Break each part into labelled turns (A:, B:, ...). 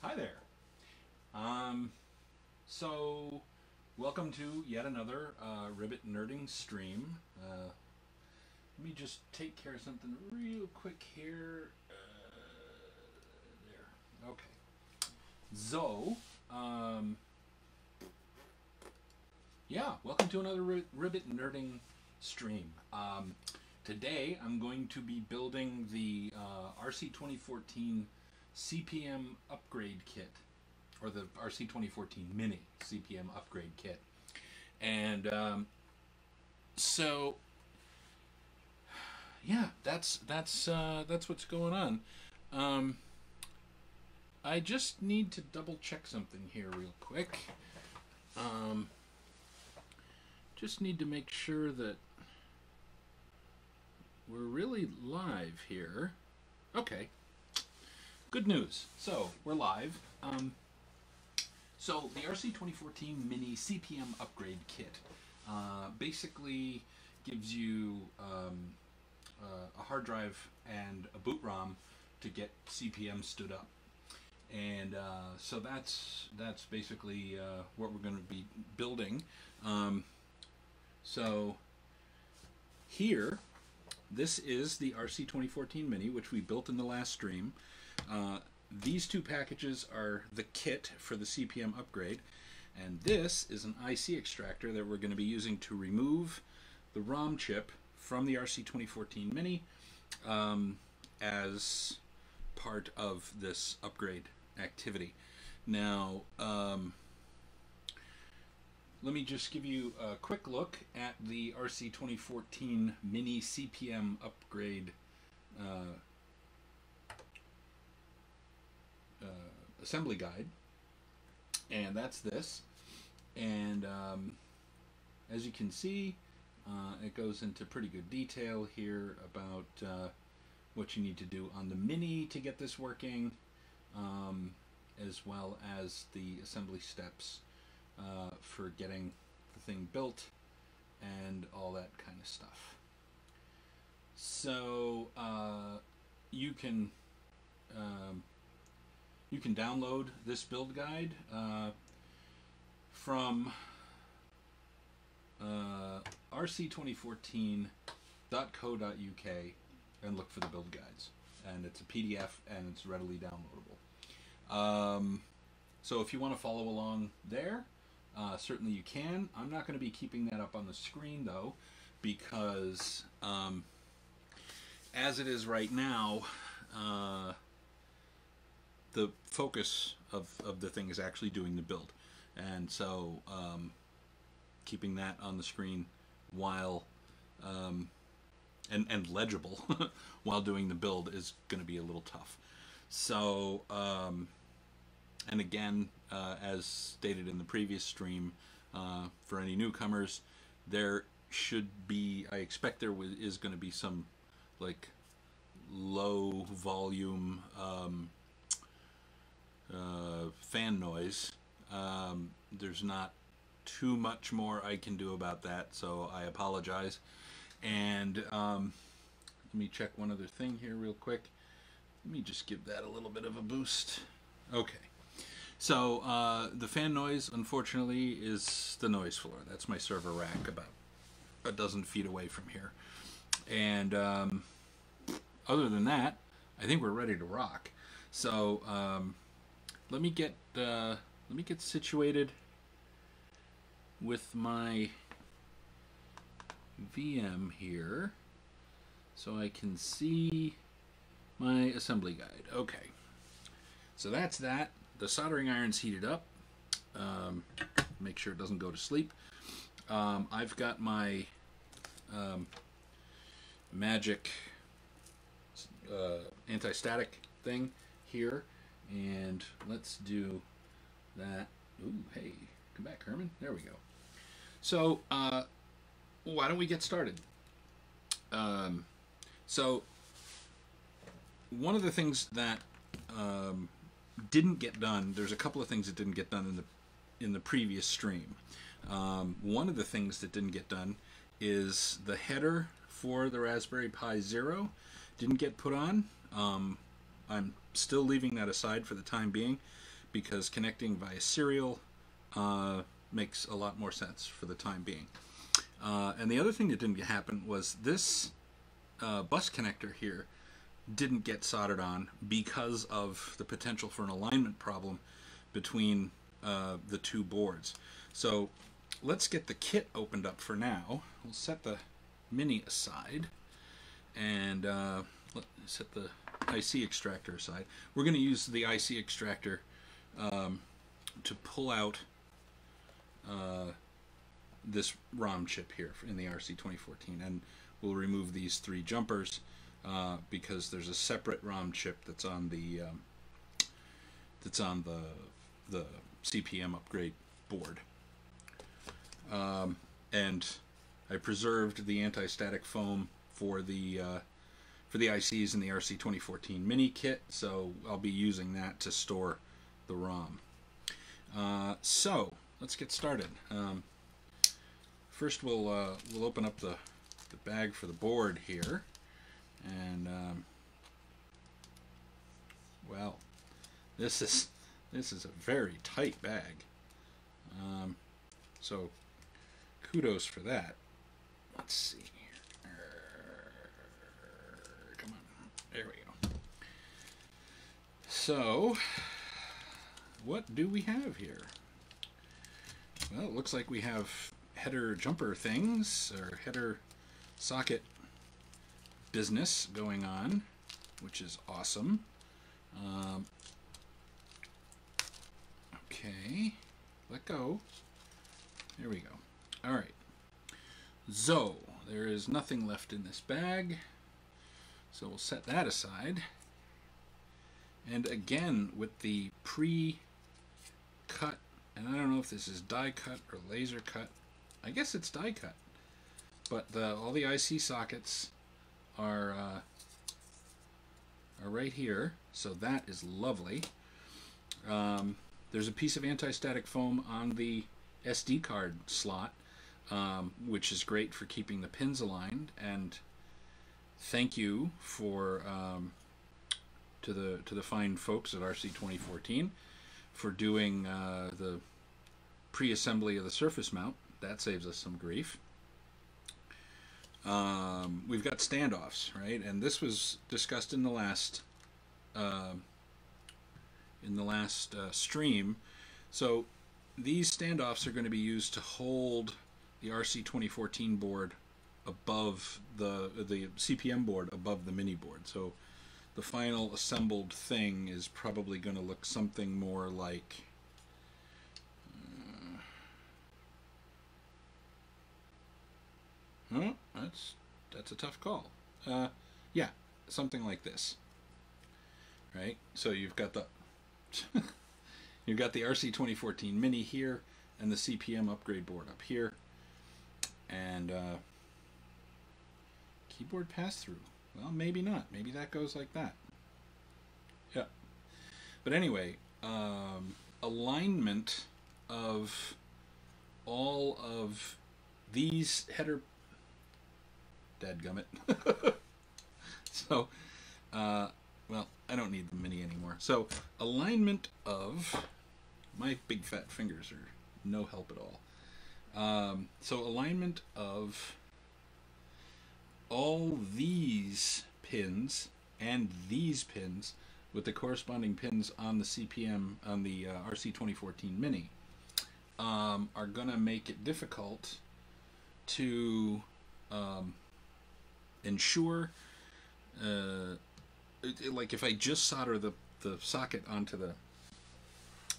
A: Hi there. So welcome to yet another Ribbit Nerding stream. Let me just take care of something real quick here. There. Okay. So, yeah, welcome to another Ribbit Nerding stream. Today I'm going to be building the RC2014 CPM upgrade kit, or the RC2014 Mini CPM upgrade kit. And so, yeah, that's what's going on. I just need to double check something here real quick. Just need to make sure that we're really live here. Okay. Good news. So, we're live. So, the RC2014 Mini CPM Upgrade Kit basically gives you a hard drive and a boot ROM to get CPM stood up. And so that's basically what we're going to be building. So, here, this is the RC2014 Mini, which we built in the last stream. These two packages are the kit for the CPM upgrade, and this is an IC extractor that we're going to be using to remove the Rom chip from the RC2014 Mini as part of this upgrade activity. Now, let me just give you a quick look at the RC2014 Mini CPM upgrade assembly guide, and that's this. And as you can see, it goes into pretty good detail here about what you need to do on the Mini to get this working, as well as the assembly steps for getting the thing built and all that kind of stuff. So you can download this build guide from rc2014.co.uk and look for the build guides. And it's a PDF and it's readily downloadable. So if you want to follow along there, certainly you can. I'm not going to be keeping that up on the screen though, because as it is right now, the focus of the thing is actually doing the build, and so keeping that on the screen while and legible while doing the build is going to be a little tough. So and again, as stated in the previous stream, for any newcomers, there should be, I expect there is going to be some like low volume fan noise. There's not too much more I can do about that, so I apologize. And let me check one other thing here real quick. Let me just give that a little bit of a boost. Okay. So the fan noise, unfortunately, is the noise floor. That's my server rack about a dozen feet away from here. And other than that, I think we're ready to rock. So let me get situated with my VM here so I can see my assembly guide. Okay, so that's that. The soldering iron's heated up. Make sure it doesn't go to sleep. I've got my magic anti-static thing here, and let's do that. Ooh, hey, come back, Herman. There we go. So why don't we get started? So one of the things that didn't get done, there's a couple of things that didn't get done in the previous stream. One of the things that didn't get done is the header for the Raspberry Pi Zero didn't get put on. I'm still leaving that aside for the time being, because connecting via serial makes a lot more sense for the time being. And the other thing that didn't happen was this bus connector here didn't get soldered on because of the potential for an alignment problem between the two boards. So let's get the kit opened up for now. We'll set the Mini aside and let's set the IC extractor aside. We're going to use the IC extractor to pull out this ROM chip here in the RC2014, and we'll remove these 3 jumpers because there's a separate ROM chip that's on the CPM upgrade board. And I preserved the anti-static foam for the ICs in the RC2014 Mini kit, so I'll be using that to store the ROM. So let's get started. First, we'll open up the bag for the board here, and well, this is a very tight bag. So kudos for that. Let's see here. Come on, there we go. So, what do we have here? Well, it looks like we have header jumper things, or header socket business going on, which is awesome. Okay, let go. There we go. All right. So, there is nothing left in this bag, so we'll set that aside. And again, with the pre-cut, and I don't know if this is die cut or laser cut. I guess it's die cut, but all the IC sockets are right here, so that is lovely. There's a piece of anti-static foam on the SD card slot, which is great for keeping the pins aligned. And thank you for to the fine folks at RC2014 for doing the pre-assembly of the surface mount. That saves us some grief. We've got standoffs, right? And this was discussed in the last stream. So these standoffs are going to be used to hold the RC2014 board above the CPM board above the Mini board. So the final assembled thing is probably going to look something more like that's a tough call. Yeah, something like this, right? So you've got the you've got the RC2014 Mini here, and the CPM upgrade board up here, and keyboard pass-through. Well, maybe not. Maybe that goes like that. Yeah. But anyway, alignment of all of these header... Dadgummit. So, well, I don't need the Mini anymore. So, alignment of... My big fat fingers are no help at all. So, alignment of all these pins and these pins with the corresponding pins on the CPM, on the RC2014 Mini, are going to make it difficult to ensure, like if I just solder the socket onto the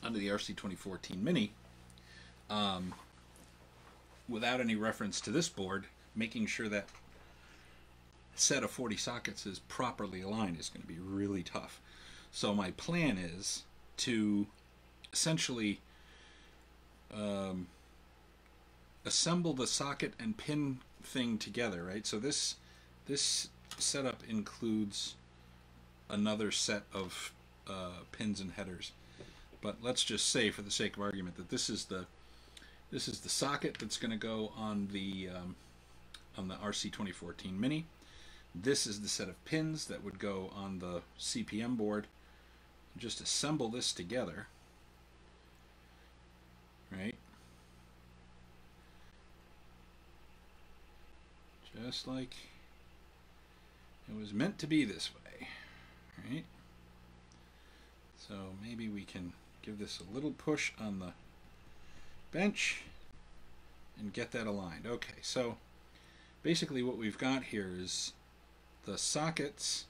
A: RC2014 Mini, without any reference to this board, making sure that set of 40 sockets is properly aligned is going to be really tough. So my plan is to essentially assemble the socket and pin thing together, right? So this setup includes another set of pins and headers, but let's just say, for the sake of argument, that this is the socket that's going to go on the RC2014 Mini. This is the set of pins that would go on the CPM board. Just assemble this together, right? Just like it was meant to be this way, right? So maybe we can give this a little push on the bench and get that aligned. Okay, so basically what we've got here is the sockets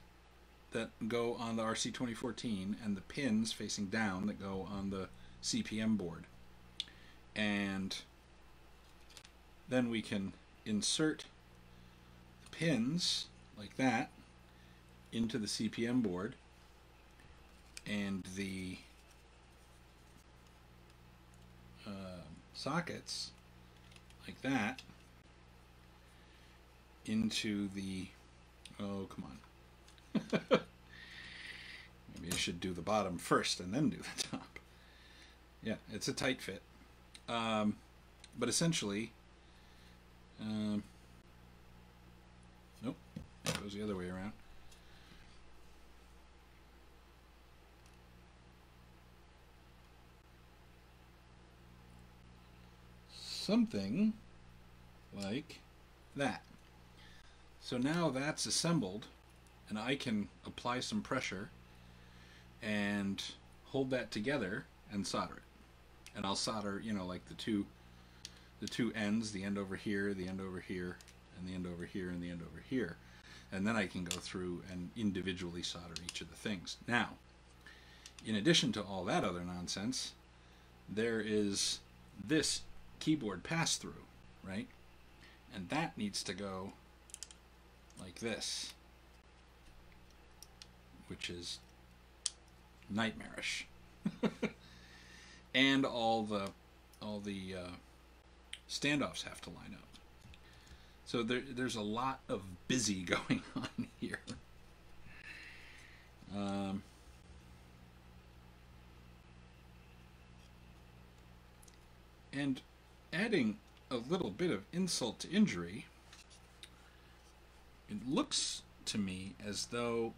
A: that go on the RC2014 and the pins facing down that go on the CPM board. And then we can insert the pins like that into the CPM board, and the sockets like that into the, oh come on, maybe I should do the bottom first and then do the top. Yeah, it's a tight fit, but essentially nope, it goes the other way around. Something like that. So now that's assembled, and I can apply some pressure and hold that together and solder it. And I'll solder, you know, like the two ends, the end over here, the end over here, and the end over here, and the end over here. And then I can go through and individually solder each of the things. Now, in addition to all that other nonsense, there is this keyboard pass-through, right? And that needs to go like this, which is nightmarish. And all the standoffs have to line up. So there's a lot of busy going on here. And adding a little bit of insult to injury, it looks to me as though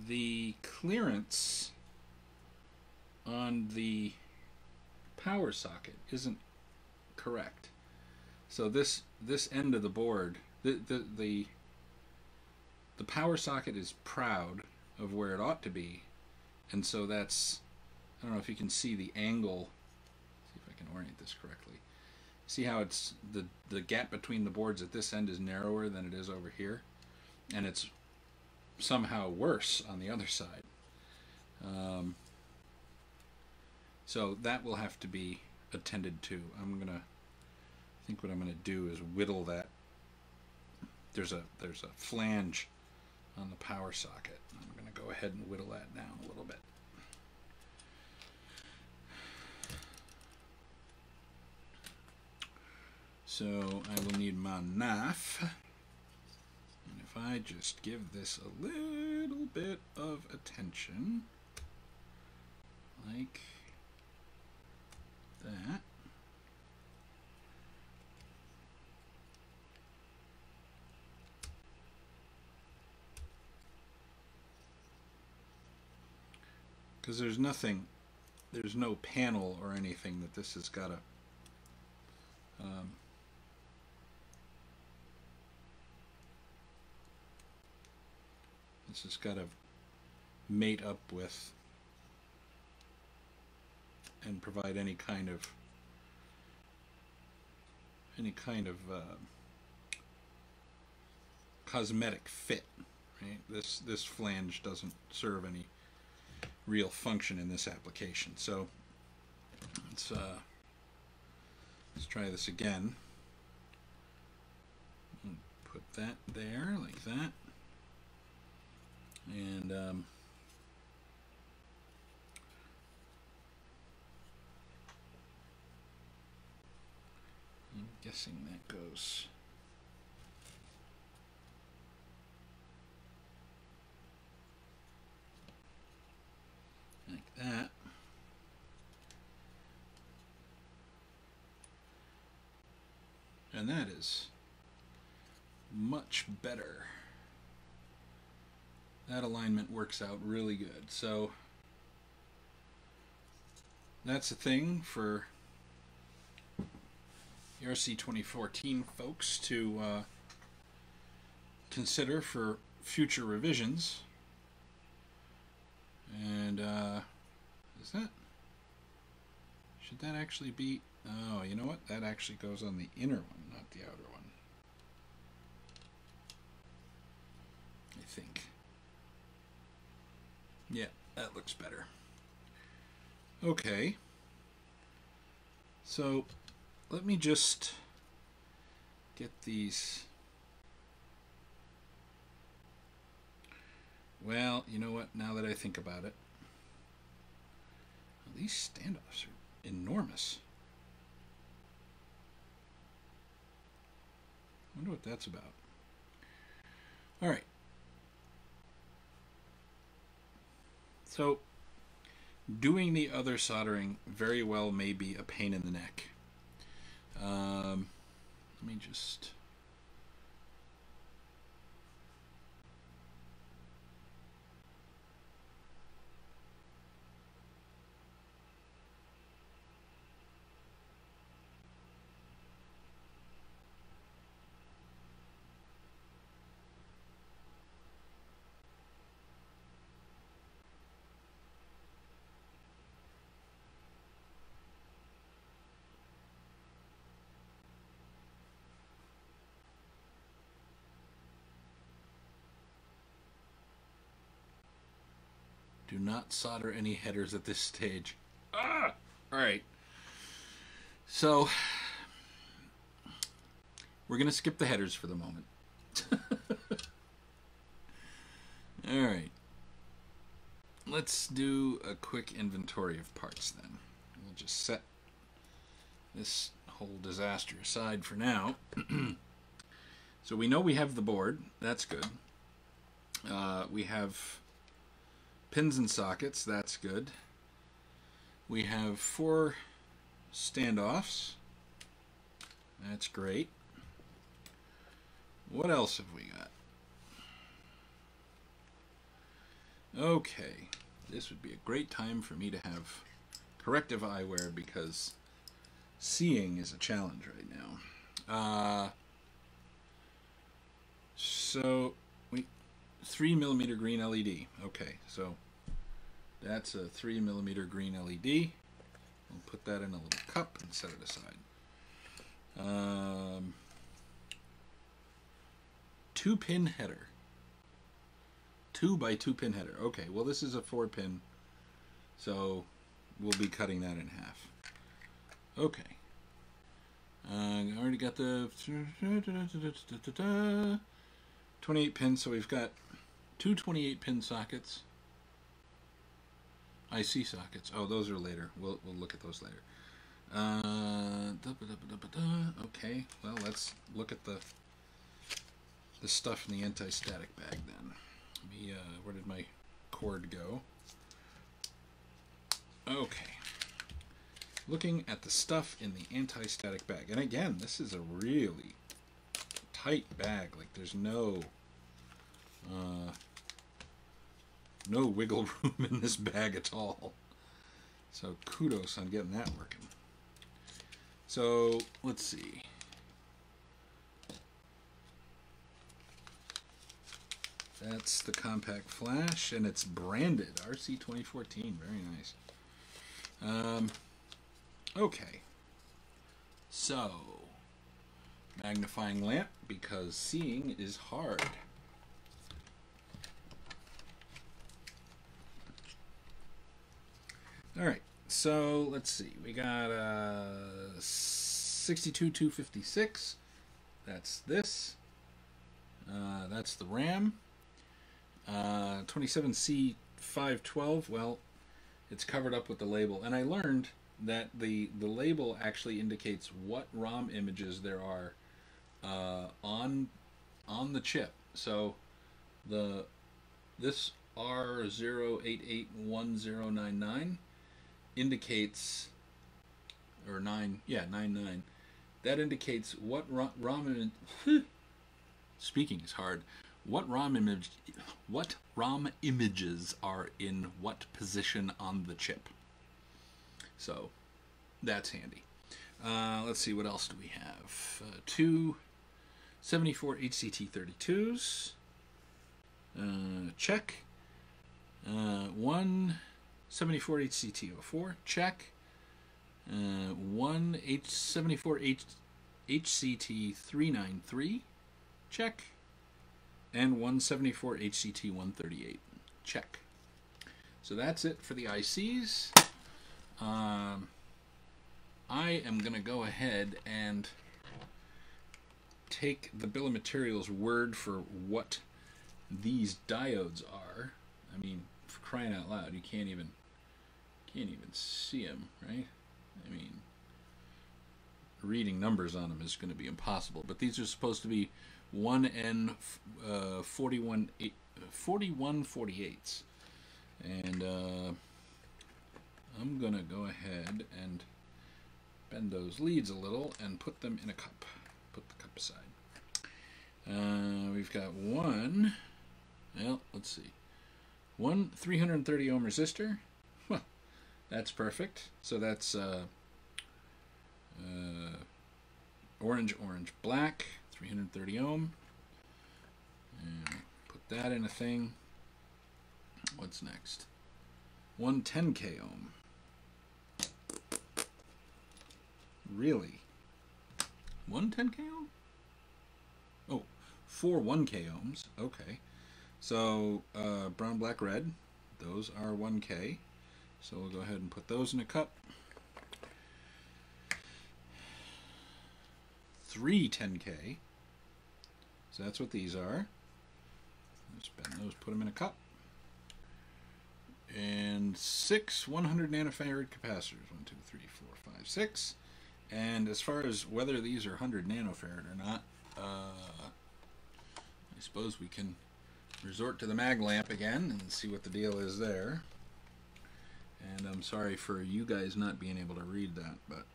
A: the clearance on the power socket isn't correct. So this end of the board, the power socket is proud of where it ought to be, and so that's, I don't know if you can see the angle. See if I can orient this correctly. See how it's the gap between the boards at this end is narrower than it is over here, and it's somehow worse on the other side. So that will have to be attended to. I think what I'm gonna do is whittle that. There's a flange on the power socket. I'm gonna go ahead and whittle that down a little bit. So I will need my knife, and if I just give this a little bit of attention, like that, because there's no panel or anything that this has got to this has got to mate up with and provide any kind of cosmetic fit, right? This flange doesn't serve any real function in this application. So let's try this again. Put that there like that, and I'm guessing that goes like that. And that is much better. That alignment works out really good. So that's a thing for the RC2014 folks to consider for future revisions. And should that actually be, oh, you know what, that actually goes on the inner one, not the outer one, I think. Yeah, that looks better. Okay, so let me just get these. Well, you know what, now that I think about it, well, these standoffs are enormous. I wonder what that's about. All right. So, doing the other soldering very well may be a pain in the neck. Let me just... Do not solder any headers at this stage. Ah! Alright. So, we're going to skip the headers for the moment. Alright. Let's do a quick inventory of parts then. We'll just set this whole disaster aside for now. So we know we have the board. That's good. We have pins and sockets, that's good. We have 4 standoffs. That's great. What else have we got? Okay, this would be a great time for me to have corrective eyewear because seeing is a challenge right now. So 3mm green LED. Okay, so that's a 3mm green LED. We'll put that in a little cup and set it aside. 2-pin header. 2x2 pin header. Okay, well this is a 4-pin, so we'll be cutting that in half. Okay. I already got the 28 pins, so we've got 2 28-pin sockets. IC sockets. Oh, those are later. We'll look at those later. Okay, well, let's look at the stuff in the anti-static bag then. Let me, where did my cord go? Okay. Looking at the stuff in the anti-static bag. And again, this is a really tight bag. Like, there's no wiggle room in this bag at all. So kudos on getting that working. So let's see. That's the compact flash, and it's branded RC2014. Very nice. Okay. So magnifying lamp, because seeing is hard. Alright, so let's see. We got 62256. That's this. That's the RAM. 27C512. Well, it's covered up with the label. And I learned that the label actually indicates what ROM images there are on the chip. So this R0881099 indicates, or 99, that indicates what ROM speaking is hard. What ROM images are in what position on the chip. So that's handy. Let's see, what else do we have? Two 74 HCT32s. Check. One 74 HCT04. Check. One 74 HCT393. Check. And 174 HCT138. Check. So that's it for the ICs. I am going to go ahead and take the bill of materials word for what these diodes are. I mean, for crying out loud, you can't even see them, right? I mean, reading numbers on them is going to be impossible. But these are supposed to be 4148s. And I'm going to go ahead and bend those leads a little and put them in a cup. Put the cup aside. We've got one, well, let's see, one 330 ohm resistor. Well, that's perfect. So that's orange, orange, black, 330 ohm. And put that in a thing. What's next? One 10K ohm. Really? One 10K ohm? Oh, 4 1K ohms. Okay. So, brown, black, red. Those are 1K. So we'll go ahead and put those in a cup. 3 10K. So that's what these are. Let's bend those, put them in a cup. And 6 100 nanofarad capacitors. 1, 2, 3, 4, 5, 6. And as far as whether these are 100 nanofarad or not, I suppose we can resort to the mag lamp again and see what the deal is there. And I'm sorry for you guys not being able to read that, but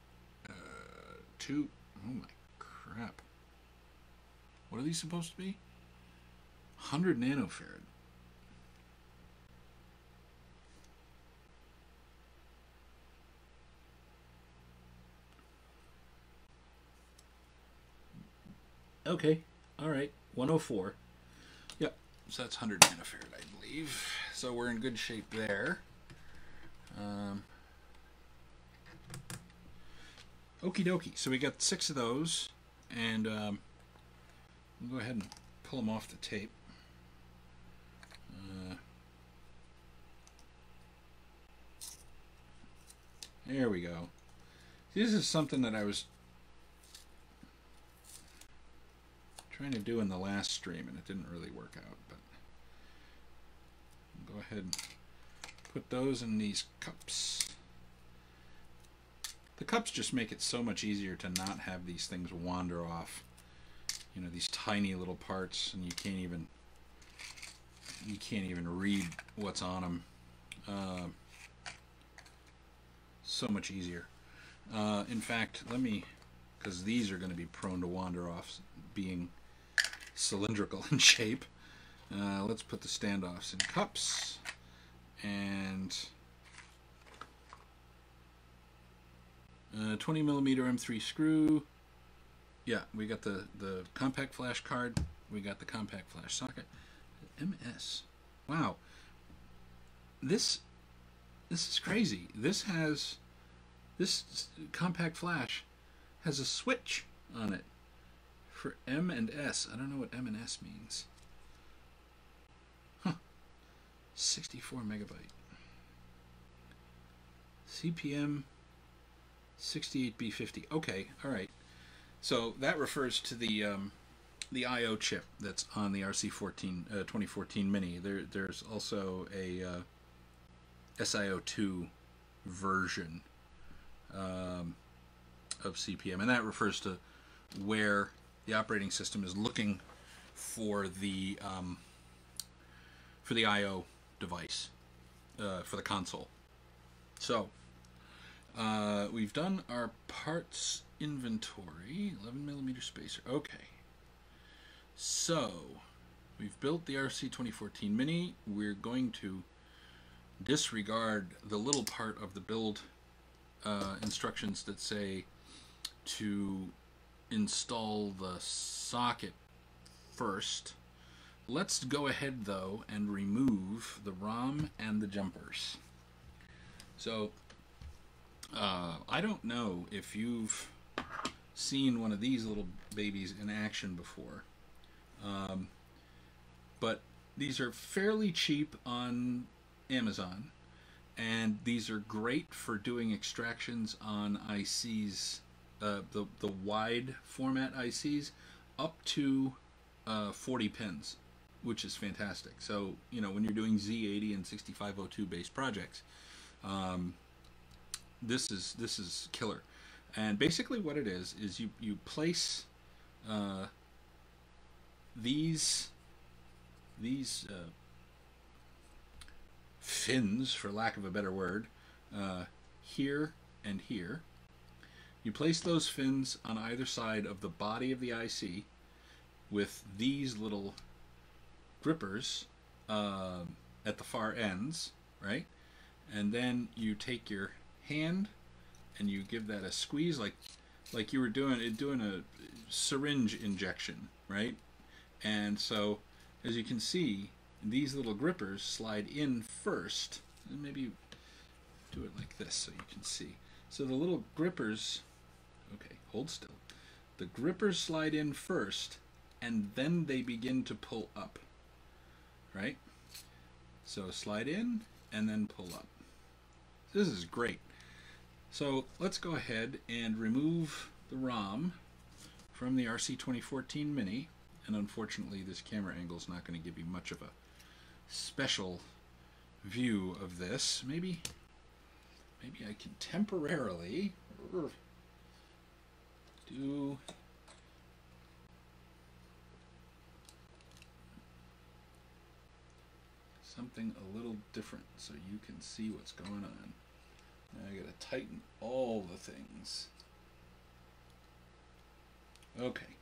A: oh my crap. What are these supposed to be? 100 nanofarad. Okay, all right, 104. Yep, so that's 100 nanofarad, I believe. So we're in good shape there. Okie dokie. So we got 6 of those, and we'll go ahead and pull them off the tape. There we go. This is something that I was trying to do in the last stream, and it didn't really work out. But go ahead and put those in these cups. The cups just make it so much easier to not have these things wander off. You know, these tiny little parts, and you can't even read what's on them. So much easier. In fact, because these are going to be prone to wander off, being cylindrical in shape. Let's put the standoffs in cups, and 20 millimeter M3 screw. Yeah, we got the compact flash card. We got the compact flash socket. MS. Wow. This is crazy. This compact flash has a switch on it for M and S. I don't know what M and S means. Huh. 64 megabyte. CPM 68B50. Okay, all right. So that refers to the I/O chip that's on the RC2014 Mini. There's also a SiO2 version of CPM, and that refers to where the operating system is looking for the I/O device for the console. So we've done our parts inventory. 11 millimeter spacer. Okay. So we've built the RC2014 Mini. We're going to disregard the little part of the build instructions that say to install the socket first. Let's go ahead though and remove the ROM and the jumpers. So I don't know if you've seen one of these little babies in action before, but these are fairly cheap on Amazon, and these are great for doing extractions on ICs, the wide format ICs, up to 40 pins, which is fantastic. So, you know, when you're doing Z80 and 6502 based projects, this is killer. And basically what it is you place these fins, for lack of a better word, here and here. You place those fins on either side of the body of the IC with these little grippers at the far ends, right? And then you take your hand and you give that a squeeze, like you were doing a syringe injection, right? And so, as you can see, these little grippers slide in first, and maybe do it like this so you can see. So the little grippers, okay, hold still. The grippers slide in first, and then they begin to pull up, right? So slide in and then pull up. This is great. So let's go ahead and remove the ROM from the RC2014 Mini. And unfortunately, this camera angle is not going to give you much of a special view of this. Maybe I can temporarily do something a little different so you can see what's going on. Now I gotta tighten all the things. Okay.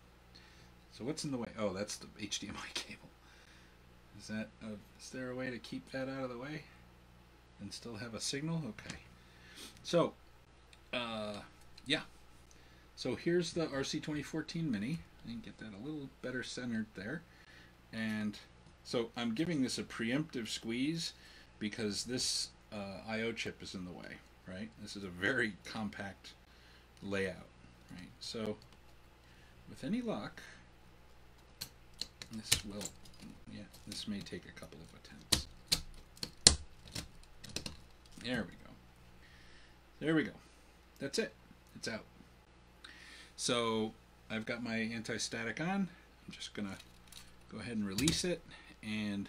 A: So what's in the way? Oh, that's the HDMI cable. Is there a way to keep that out of the way and still have a signal? Okay. So, yeah. So here's the RC2014 Mini. I can get that a little better centered there. And so I'm giving this a preemptive squeeze because this I/O chip is in the way, right? This is a very compact layout, right? So with any luck, this may take a couple of attempts. There we go. There we go. That's it. It's out. So I've got my anti-static on. I'm just gonna go ahead and release it, and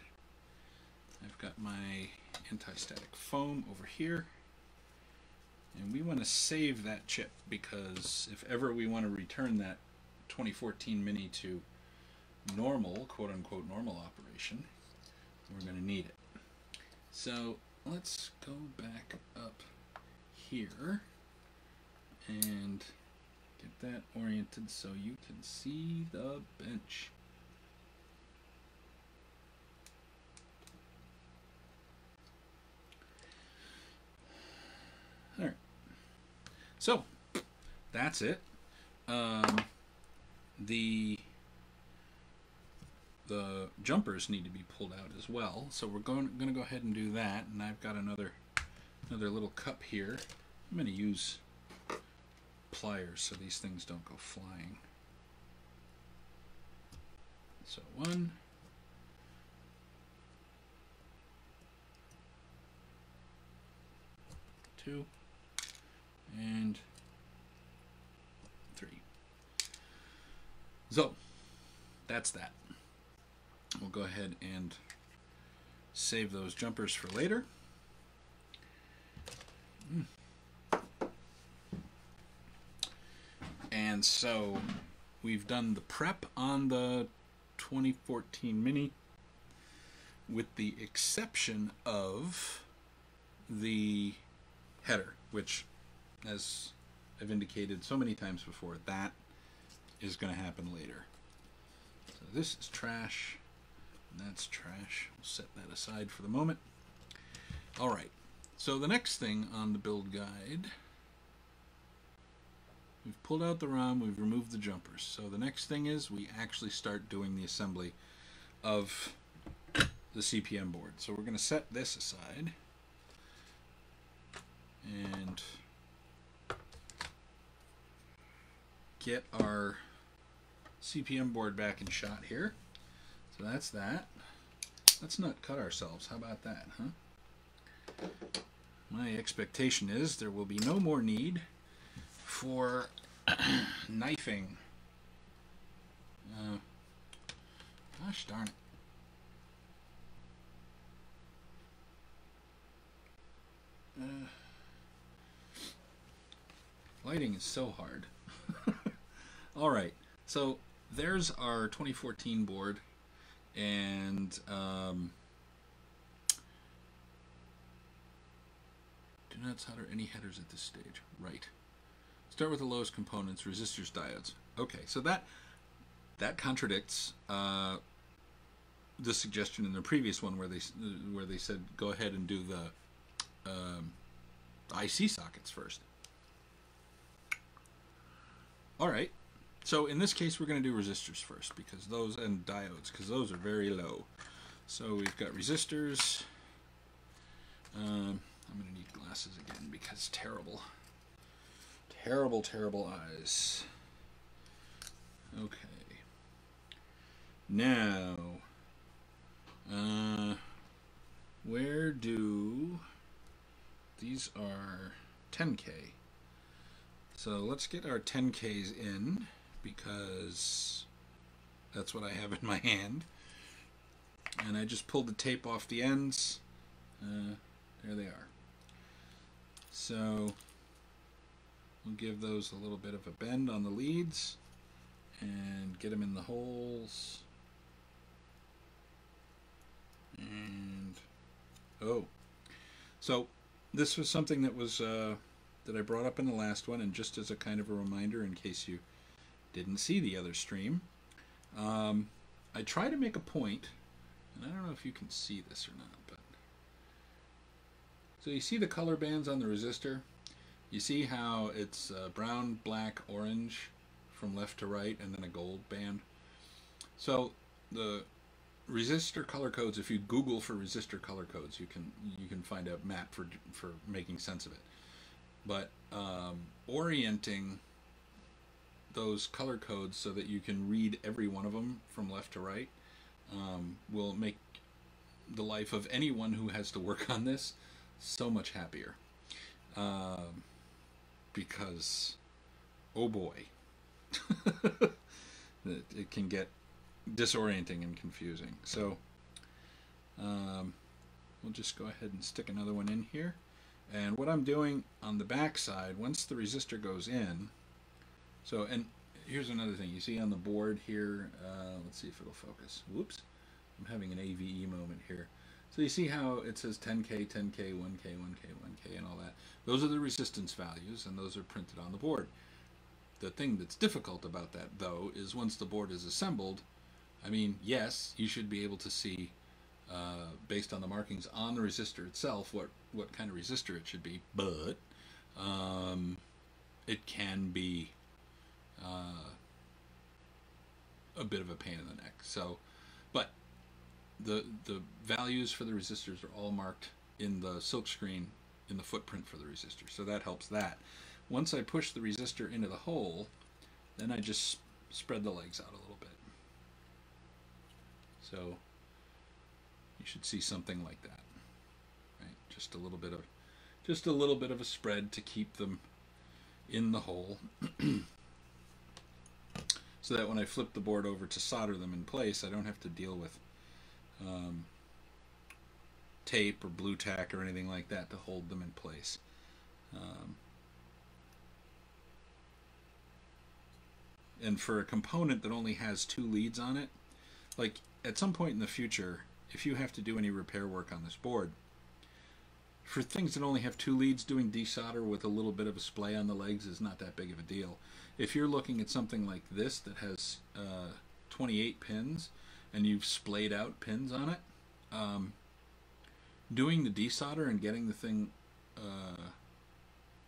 A: I've got my anti-static foam over here, and we want to save that chip because if ever we want to return that 2014 Mini to normal, quote-unquote normal operation, we're going to need it. So let's go back up here and get that oriented so you can see the bench. All right. So that's it. The jumpers need to be pulled out as well, so we're going to go ahead and do that. And I've got another little cup here. I'm going to use pliers so these things don't go flying. So 1, 2, and 3. So that's that. We'll go ahead and save those jumpers for later. And so we've done the prep on the 2014 Mini with the exception of the header, which, as I've indicated so many times before, that is going to happen later. So this is trash. That's trash. We'll set that aside for the moment. All right. So the next thing on the build guide we've pulled out the ROM, we've removed the jumpers. So the next thing is we actually start doing the assembly of the CPM board. So we're going to set this aside and get our CPM board back in shot here. So that's that. Let's not cut ourselves. How about that, huh? My expectation is there will be no more need for knifing. Gosh darn it. Lighting is so hard. Alright, so there's our 2014 board, and do not solder any headers at this stage. Right. Start with the lowest components, resistors, diodes. Okay, so that contradicts the suggestion in the previous one where they said go ahead and do the IC sockets first. All right. So in this case, we're going to do resistors first, because those, and diodes, because those are very low. So we've got resistors. I'm going to need glasses again because terrible, terrible eyes. Okay. Now, where do these are 10K? So let's get our 10Ks in, because that's what I have in my hand. And I just pulled the tape off the ends. There they are. So we'll give those a little bit of a bend on the leads and get them in the holes. And oh, so this was something that was that I brought up in the last one, and just as a kind of a reminder in case you didn't see the other stream, I try to make a point, and I don't know if you can see this or not, but so you see the color bands on the resistor. You see how it's brown, black, orange from left to right, and then a gold band. So the resistor color codes, if you Google for resistor color codes, you can find a map for making sense of it. But orienting those color codes so that you can read every one of them from left to right will make the life of anyone who has to work on this so much happier. Because, oh boy, it can get disorienting and confusing. So we'll just go ahead and stick another one in here. And what I'm doing on the back side, once the resistor goes in, so, and here's another thing. You see on the board here, let's see if it'll focus. Whoops, I'm having an AVE moment here. So you see how it says 10K, 10K, 1K, 1K, 1K, and all that. Those are the resistance values, and those are printed on the board. The thing that's difficult about that, though, is once the board is assembled, I mean, yes, you should be able to see, based on the markings on the resistor itself, what kind of resistor it should be, but it can be a bit of a pain in the neck. So, but the values for the resistors are all marked in the silk screen in the footprint for the resistor, so that helps that. Once I push the resistor into the hole, then I just spread the legs out a little bit. So you should see something like that, right? Just a little bit of a spread to keep them in the hole, so that when I flip the board over to solder them in place, I don't have to deal with tape or blue tack or anything like that to hold them in place. And for a component that only has 2 leads on it, like at some point in the future, if you have to do any repair work on this board, for things that only have 2 leads, doing desolder with a little bit of a splay on the legs is not that big of a deal. If you're looking at something like this that has 28 pins and you've splayed out pins on it, doing the desolder and getting the thing,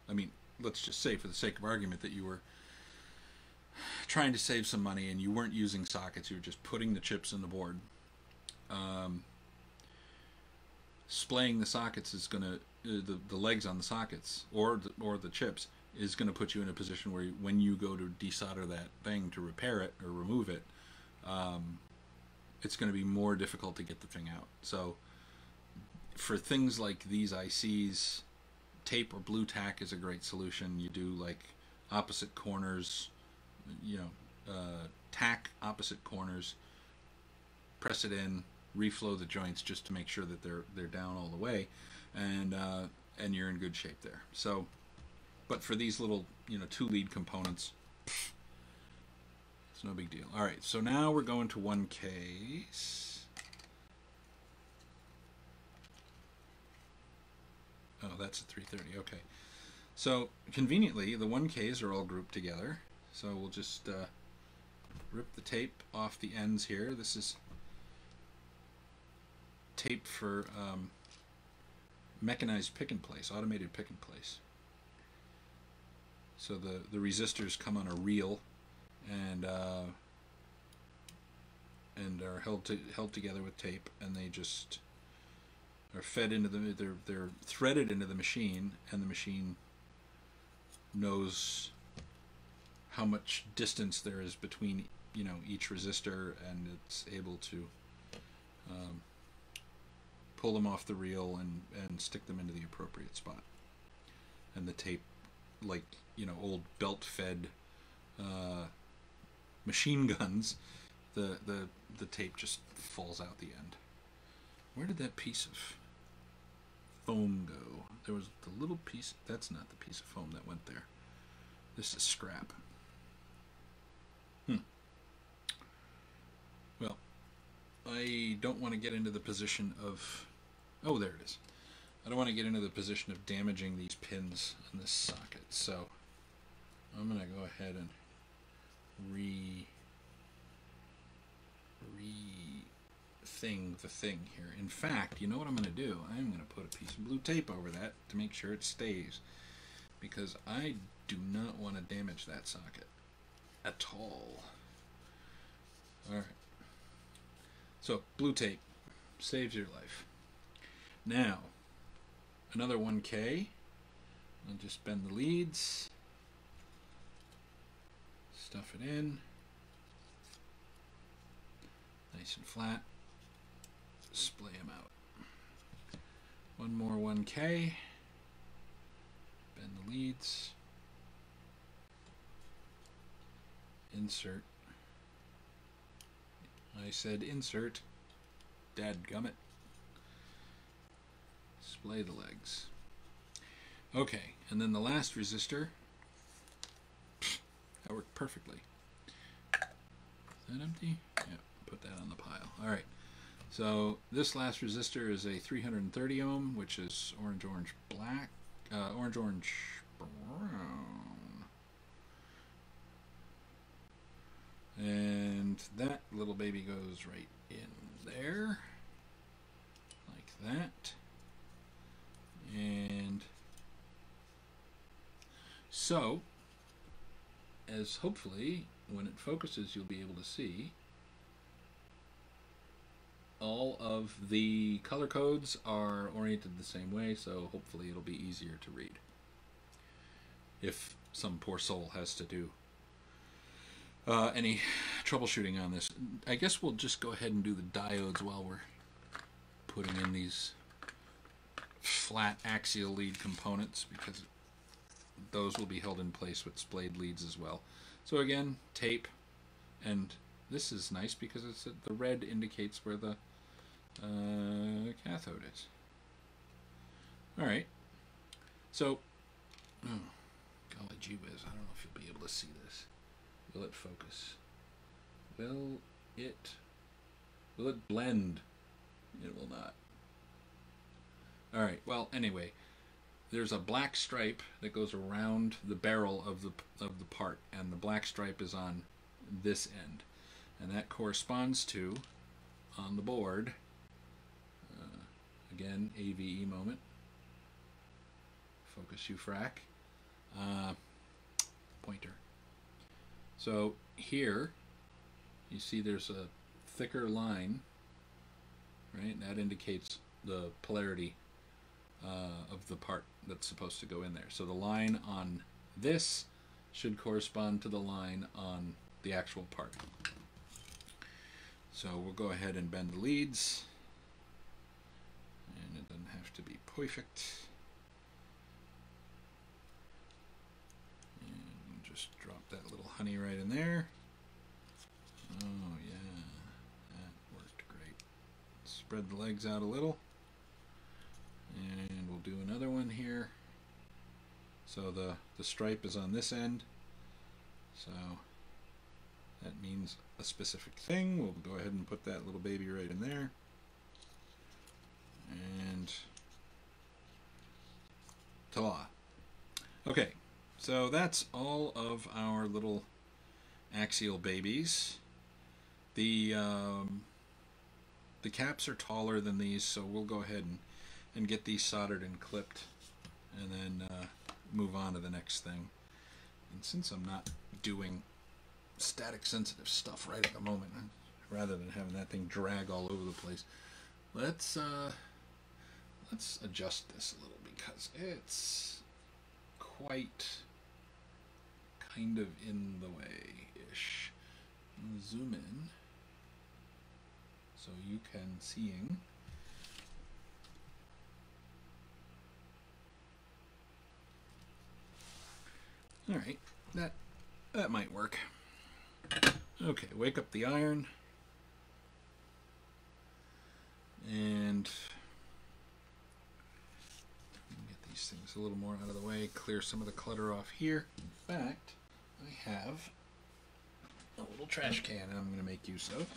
A: I mean, let's just say for the sake of argument that you were trying to save some money and you weren't using sockets, you were just putting the chips in the board, splaying the sockets is going to, the legs on the sockets or the chips is going to put you in a position where when you go to desolder that thing to repair it or remove it, it's going to be more difficult to get the thing out. So for things like these ICs, tape or blue tack is a great solution. You do like opposite corners, tack opposite corners, press it in, reflow the joints just to make sure that they're down all the way, and you're in good shape there. So, but for these little 2 lead components, it's no big deal. All right, so now we're going to one case. Oh, that's a 330. Okay. So conveniently, the 1Ks are all grouped together. So we'll just rip the tape off the ends here. This is tape for mechanized pick and place, automated pick and place. So the resistors come on a reel and are held together with tape, and they just are fed into they're threaded into the machine, and the machine knows how much distance there is between each resistor, and it's able to pull them off the reel and stick them into the appropriate spot. And the tape, like old belt fed machine guns, the tape just falls out the end. Where did that piece of foam go? There was the little piece. That's not the piece of foam that went there. This is scrap. Well, I don't want to get into the position of... Oh, there it is. I don't want to get into the position of damaging these pins in this socket, so I'm going to go ahead and re-thing the thing here. In fact, you know what I'm going to do? I'm going to put a piece of blue tape over that to make sure it stays, because I do not want to damage that socket at all. Alright. So, blue tape saves your life. Now, another 1K. I'll just bend the leads, stuff it in, nice and flat, splay them out. One more 1K, bend the leads, insert. I said insert, dadgummit. Splay the legs. Okay, and then the last resistor, that worked perfectly. Is that empty? Yeah, put that on the pile. Alright, so this last resistor is a 330 ohm, which is orange black, orange brown. And that little baby goes right in there, like that. And so, as hopefully when it focuses you'll be able to see, all of the color codes are oriented the same way, so hopefully it'll be easier to read if some poor soul has to do any troubleshooting on this. I guess we'll just go ahead and do the diodes while we're putting in these flat axial lead components, because those will be held in place with splayed leads as well. So again, tape, and this is nice because it's the red indicates where the cathode is. Alright, so, oh, golly gee whiz, I don't know if you'll be able to see this. Will it focus? Will it blend? It will not. Alright, well, anyway, there's a black stripe that goes around the barrel of the part, and the black stripe is on this end, and that corresponds to, on the board, again, AVE moment, focus you frack, pointer, So here you see there's a thicker line, right? That indicates the polarity of the part that's supposed to go in there. So the line on this should correspond to the line on the actual part. So we'll go ahead and bend the leads, and it doesn't have to be perfect. And just drop that little honey right in there. Oh yeah, that worked great. Spread the legs out a little, and we'll do another one here. So the stripe is on this end, so that means a specific thing. We'll go ahead and put that little baby right in there. And ta-la. Okay, so that's all of our little axial babies. The caps are taller than these, so we'll go ahead and get these soldered and clipped, and then move on to the next thing. And since I'm not doing static sensitive stuff right at the moment, rather than having that thing drag all over the place, let's adjust this a little, because it's quite kind of in the way-ish. Zoom in so you can seeing. All right, that might work. Okay, wake up the iron, and get these things a little more out of the way, clear some of the clutter off here. In fact, I have a little trash can I'm going to make use of,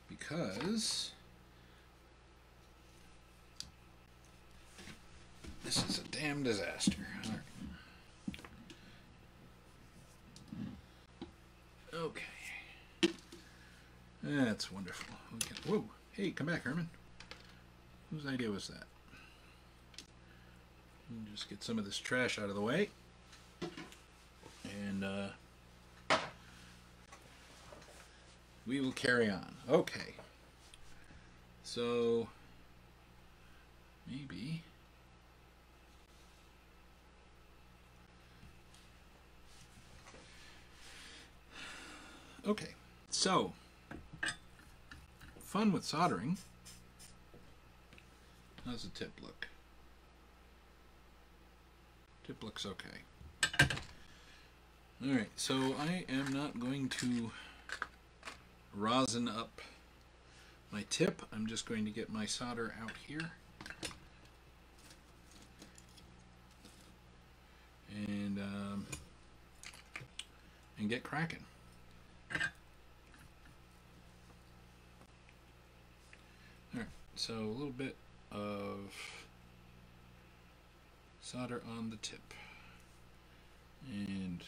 A: because this is a damn disaster. All right. Okay, that's wonderful. Okay. Whoa, hey, come back, Herman. Whose idea was that? Just get some of this trash out of the way, and we will carry on. Okay, so maybe okay, so fun with soldering. How's the tip look? Tip looks okay. Alright, so I am not going to rosin up my tip. I'm just going to get my solder out here and get cracking. Alright, so a little bit of solder on the tip. And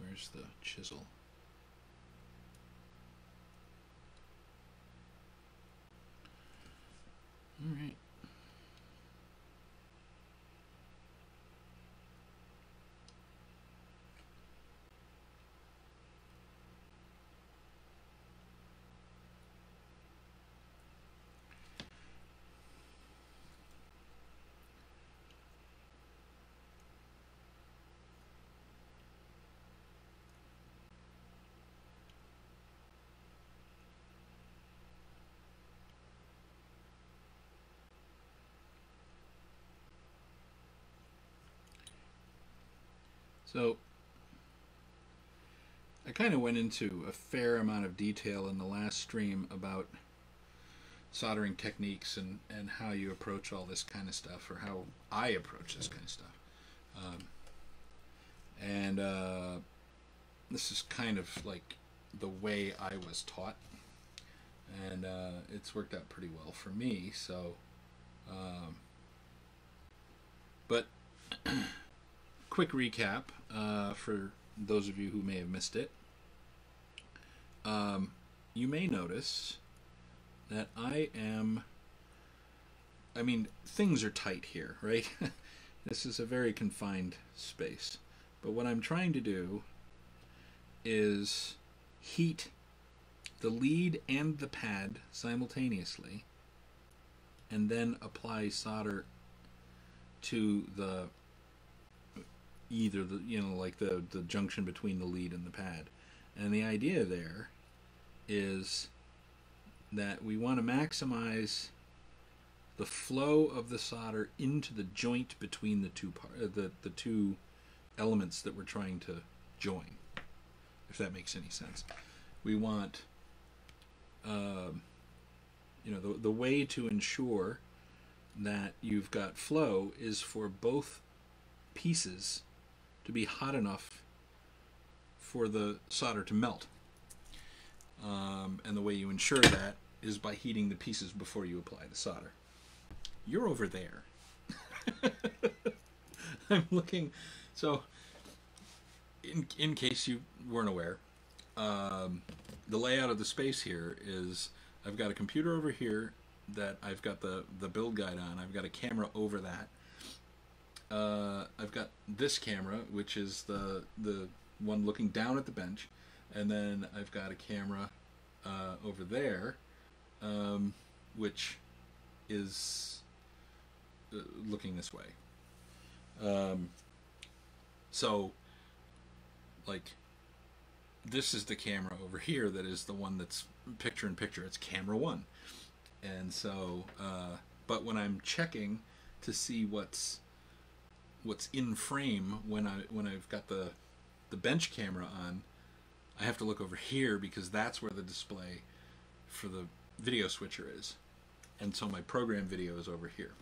A: where's the chisel? Alright. So I kind of went into a fair amount of detail in the last stream about soldering techniques and how you approach all this kind of stuff, or how I approach this kind of stuff. This is kind of like the way I was taught, and it's worked out pretty well for me. So, but quick recap for those of you who may have missed it. You may notice that things are tight here, right? This is a very confined space. But what I'm trying to do is heat the lead and the pad simultaneously, and then apply solder to the either the like the junction between the lead and the pad. And the idea there is that we want to maximize the flow of the solder into the joint between the the two elements that we're trying to join, if that makes any sense. We want the way to ensure that you've got flow is for both pieces to be hot enough for the solder to melt. And the way you ensure that is by heating the pieces before you apply the solder. You're over there. I'm looking. So, in case you weren't aware, the layout of the space here is I've got a computer over here that I've got the build guide on. I've got a camera over that. I've got this camera, which is the one looking down at the bench, and then I've got a camera over there, which is looking this way. So, like, this is the camera over here that is the one that's picture-in-picture. It's camera 1. And so, but when I'm checking to see what's in frame when I've got the bench camera on, I have to look over here because that's where the display for the video switcher is. And so my program video is over here.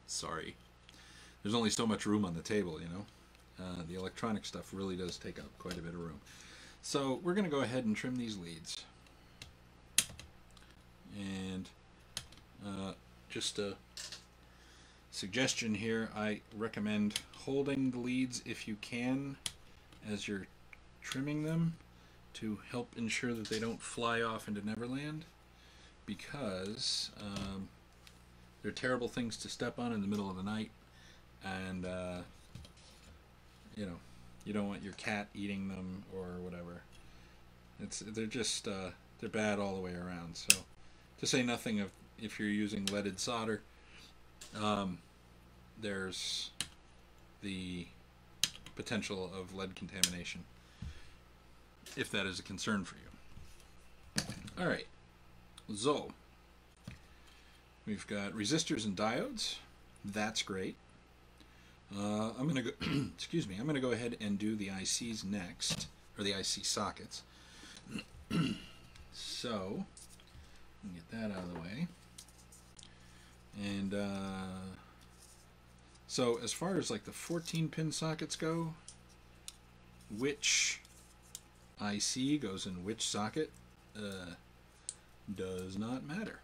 A: Sorry. There's only so much room on the table, you know. The electronic stuff really does take up quite a bit of room. So we're going to go ahead and trim these leads. And just a suggestion here, I recommend holding the leads if you can as you're trimming them to help ensure that they don't fly off into Neverland, because they're terrible things to step on in the middle of the night, and you don't want your cat eating them or whatever. They're just they're bad all the way around. So, to say nothing of if you're using leaded solder, there's the potential of lead contamination, if that is a concern for you. All right, so we've got resistors and diodes. That's great. I'm gonna go. Excuse me. I'm gonna go ahead and do the ICs next, or the IC sockets. So get that out of the way. And so as far as like the 14-pin sockets go, which IC goes in which socket does not matter.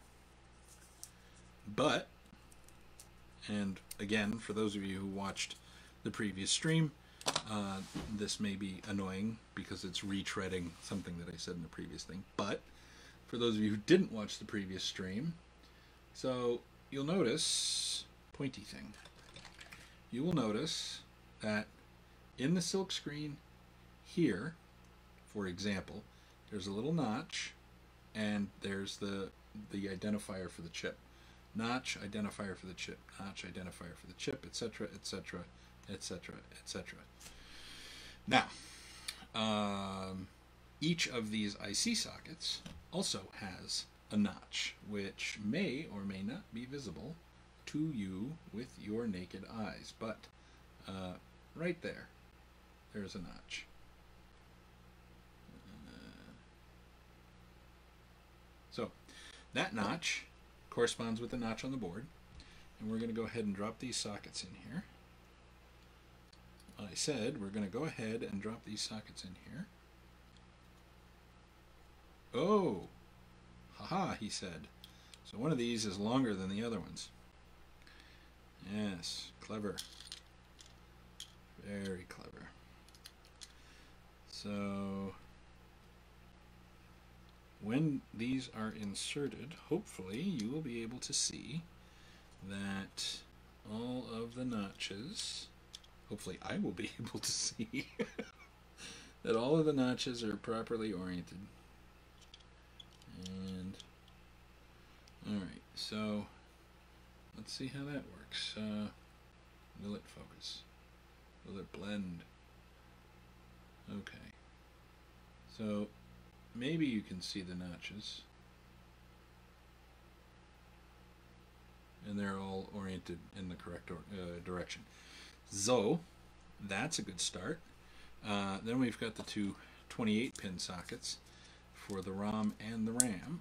A: But, and again, for those of you who watched the previous stream, this may be annoying because it's retreading something that I said in the previous thing. But for those of you who didn't watch the previous stream, so you'll notice, pointy thing, you will notice that in the silk screen here, for example, there's a little notch, and there's the identifier for the chip. Notch, identifier for the chip, notch, identifier for the chip, etc., etc., etc., etc. Now, each of these IC sockets also has a notch, which may or may not be visible to you with your naked eyes, but right there, there's a notch. So that notch corresponds with the notch on the board, and we're going to go ahead and drop these sockets in here. I said we're going to go ahead and drop these sockets in here. Oh, haha, he said. So one of these is longer than the other ones. Yes, clever. Very clever. So when these are inserted, hopefully you will be able to see that all of the notches, hopefully I will be able to see that all of the notches are properly oriented. And alright, so let's see how that works. Will it focus? Will it blend? Okay. So maybe you can see the notches. And they're all oriented in the correct direction. So that's a good start. Then we've got the two 28-pin sockets for the ROM and the RAM.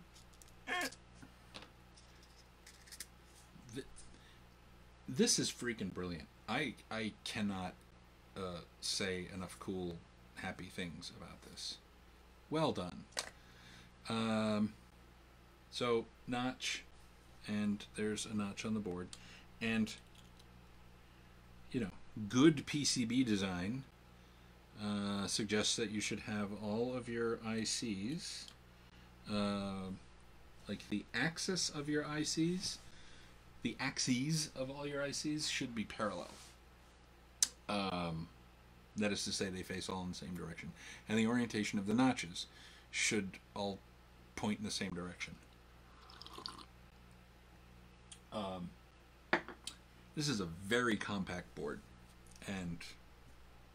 A: This is freaking brilliant. I cannot say enough cool, happy things about this. Well done. So notch, and there's a notch on the board, and you know, good PCB design suggests that you should have all of your ICs, like the axis of your ICs, the axes of all your ICs should be parallel. That is to say, they face all in the same direction, and the orientation of the notches should all point in the same direction. This is a very compact board, and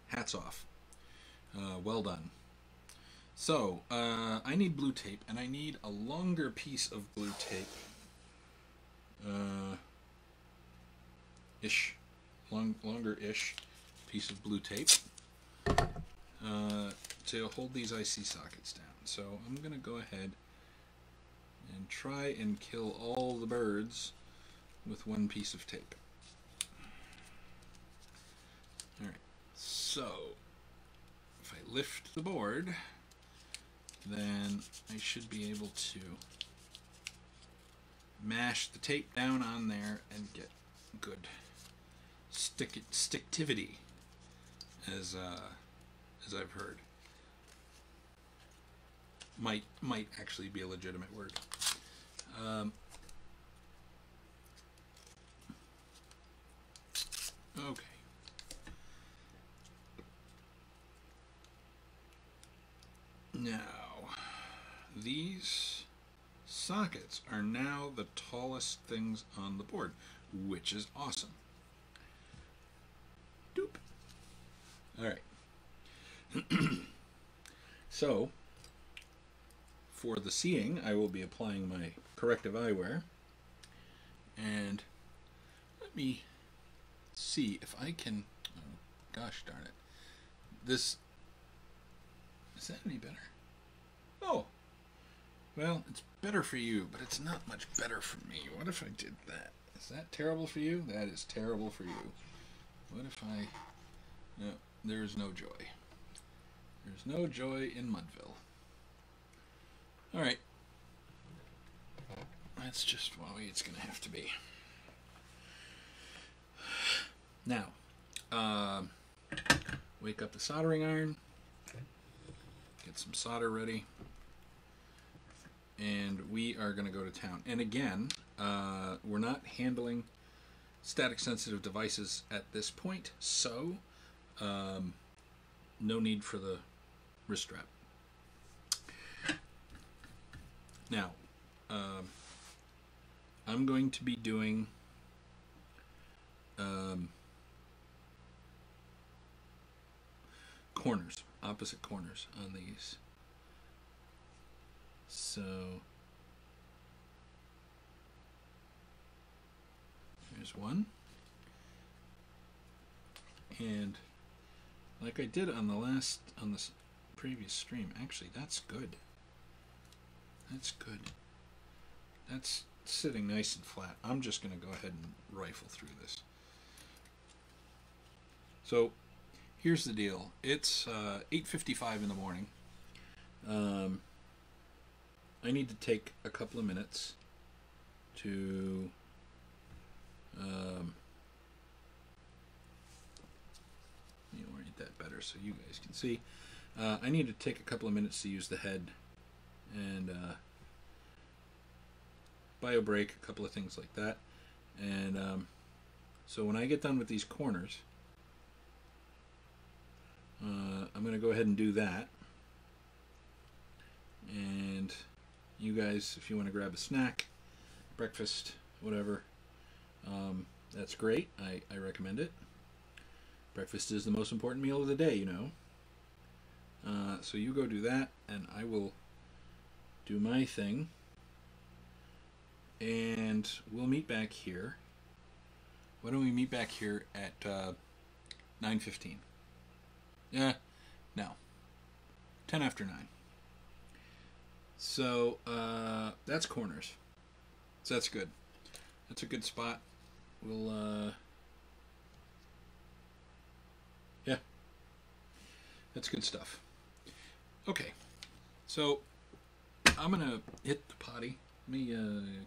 A: hats off. Well done. So, I need blue tape, and I need a longer piece of blue tape. Longer-ish piece of blue tape to hold these IC sockets down. So I'm going to go ahead and try and kill all the birds with one piece of tape. Alright, so if I lift the board, then I should be able to mash the tape down on there and get good sticktivity, as I've heard. Might actually be a legitimate word. Okay. Now, these sockets are now the tallest things on the board, which is awesome. Doop. All right. So, for the seeing, I will be applying my corrective eyewear, and let me see if I can. Oh, gosh darn it! This is that any better? Oh, well, it's better for you, but it's not much better for me. What if I did that? Is that terrible for you? That is terrible for you. What if I... No, there's no joy. There's no joy in Mudville. Alright. That's just the way it's going to have to be. Now, wake up the soldering iron. Get some solder ready. And we are going to go to town. And again, we're not handling static sensitive devices at this point, so no need for the wrist strap. Now, I'm going to be doing corners, opposite corners on these. So here's one, and like I did on the previous stream, actually that's good. That's good. That's sitting nice and flat. I'm just going to go ahead and rifle through this. So here's the deal. It's 8:55 in the morning. I need to take a couple of minutes to let me orient that better so you guys can see. I need to take a couple of minutes to use the head and bio break, a couple of things like that. And so when I get done with these corners, I'm going to go ahead and do that. And you guys, if you want to grab a snack, breakfast, whatever, that's great. I recommend it. Breakfast is the most important meal of the day, you know. So you go do that, and I will do my thing. And we'll meet back here. Why don't we meet back here at 9:15? Yeah, no. 10 after 9. So that's corners. So that's good. That's a good spot. We'll yeah, that's good stuff. Okay, so I'm gonna hit the potty. Let me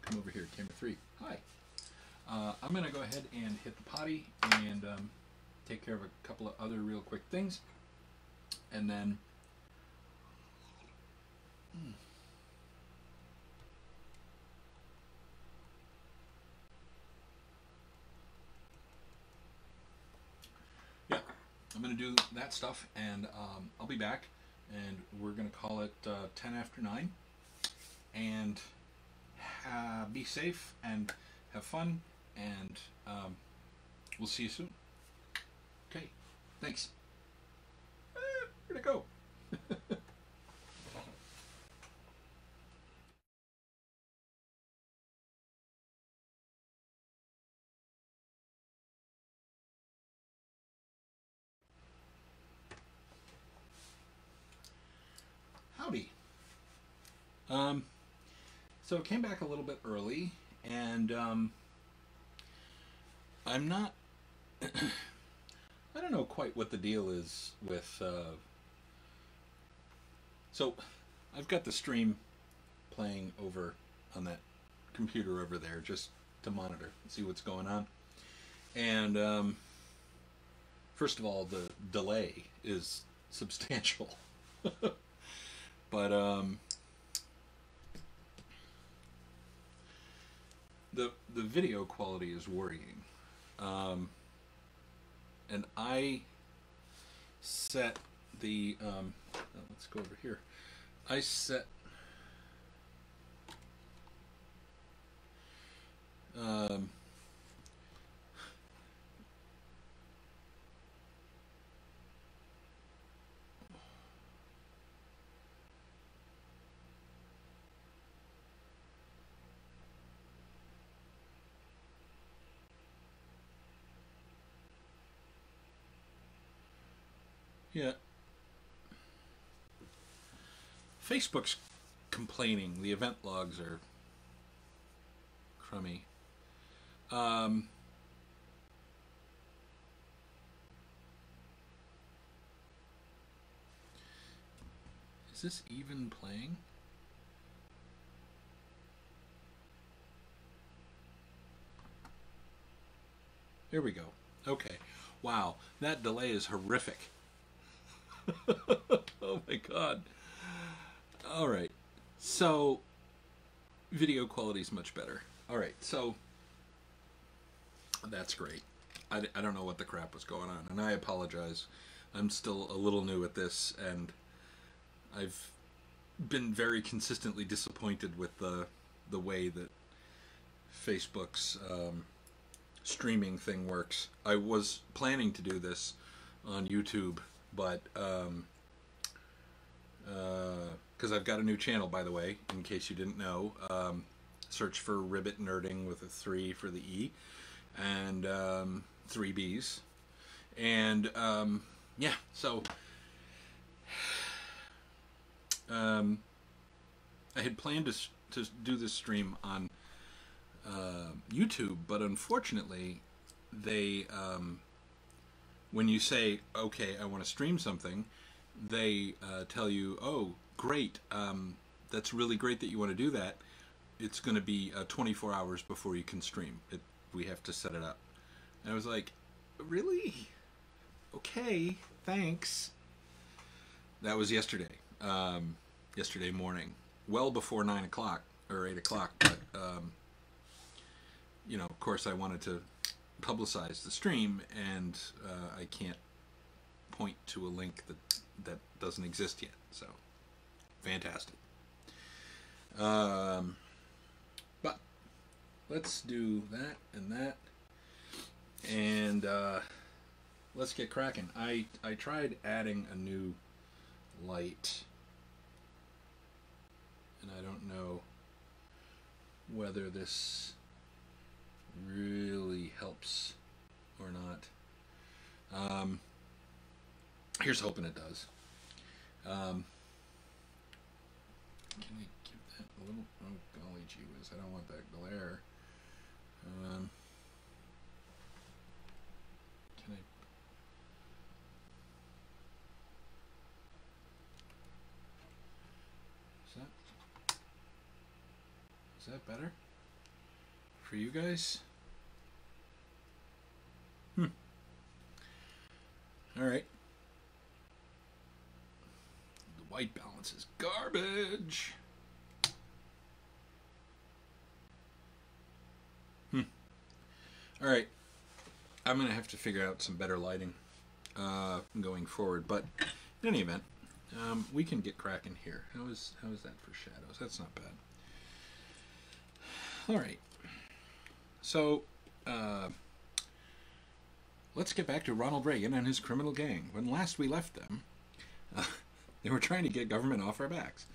A: come over here, camera 3. Hi. I'm gonna go ahead and hit the potty and take care of a couple of other real quick things, and then yeah, I'm gonna do that stuff, and I'll be back, and we're gonna call it 10 after 9, and be safe and have fun, and we'll see you soon. Okay, thanks. Where'd it go? Howdy. So it came back a little bit early, and I'm not I don't know quite what the deal is with so I've got the stream playing over on that computer over there just to monitor and see what's going on. And first of all, the delay is substantial. But the video quality is worrying. And I set the let's go over here. I set yeah. Facebook's complaining. The event logs are crummy. Is this even playing? There we go. Okay. Wow, that delay is horrific. Oh my god. All right. So video quality is much better. All right. So that's great. I don't know what the crap was going on, and I apologize. I'm still a little new at this, and I've been very consistently disappointed with the way that Facebook's streaming thing works. I was planning to do this on YouTube, but because I've got a new channel, by the way, in case you didn't know. Search for Ribbit Nerding with a 3 for the E, and 3 B's. And yeah, so I had planned to do this stream on YouTube, but unfortunately, they when you say, okay, I want to stream something, they tell you, oh, great, that's really great that you want to do that. It's going to be 24 hours before you can stream. We have to set it up. And I was like, really? Okay, thanks. That was yesterday. Yesterday morning. Well before 9 o'clock, or 8 o'clock. But, you know, of course I wanted to publicize the stream, and I can't point to a link that doesn't exist yet. So, fantastic. But let's do that and that, and let's get cracking. I tried adding a new light, and I don't know whether this really helps or not. Here's hoping it does. Can I give that a little? Oh golly gee whiz! I don't want that glare. Can I? Is that better for you guys? All right. The white balance is garbage. All right. I'm going to have to figure out some better lighting going forward. But in any event, we can get cracking here. How is that for shadows? That's not bad. All right. So, let's get back to Ronald Reagan and his criminal gang. When last we left them, they were trying to get government off our backs.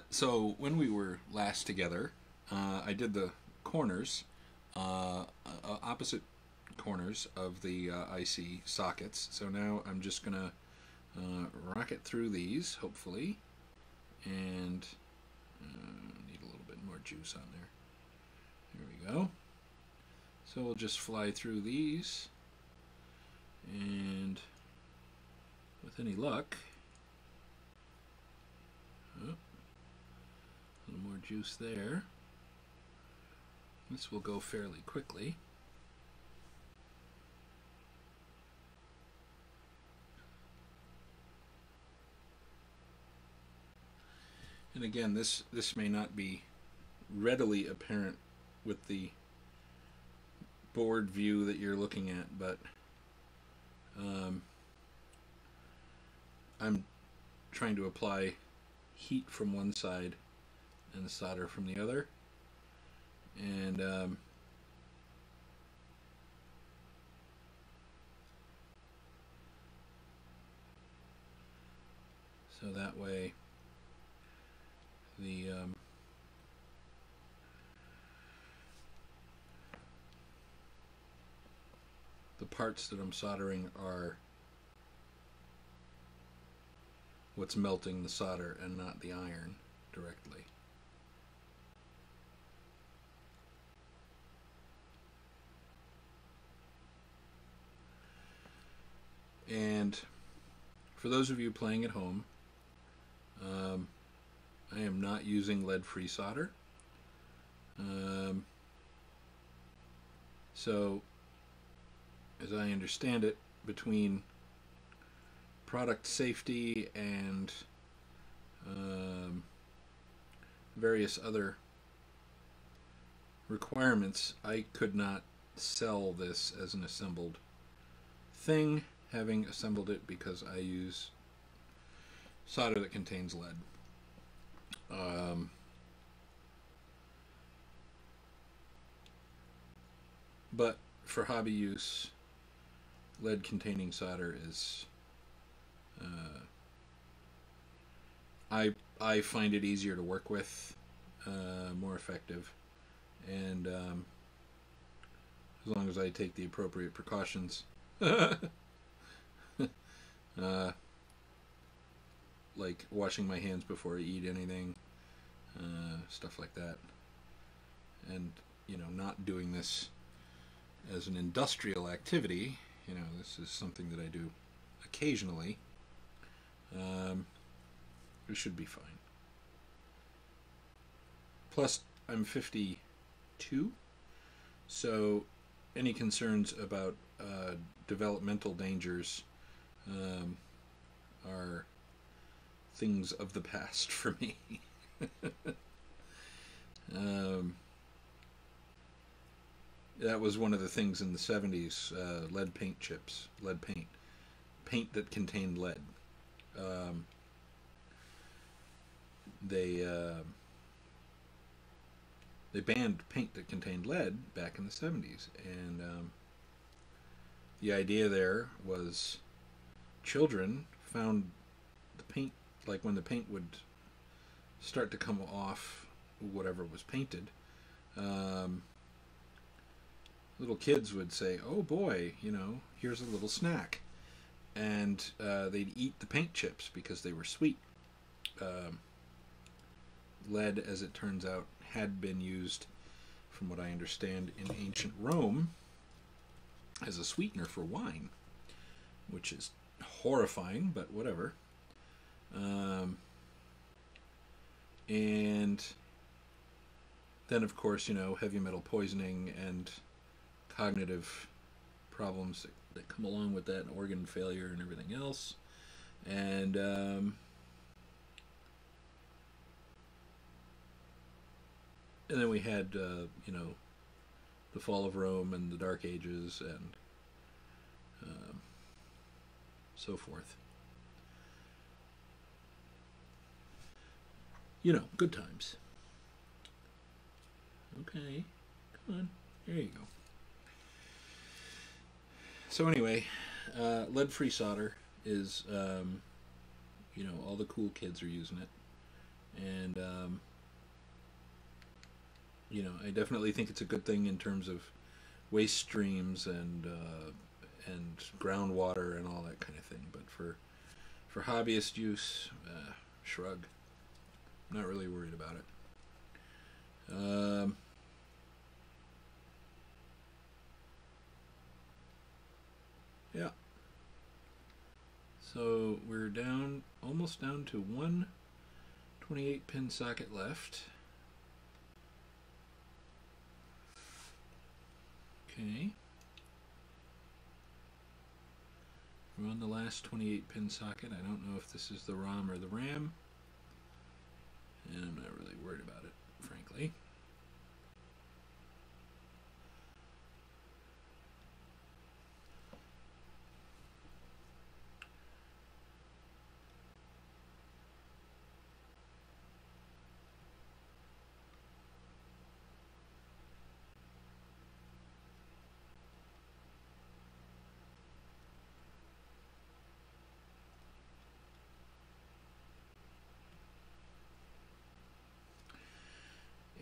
A: So when we were last together, I did the corners, opposite corners of the IC sockets. So now I'm just going to rocket through these, hopefully, and need a little bit more juice on there. There we go. So we'll just fly through these, and with any luck, a little more juice there. This will go fairly quickly. And again, this may not be readily apparent with the board view that you're looking at, but I'm trying to apply heat from one side and solder from the other, and so that way the parts that I'm soldering are what's melting the solder and not the iron directly. And for those of you playing at home, I am not using lead-free solder. So, as I understand it, between product safety and various other requirements, I could not sell this as an assembled thing, having assembled it because I use solder that contains lead. But for hobby use, lead containing solder is I find it easier to work with, more effective, and as long as I take the appropriate precautions, like washing my hands before I eat anything, stuff like that, and not doing this as an industrial activity. This is something that I do occasionally. It should be fine. Plus, I'm 52, so any concerns about developmental dangers are things of the past for me. That was one of the things in the 70s, lead paint chips, lead paint paint that contained lead. They banned paint that contained lead back in the 70s, and the idea there was children found the paint, like when the paint would start to come off whatever was painted, little kids would say, "Oh boy, you know, here's a little snack," and they'd eat the paint chips because they were sweet. Lead, as it turns out, had been used, from what I understand, in ancient Rome as a sweetener for wine, which is horrifying, but whatever. And then, of course, you know, heavy metal poisoning and cognitive problems that come along with that, and organ failure and everything else. And then we had, you know, the fall of Rome and the Dark Ages and so forth. You know, good times. Okay, come on, there you go. So anyway, lead-free solder is, you know, all the cool kids are using it. And, you know, I definitely think it's a good thing in terms of waste streams and groundwater and all that kind of thing. But for hobbyist use, shrug. I'm not really worried about it. Yeah. So we're down, almost down to one 28-pin socket left. Okay. We're on the last 28-pin socket. I don't know if this is the ROM or the RAM. And I'm not really worried about it, frankly.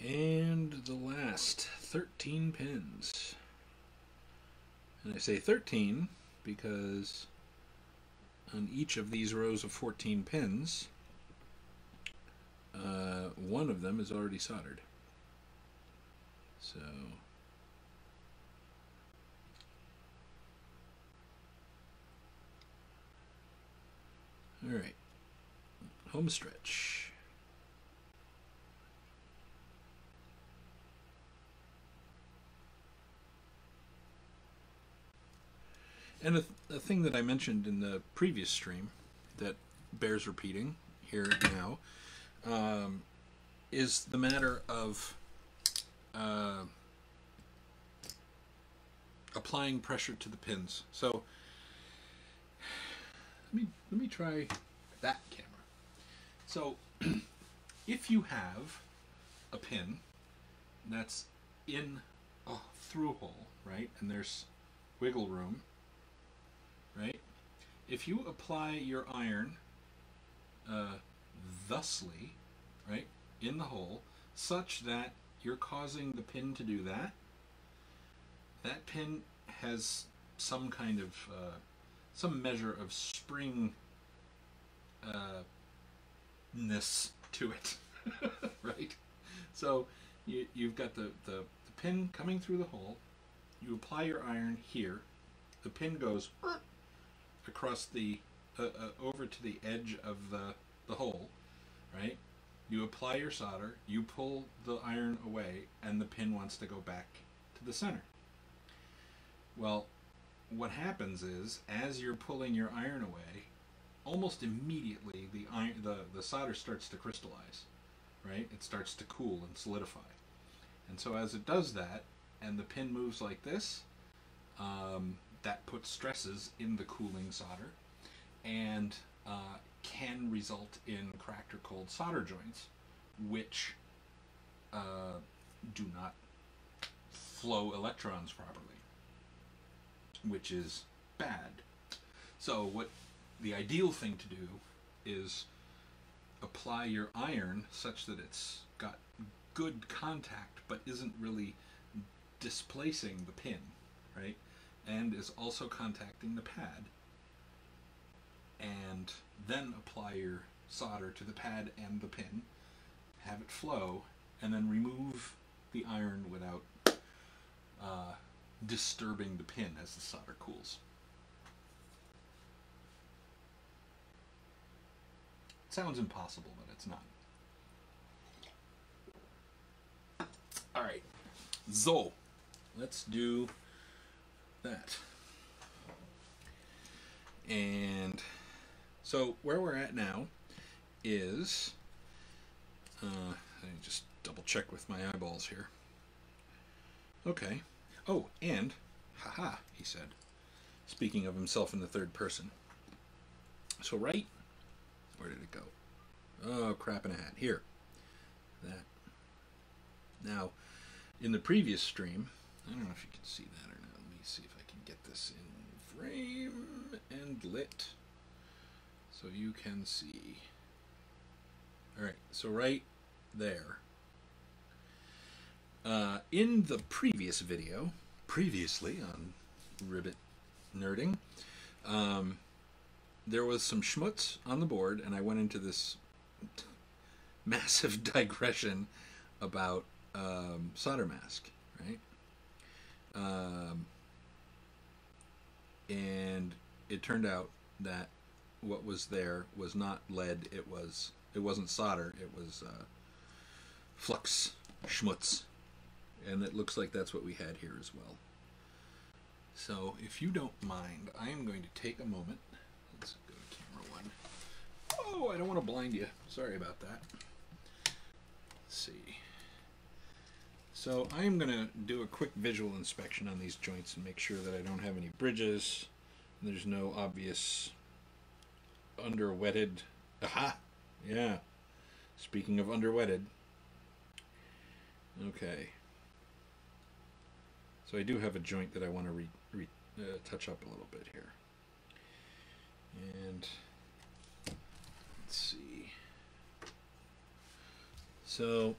A: And the last 13 pins. And I say 13 because on each of these rows of 14 pins, one of them is already soldered. So all right, home stretch. And a thing that I mentioned in the previous stream that bears repeating here now is the matter of applying pressure to the pins. So let me try that camera. So if you have a pin that's in a through hole, right, and there's wiggle room, right? If you apply your iron thusly, right, in the hole, such that you're causing the pin to do that, that pin has some kind of some measure of spring ness to it, right? So you've got the pin coming through the hole. You apply your iron here. The pin goes across the over to the edge of the hole, right? You apply your solder, you pull the iron away, and the pin wants to go back to the center. Well, what happens is, as you're pulling your iron away, almost immediately the solder starts to crystallize, right? It starts to cool and solidify. And so as it does that, and the pin moves like this, that puts stresses in the cooling solder. and can result in cracked or cold solder joints, which do not flow electrons properly, which is bad. So what the ideal thing to do is apply your iron such that it's got good contact but isn't really displacing the pin, right? And is also contacting the pad. And then apply your solder to the pad and the pin, have it flow, and then remove the iron without disturbing the pin as the solder cools. It sounds impossible, but it's not. Alright, so let's do that. And so where we're at now is, let me just double check with my eyeballs here. Okay. Oh, and, haha, he said, speaking of himself in the third person. So right, where did it go? Oh, crap in a hat. Here. That. Now, in the previous stream, I don't know if you can see that or not. Let me see if I can get this in frame and lit so you can see. Alright, so right there. In the previous video, previously on Ribbit Nerding, there was some schmutz on the board, and I went into this massive digression about solder mask, right? And it turned out that what was there was not lead. It wasn't solder. It was flux schmutz, and it looks like that's what we had here as well. So if you don't mind, I am going to take a moment. Let's go to camera one. Oh, I don't want to blind you. Sorry about that. Let's see. So I am going to do a quick visual inspection on these joints and make sure that I don't have any bridges. There's no obvious underwetted. Aha! Yeah. Speaking of underwetted. Okay. So I do have a joint that I want to touch up a little bit here. And let's see. So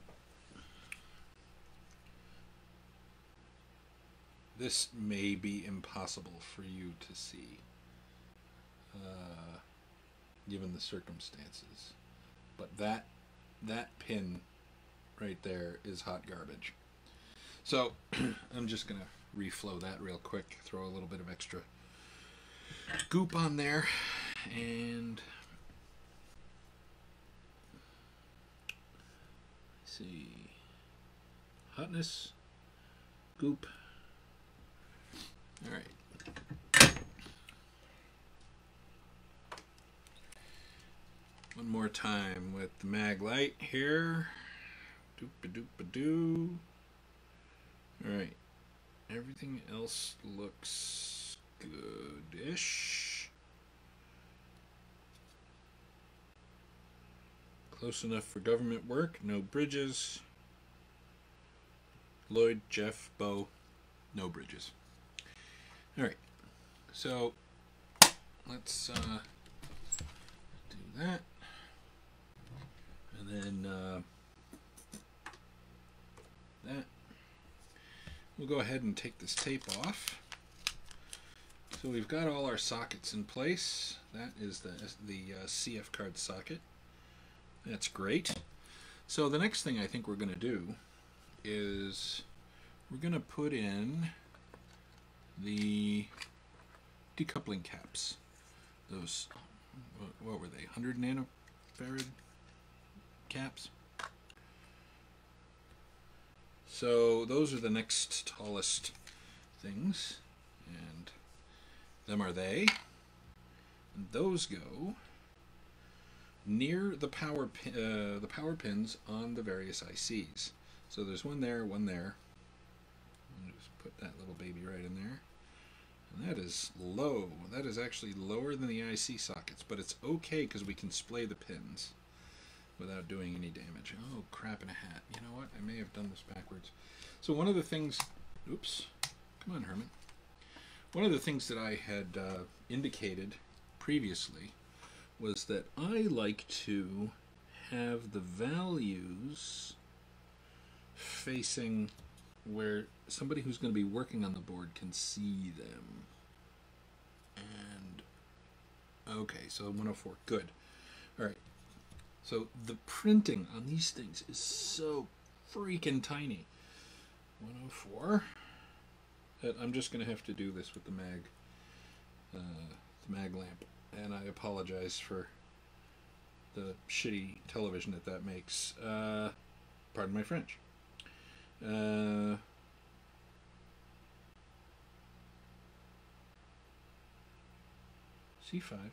A: this may be impossible for you to see, given the circumstances. But that pin right there is hot garbage. So I'm just going to reflow that real quick, throw a little bit of extra goop on there, and let's see, hotness, goop. All right. One more time with the mag light here. Doop-a-doop-a-doo. All right. Everything else looks good-ish. Close enough for government work. No bridges. Lloyd, Jeff, Bo, no bridges. All right. So let's do that. And then that. We'll go ahead and take this tape off. So we've got all our sockets in place. That is the CF card socket. That's great. So the next thing I think we're going to do is we're going to put in the decoupling caps. Those, what were they, 100 nanofarad caps? So those are the next tallest things, and them are they. And those go near the power pins on the various ICs. So there's one there, one there. I'll just put that little baby right in there, And that is low. That is actually lower than the IC sockets, but it's okay because we can splay the pins without doing any damage. Oh, crap in a hat. You know what? I may have done this backwards. So one of the things... Oops. Come on, Herman. One of the things that I had indicated previously was that I like to have the values facing where somebody who's going to be working on the board can see them. And okay, so 104, good. All right, so the printing on these things is so freaking tiny. 104. I'm just going to have to do this with the mag lamp, and I apologize for the shitty television that makes. Pardon my French. C5,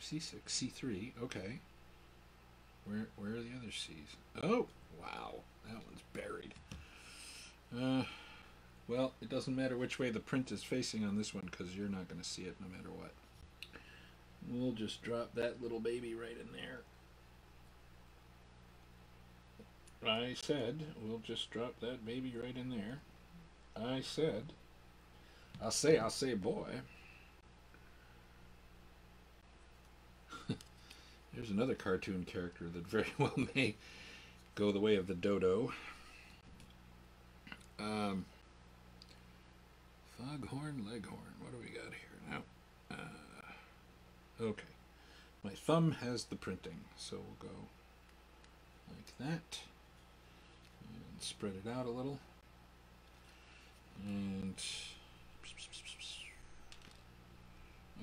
A: C6, C3. Okay. Where are the other C's? Oh, wow, that one's buried. Well, it doesn't matter which way the print is facing on this one because you're not going to see it no matter what. We'll just drop that little baby right in there. I said we'll just drop that baby right in there. I said, I'll say, boy. There's another cartoon character that very well may go the way of the dodo. Foghorn Leghorn. What do we got here now? Okay. My thumb has the printing, so we'll go like that. And spread it out a little. And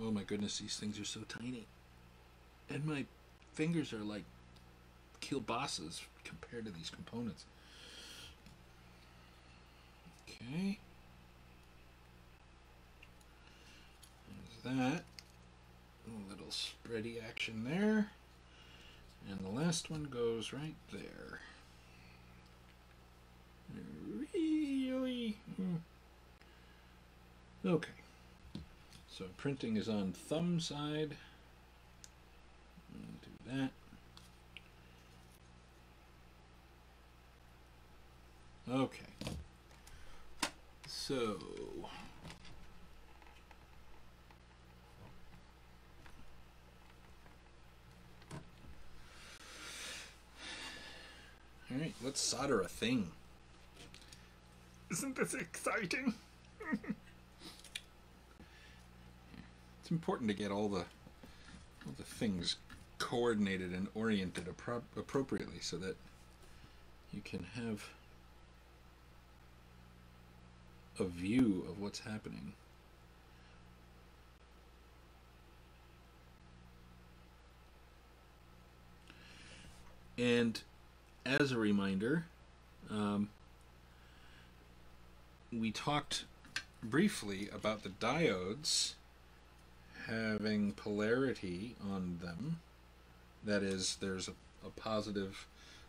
A: oh my goodness, these things are so tiny. And my fingers are like kielbasa's compared to these components. Okay. There's that. A little spready action there. And the last one goes right there. Really? Okay. So printing is on thumb side. Do that. Okay. So all right, let's solder a thing. Isn't this exciting? It's important to get all the things coordinated and oriented appropriately so that you can have a view of what's happening. And as a reminder, we talked briefly about the diodes having polarity on them. That is, there's a positive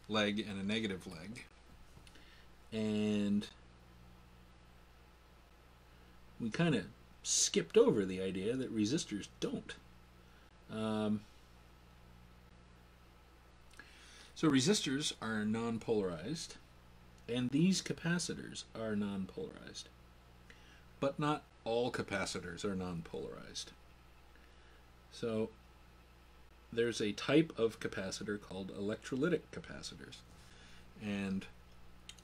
A: leg and a negative leg. And we kind of skipped over the idea that resistors don't. So resistors are non-polarized, and these capacitors are non-polarized. But not all capacitors are non-polarized. So there's a type of capacitor called electrolytic capacitors, and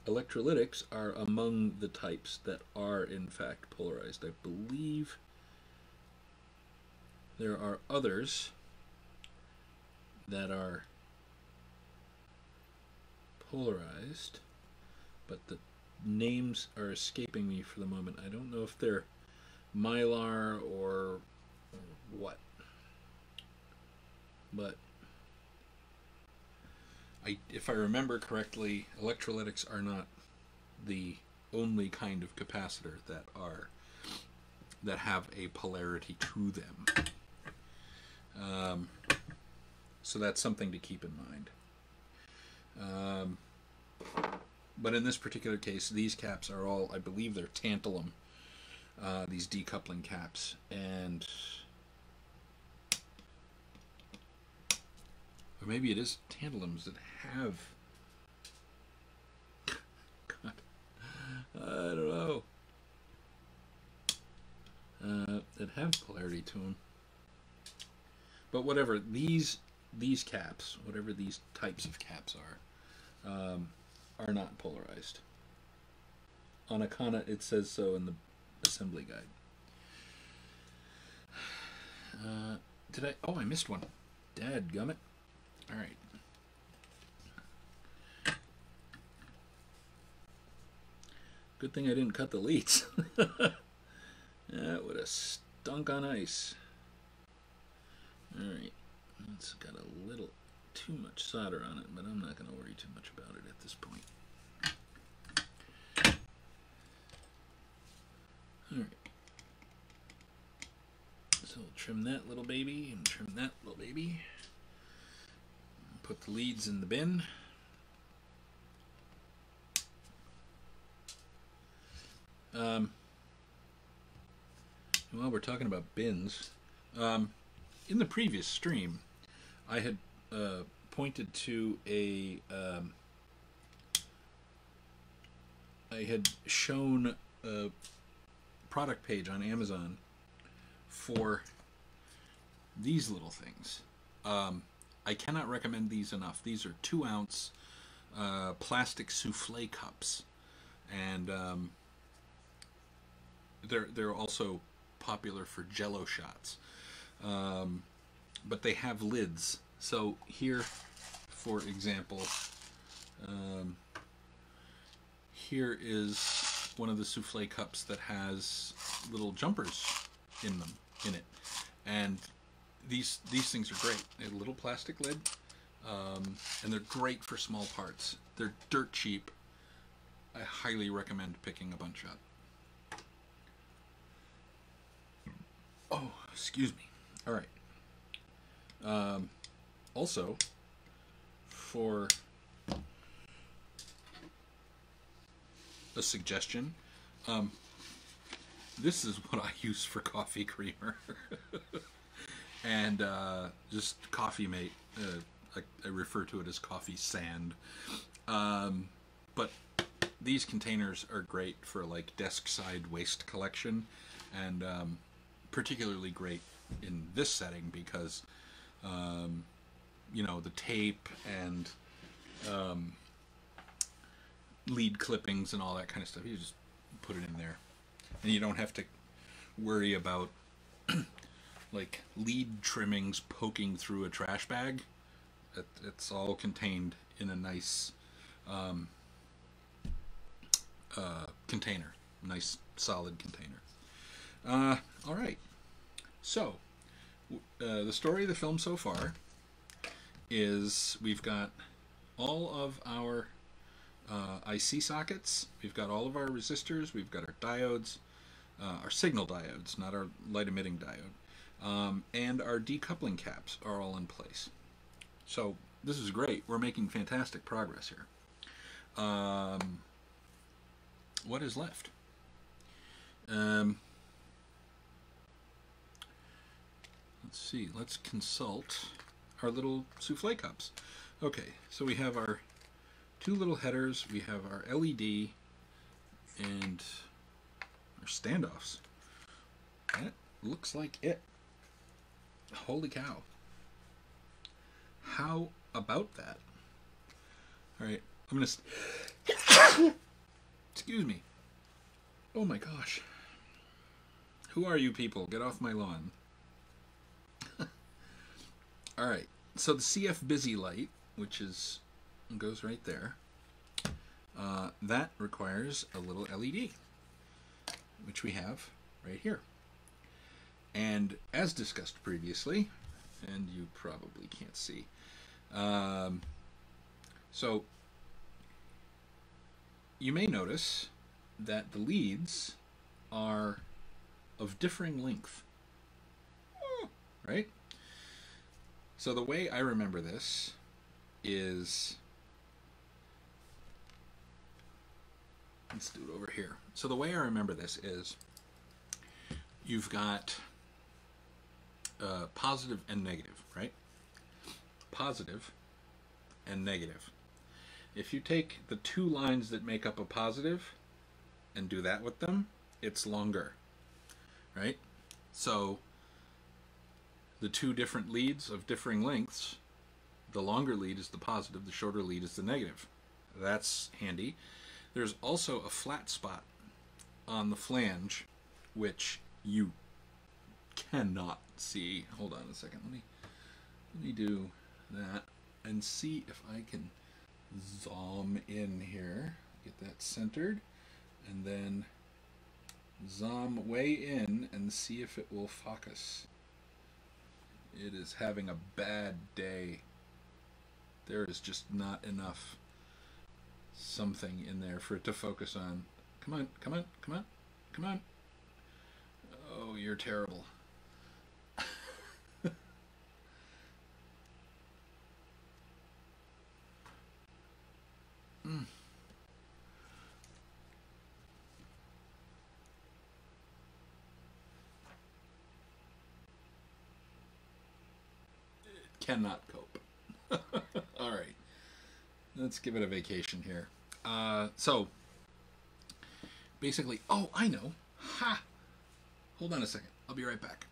A: electrolytics are among the types that are in fact polarized. I believe there are others that are polarized, but the names are escaping me for the moment. I don't know if they're mylar or what, but if I remember correctly, electrolytics are not the only kind of capacitor that have a polarity to them. So that's something to keep in mind. But in this particular case, these caps are all, I believe they're tantalum these decoupling caps, and or maybe it is tantalums that have, God, I don't know, that have polarity to them. But whatever, these caps, whatever these types of caps are not polarized. On Akana, it says so in the assembly guide. Did I? Oh, I missed one. Dadgummit. All right. Good thing I didn't cut the leads. That would have stunk on ice. All right. It's got a little too much solder on it, but I'm not going to worry too much about it at this point. All right. So we'll trim that little baby and trim that little baby. Put the leads in the bin. While we're talking about bins, in the previous stream, I had pointed to a, I had shown a product page on Amazon for these little things. I cannot recommend these enough. These are 2-ounce plastic souffle cups, and they're also popular for Jello shots. But they have lids. So here, for example, here is one of the souffle cups that has little jumpers in it, and these things are great. They have a little plastic lid, and they're great for small parts. They're dirt cheap. I highly recommend picking a bunch up. Oh, excuse me. All right. Also, for a suggestion, this is what I use for coffee creamer. And just Coffee Mate. I refer to it as coffee sand. But these containers are great for like desk side waste collection, and particularly great in this setting because you know, the tape and lead clippings and all that kind of stuff, you just put it in there, and you don't have to worry about like lead trimmings poking through a trash bag. It's all contained in a nice container, nice solid container. All right, so the story of the film so far is we've got all of our IC sockets, we've got all of our resistors, we've got our diodes, our signal diodes, not our light emitting diode, and our decoupling caps are all in place. So this is great. We're making fantastic progress here. What is left? Let's see. Let's consult our little souffle cups. Okay, so we have our two little headers. We have our LED and our standoffs. That looks like it. Holy cow. How about that? All right, I'm gonna... Excuse me. Oh my gosh. Who are you people? Get off my lawn. All right, so the CF Busy light, which goes right there, that requires a little LED, which we have right here. And as discussed previously, and you probably can't see, so you may notice that the leads are of differing length, right? So the way I remember this is, let's do it over here. So the way I remember this is you've got positive and negative, right? Positive and negative. If you take the two lines that make up a positive and do that with them, it's longer, right? So the two different leads of differing lengths, the longer lead is the positive, the shorter lead is the negative. That's handy. There's also a flat spot on the flange, which you cannot see. Hold on a second. Let me do that and see if I can zoom in here. Get that centered, and then zoom way in and see if it will focus. It is having a bad day. There is just not enough something in there for it to focus on. Come on, come on, come on, come on. Oh, you're terrible. Cannot cope. All right, let's give it a vacation here. So basically, oh, I know. Ha! Hold on a second. I'll be right back.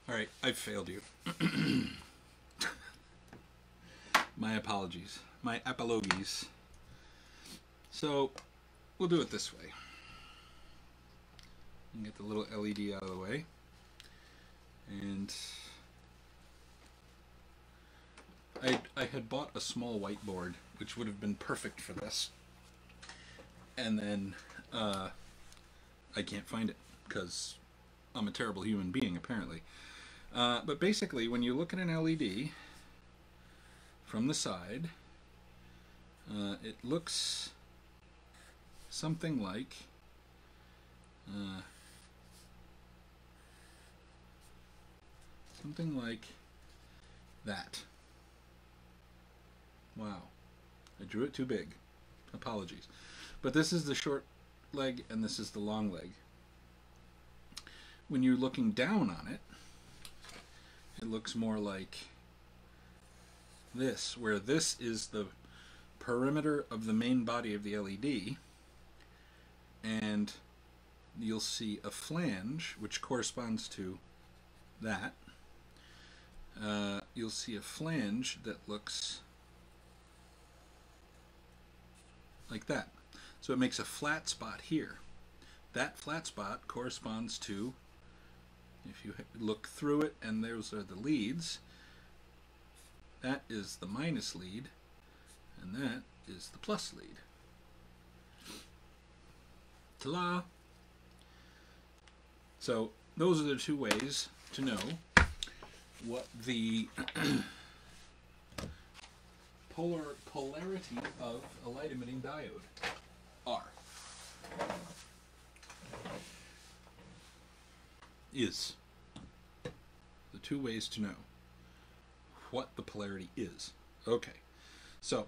A: All right, I've failed you. My apologies. My apologies. So we'll do it this way. Get the little LED out of the way. And I had bought a small whiteboard, which would have been perfect for this. And then I can't find it because I'm a terrible human being, apparently. But basically, when you look at an LED from the side, it looks something like that. Wow, I drew it too big. Apologies. But this is the short leg and this is the long leg. When you're looking down on it, it looks more like this, where this is the perimeter of the main body of the LED, and you'll see a flange which corresponds to that. You'll see a flange that looks like that. So it makes a flat spot here. That flat spot corresponds to, if you look through it and those are the leads, that is the minus lead and that is the plus lead. Ta-la! So those are the two ways to know what the polarity of a light emitting diode are. Is the two ways to know what the polarity is. Okay, so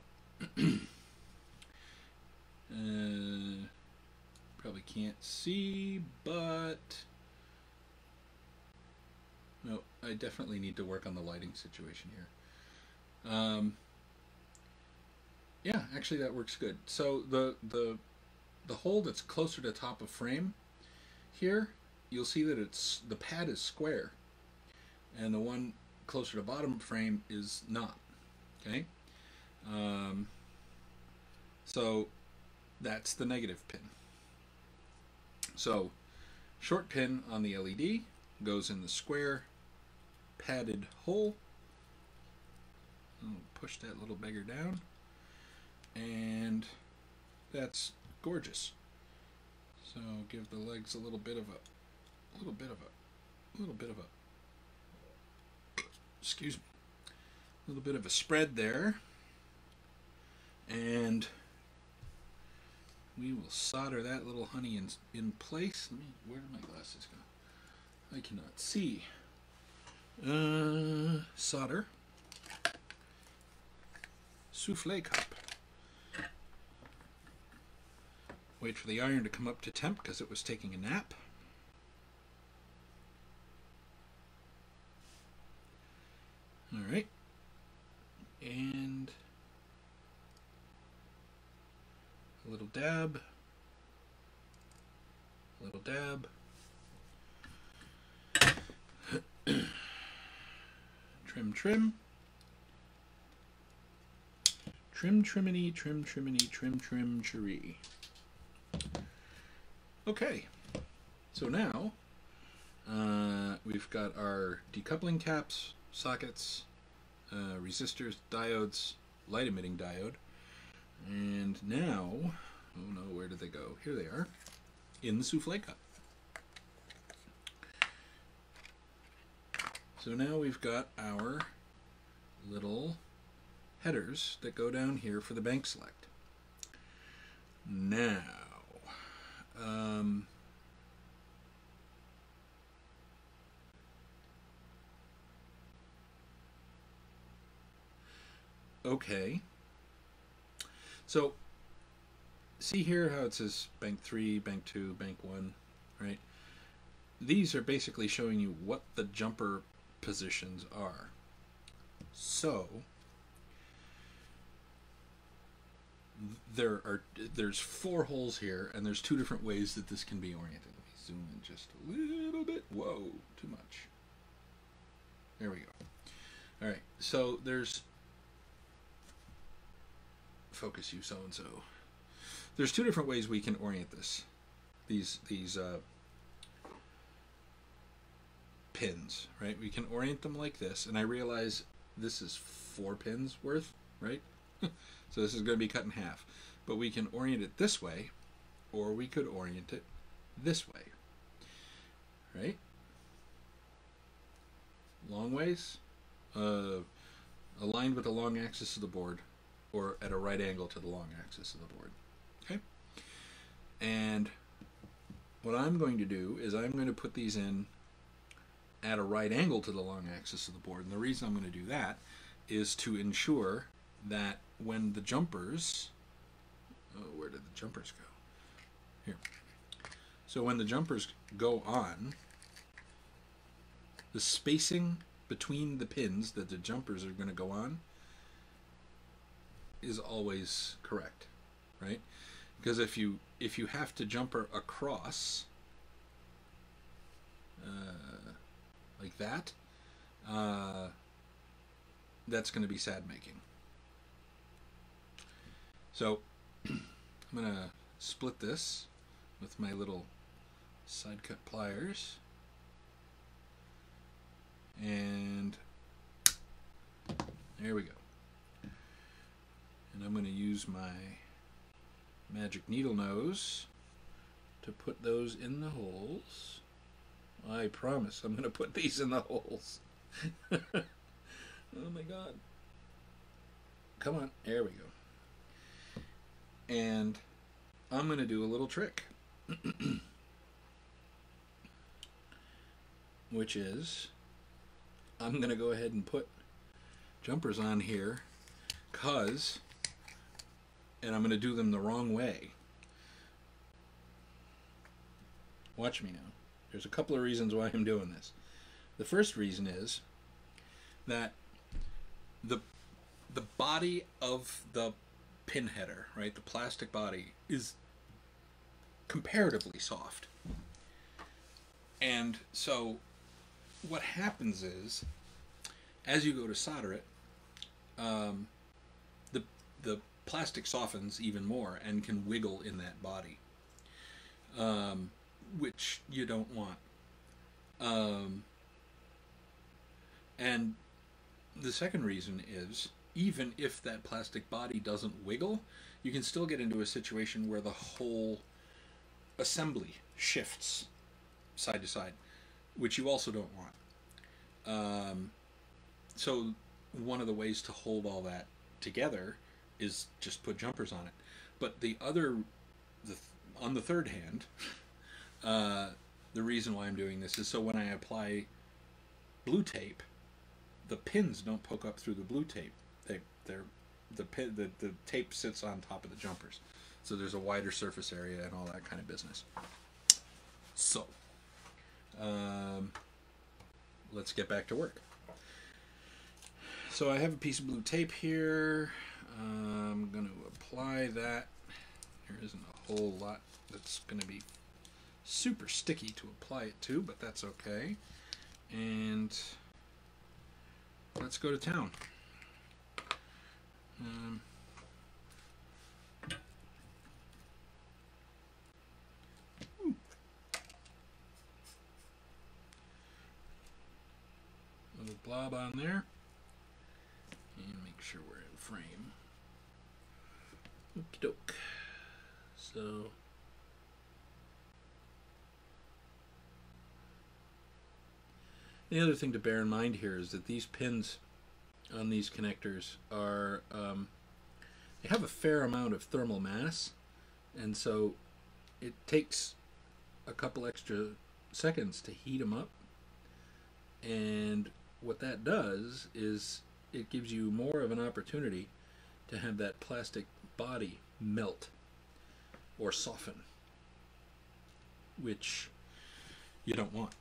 A: probably can't see, but no, I definitely need to work on the lighting situation here. Yeah, actually that works good. So the hole that's closer to top of frame here, you'll see that it's the pad is square, and the one closer to bottom frame is not. Okay, so that's the negative pin. So short pin on the LED goes in the square padded hole. I'll push that little beggar down, and that's gorgeous. So give the legs a little bit of a excuse me, a little bit of a spread there, and we will solder that little honey in place. Where did my glasses go? I cannot see. Solder. souffle cup. Wait for the iron to come up to temp because it was taking a nap. Alright. And a little dab. A little dab. Trim, trim. Trim, triminy, trim, triminy, trim, trim, cheree. Okay, so now we've got our decoupling caps, sockets, resistors, diodes, light emitting diode, and now, oh no, where did they go? Here they are, in the souffle cup. So now we've got our little headers that go down here for the bank select. Now, okay, so see here how it says bank 3, bank 2, bank 1, right? These are basically showing you what the jumper positions are. So there's 4 holes here, and there's 2 different ways that this can be oriented. Let me zoom in just a little bit. Whoa, too much. There we go. All right, so there's, focus you so-and-so. There's 2 different ways we can orient this. These pins, right? We can orient them like this, and I realize this is 4 pins worth, right? So this is going to be cut in half. But we can orient it this way, or we could orient it this way, right? Long ways, aligned with the long axis of the board, or at a right angle to the long axis of the board, okay? And what I'm going to do is I'm going to put these in at a right angle to the long axis of the board. And the reason I'm going to do that is to ensure that when the jumpers, oh, where did the jumpers go? Here. So when the jumpers go on, the spacing between the pins that the jumpers are going to go on is always correct, right? Because if you have to jumper across like that, that's going to be sad making. So I'm going to split this with my little side cut pliers, and there we go. And I'm going to use my magic needle nose to put those in the holes. I promise I'm going to put these in the holes. Oh my god. Come on, there we go. And I'm going to do a little trick, which is I'm going to go ahead and put jumpers on here, and I'm going to do them the wrong way. Watch me now. There's a couple of reasons why I'm doing this. The first reason is that the body of the pin header, right, the plastic body, is comparatively soft. And so what happens is, as you go to solder it, the plastic softens even more and can wiggle in that body, which you don't want. And the second reason is, even if that plastic body doesn't wiggle, you can still get into a situation where the whole assembly shifts side to side, which you also don't want. So one of the ways to hold all that together is just put jumpers on it. But on the third hand, the reason why I'm doing this is so when I apply blue tape, the pins don't poke up through the blue tape. the tape sits on top of the jumpers, so there's a wider surface area and all that kind of business. So let's get back to work. So I have a piece of blue tape here. I'm going to apply that. There isn't a whole lot that's going to be super sticky to apply it to, but that's okay. And let's go to town. Little blob on there. And make sure we're in frame. Okie doke. So the other thing to bear in mind here is that these pins on these connectors are they have a fair amount of thermal mass, and so it takes a couple extra seconds to heat them up, and what that does is it gives you more of an opportunity to have that plastic body melt or soften, which you don't want.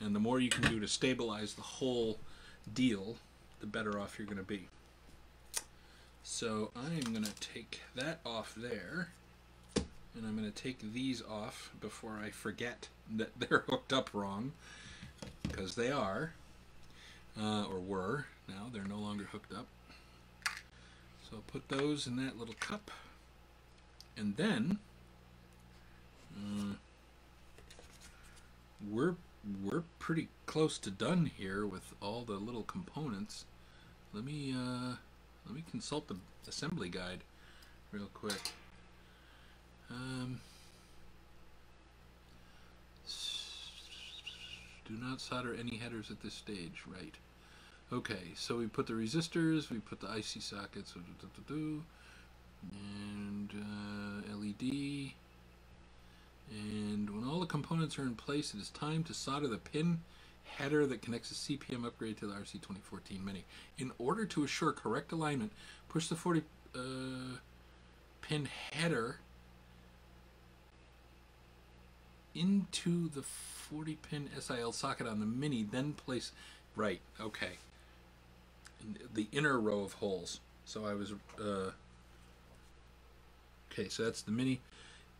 A: And the more you can do to stabilize the whole deal, the better off you're going to be. So I'm going to take that off there, and I'm going to take these off before I forget that they're hooked up wrong, because they are, or were. Now they're no longer hooked up. So I'll put those in that little cup, and then we're pretty close to done here with all the little components. Let me consult the assembly guide real quick. Do not solder any headers at this stage, right? Okay, so we put the resistors, we put the IC sockets, and LED. And when all the components are in place, it is time to solder the pin header that connects the CPM upgrade to the RC2014 Mini. In order to assure correct alignment, push the 40 pin header into the 40 pin SIL socket on the Mini, then place, right, okay, the inner row of holes. So I was, okay, so that's the Mini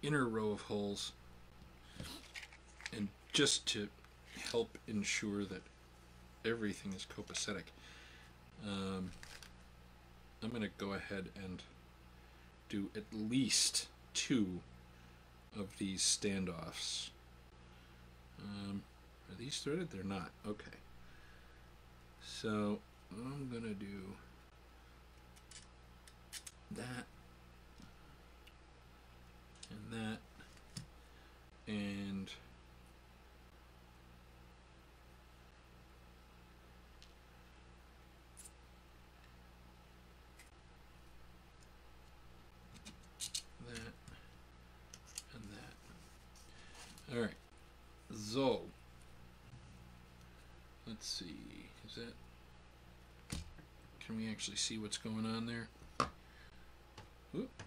A: inner row of holes. And just to help ensure that everything is copacetic, I'm going to go ahead and do at least 2 of these standoffs. Are these threaded? They're not. Okay. So I'm going to do that and that and that and that. All right. So let's see. Is that? Can we actually see what's going on there? Oop.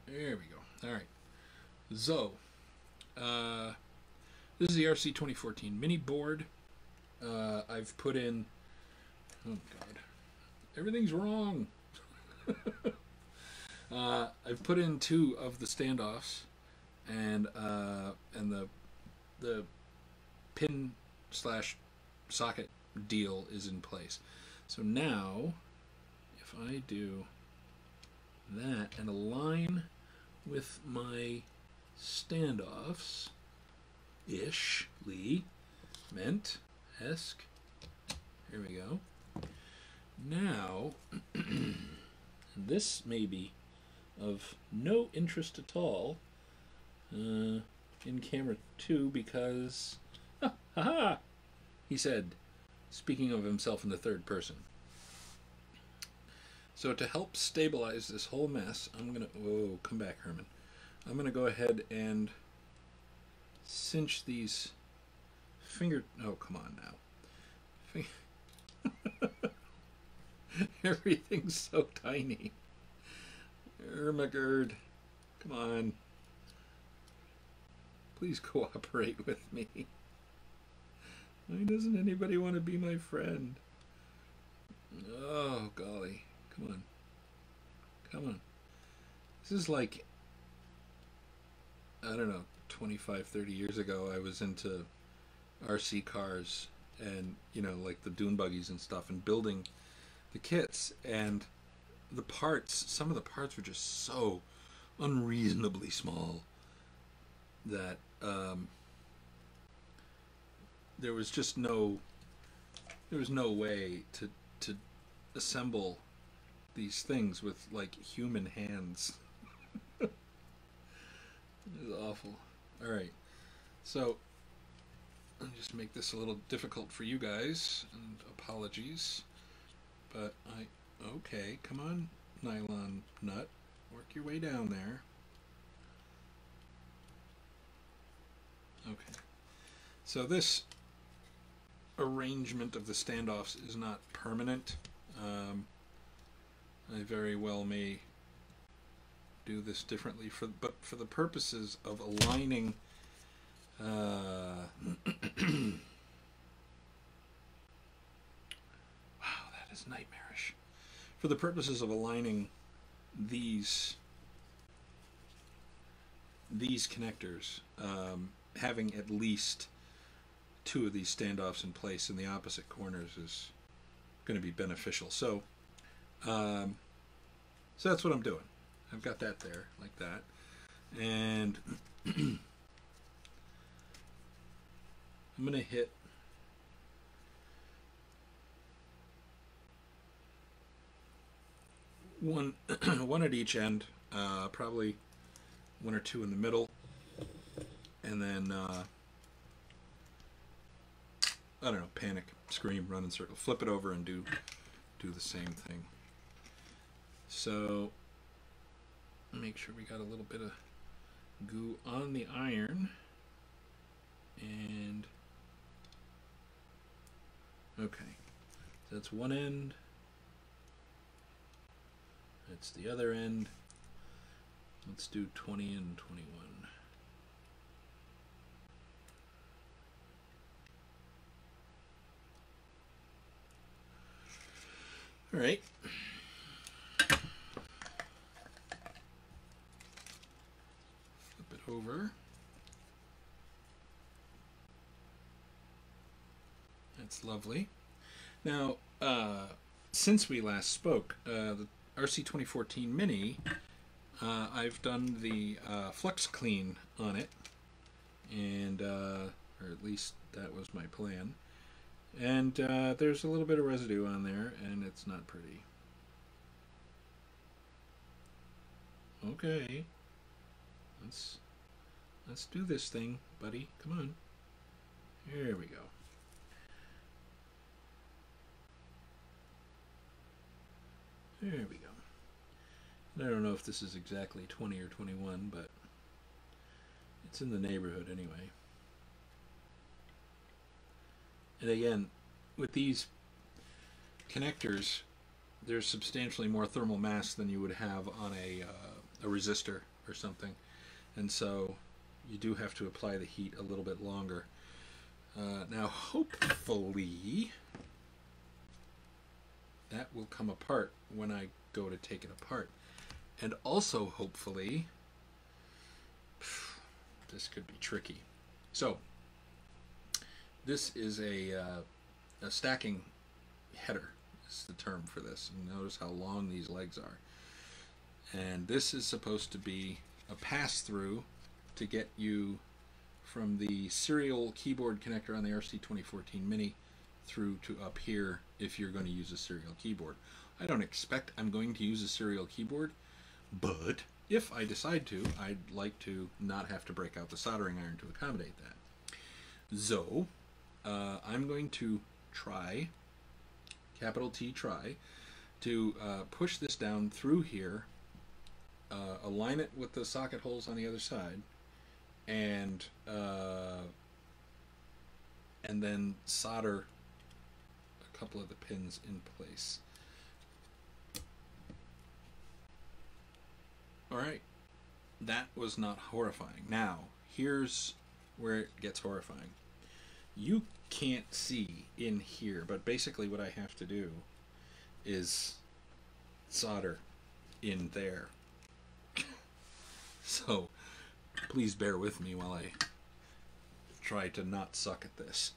A: There we go. All right. So, this is the RC2014 Mini Board. I've put in, oh God, everything's wrong. I've put in 2 of the standoffs, and the pin / socket deal is in place. So now, if I do that and align with my standoffs, esque, here we go. Now, this may be of no interest at all in camera 2 because, he said, speaking of himself in the third person. So to help stabilize this whole mess, I'm going to, whoa, come back, Herman. I'm going to go ahead and cinch these oh, come on now. Everything's so tiny. Ermagerd, come on. Please cooperate with me. Why doesn't anybody want to be my friend? Oh, golly. Come on. Come on. This is like, I don't know, 25, 30 years ago, I was into RC cars and, you know, like the dune buggies and stuff, and building the kits, and the parts, some of the parts were just so unreasonably small that there was just no way to assemble these things with like human hands. It was awful. All right, so I'll just make this a little difficult for you guys, and apologies, but okay, come on, nylon nut, work your way down there. Okay, so this arrangement of the standoffs is not permanent. I very well may do this differently, but for the purposes of aligning wow, that is nightmarish. For the purposes of aligning these connectors, having at least two of these standoffs in place in the opposite corners is going to be beneficial. So so that's what I'm doing. I've got that there like that, and I'm going to hit one at each end, probably one or two in the middle, and then I don't know, panic, scream, run in circle, flip it over, and do the same thing. So make sure we got a little bit of goo on the iron, and okay, so that's one end, that's the other end. Let's do 20 and 21. All right. Flip it over. That's lovely. Now, since we last spoke, the RC2014 Mini, I've done the flux clean on it, and or at least that was my plan. And there's a little bit of residue on there, and it's not pretty. Okay, let's do this thing, buddy. Come on. Here we go. There we go. And I don't know if this is exactly 20 or 21, but it's in the neighborhood anyway. And again, with these connectors, there's substantially more thermal mass than you would have on a resistor or something, and so you do have to apply the heat a little bit longer. Now, hopefully, that will come apart when I go to take it apart, and also hopefully, this could be tricky. So, this is a stacking header, is the term for this. And notice how long these legs are. And this is supposed to be a pass-through to get you from the serial keyboard connector on the RC2014 Mini through to up here if you're going to use a serial keyboard. I don't expect I'm going to use a serial keyboard, but if I decide to, I'd like to not have to break out the soldering iron to accommodate that. So, I'm going to try, capital T try, to push this down through here, align it with the socket holes on the other side, and then solder a couple of the pins in place. All right, that was not horrifying. Now, here's where it gets horrifying. You can't see in here, but basically what I have to do is solder in there. So please bear with me while I try to not suck at this.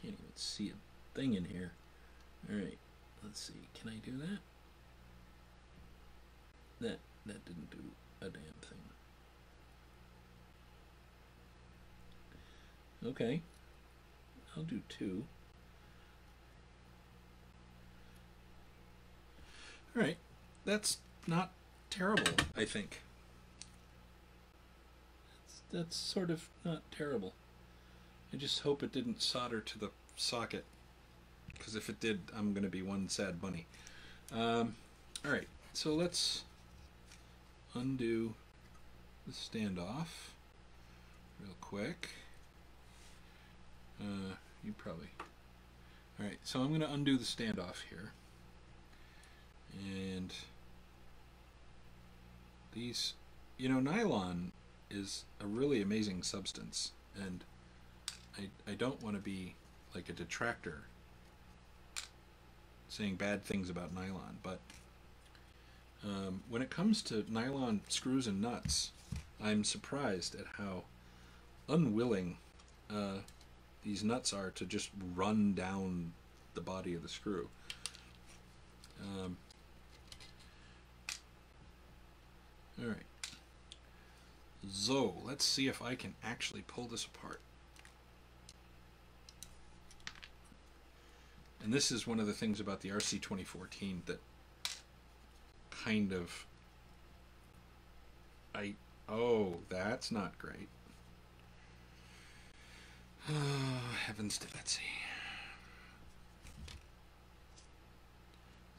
A: Can't even see a thing in here. Alright, let's see. Can I do that? That didn't do a damn thing. Okay. I'll do 2. Alright. That's not terrible, I think. That's sort of not terrible. I just hope it didn't solder to the socket, because if it did, I'm going to be one sad bunny. Alright, so let's undo the standoff real quick. You probably... Alright, so I'm going to undo the standoff here. And these, you know, nylon is a really amazing substance, and I don't want to be like a detractor saying bad things about nylon, but when it comes to nylon screws and nuts, I'm surprised at how unwilling these nuts are to just run down the body of the screw. Alright, so let's see if I can actually pull this apart. And this is one of the things about the RC2014 that kind of... Oh, that's not great. Oh, heavens to Betsy.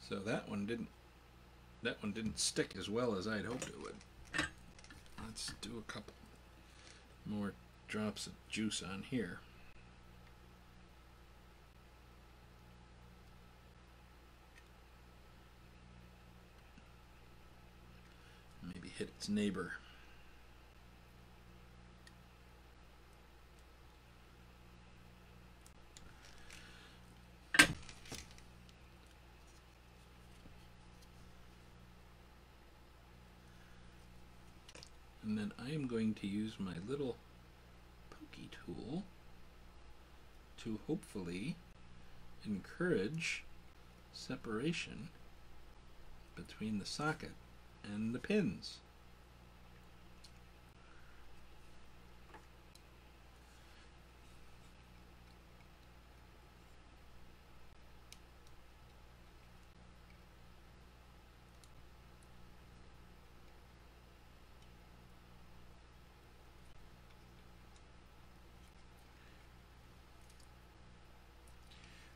A: So that one didn't stick as well as I'd hoped it would. Let's do a couple more drops of juice on here. Maybe hit its neighbor. And then I am going to use my little pokey tool to hopefully encourage separation between the socket and the pins.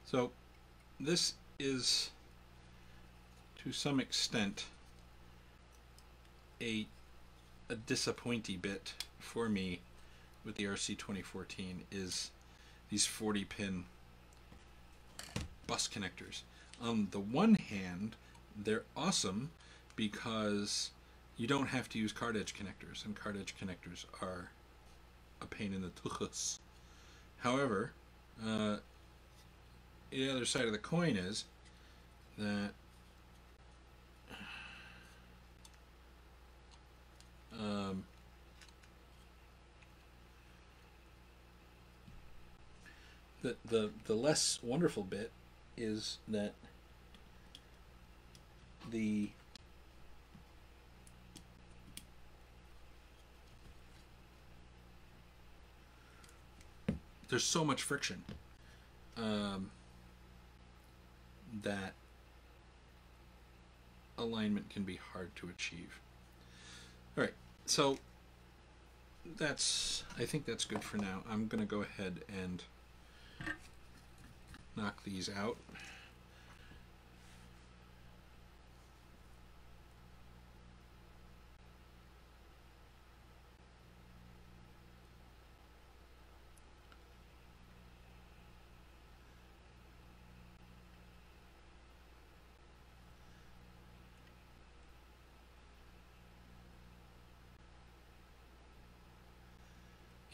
A: So this is, to some extent, a disappointing bit for me with the RC2014 is these 40-pin bus connectors. On the one hand, they're awesome because you don't have to use card edge connectors, and card edge connectors are a pain in the tuchus. However, the other side of the coin is that the less wonderful bit is that there's so much friction that alignment can be hard to achieve. Alright, so I think that's good for now. I'm going to go ahead and knock these out.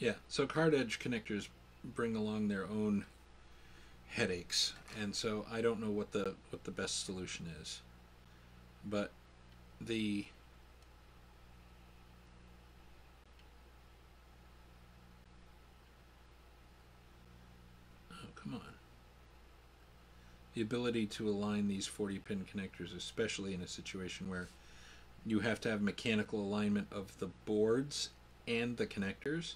A: Yeah, so card edge connectors bring along their own headaches, and so I don't know what the best solution is. But the come on. The ability to align these 40-pin connectors, especially in a situation where you have to have mechanical alignment of the boards and the connectors,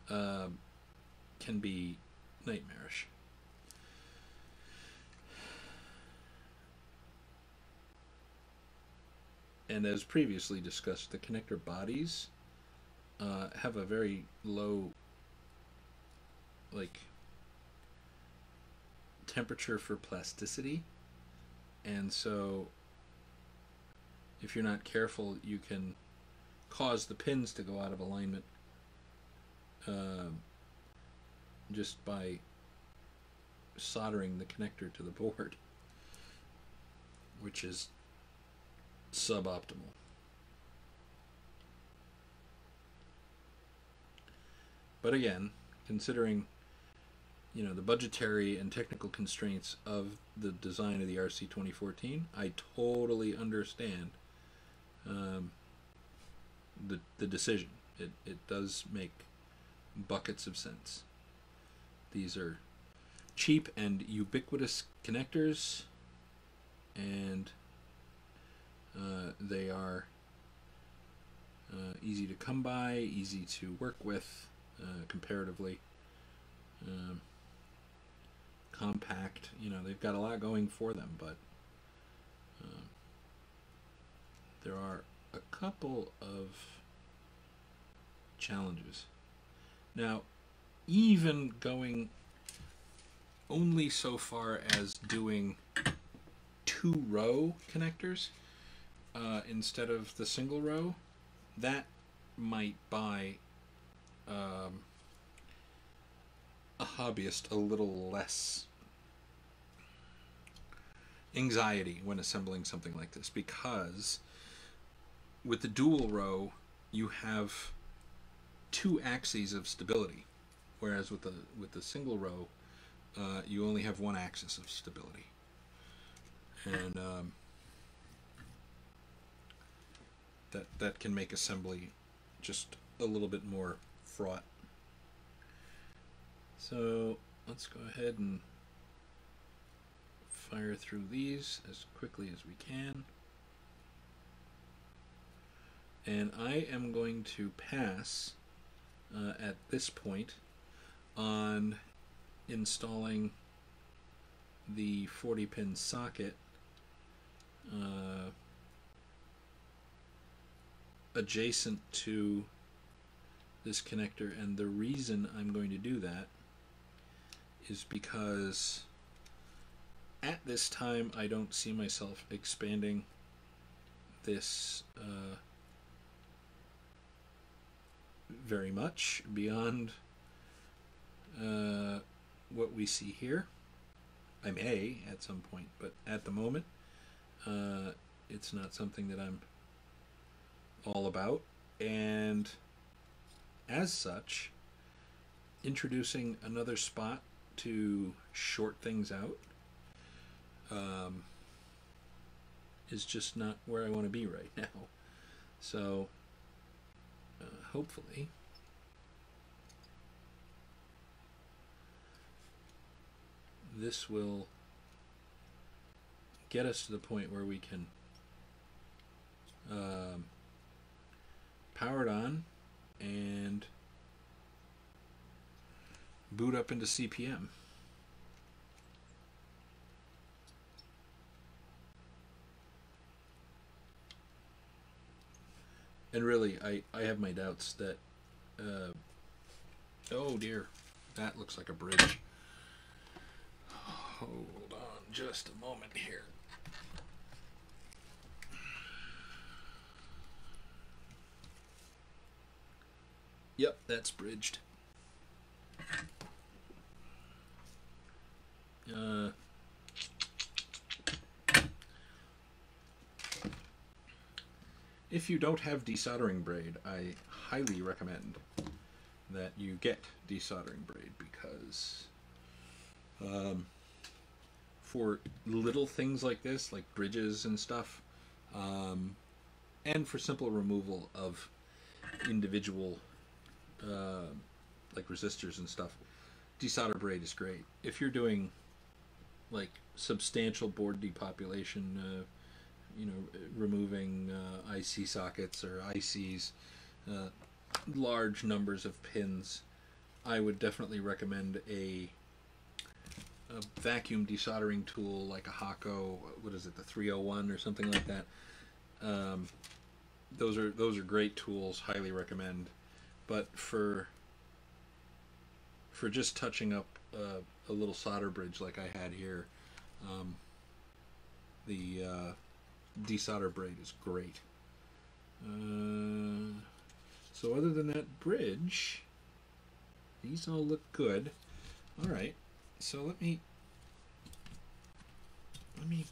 A: can be nightmarish. And as previously discussed, the connector bodies have a very low, like, temperature for plasticity, and so if you're not careful, you can cause the pins to go out of alignment just by soldering the connector to the board, which is suboptimal. But again, considering the budgetary and technical constraints of the design of the RC2014, I totally understand the decision. It does make buckets of sense. These are cheap and ubiquitous connectors, and they are easy to come by, easy to work with comparatively. Compact, they've got a lot going for them, but there are a couple of challenges. Now, even going only so far as doing 2-row connectors instead of the single row, that might buy a hobbyist a little less anxiety when assembling something like this, because with the dual row you have 2 axes of stability, whereas with the single row you only have 1 axis of stability, and that can make assembly just a little bit more fraught. So let's go ahead and fire through these as quickly as we can. And I am going to pass at this point on installing the 40-pin socket adjacent to this connector, and the reason I'm going to do that is because at this time I don't see myself expanding this very much beyond what we see here. I may at some point, but at the moment it's not something that I'm all about, and as such, introducing another spot to short things out is just not where I want to be right now. So hopefully this will get us to the point where we can power it on and boot up into CPM. And really, I have my doubts that, oh dear, that looks like a bridge. Hold on just a moment here. Yep, that's bridged. If you don't have desoldering braid, I highly recommend that you get desoldering braid, because for little things like this, like bridges and stuff, and for simple removal of individual like resistors and stuff, desolder braid is great. If you're doing like substantial board depopulation, you know, removing IC sockets or ICs, large numbers of pins, I would definitely recommend a vacuum desoldering tool like a Hako. What is it, the 301 or something like that? Those are great tools. Highly recommend. But for just touching up a little solder bridge like I had here, the desolder braid is great. So other than that bridge, these all look good. All right, so let me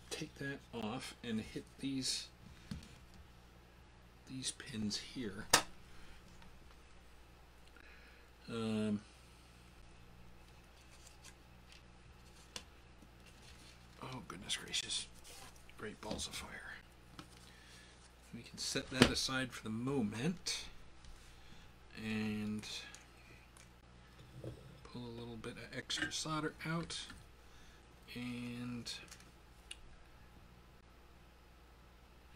A: take that off and hit these pins here. Oh goodness gracious, great balls of fire. We can set that aside for the moment and pull a little bit of extra solder out, and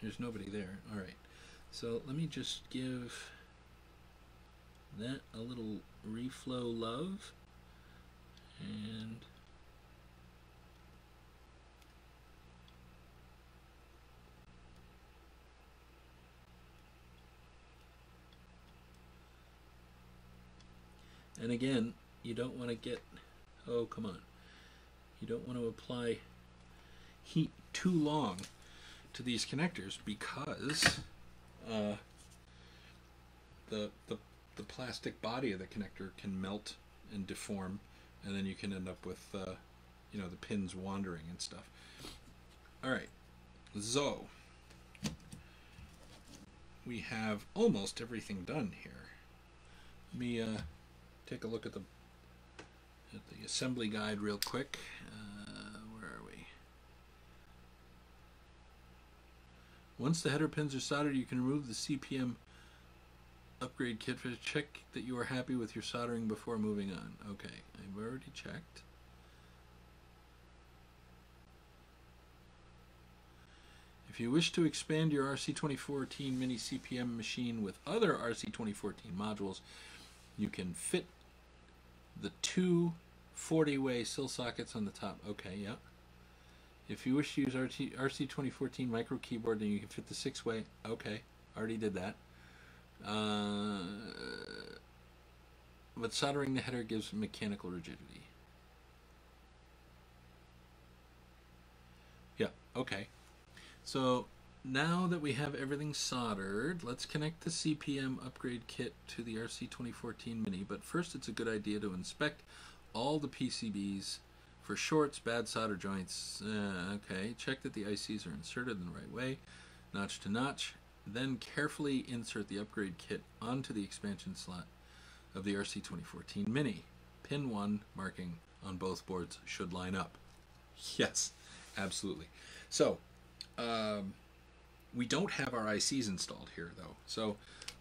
A: there's nobody there. All right, so let me just give that a little reflow love, and again, you don't want to get, oh come on, you don't want to apply heat too long to these connectors, because the plastic body of the connector can melt and deform, and then you can end up with you know, the pins wandering and stuff. All right, so we have almost everything done here. Let me take a look at the assembly guide real quick. Where are we? Once the header pins are soldered, you can remove the CPM upgrade kit. Check that you are happy with your soldering before moving on. Okay, I've already checked. If you wish to expand your RC2014 mini CPM machine with other RC2014 modules, you can fit the two 40-way sill sockets on the top. Okay, yeah. If you wish to use RC2014 micro keyboard, then you can fit the 6-way. Okay, already did that. But soldering the header gives mechanical rigidity. Yeah, okay. So now that we have everything soldered, let's connect the CPM upgrade kit to the RC2014 Mini. But first, it's a good idea to inspect all the PCBs for shorts, bad solder joints. Okay, check that the ICs are inserted in the right way, notch to notch. Then carefully insert the upgrade kit onto the expansion slot of the RC2014 Mini. Pin 1 marking on both boards should line up. Yes, absolutely. So, we don't have our ICs installed here though, so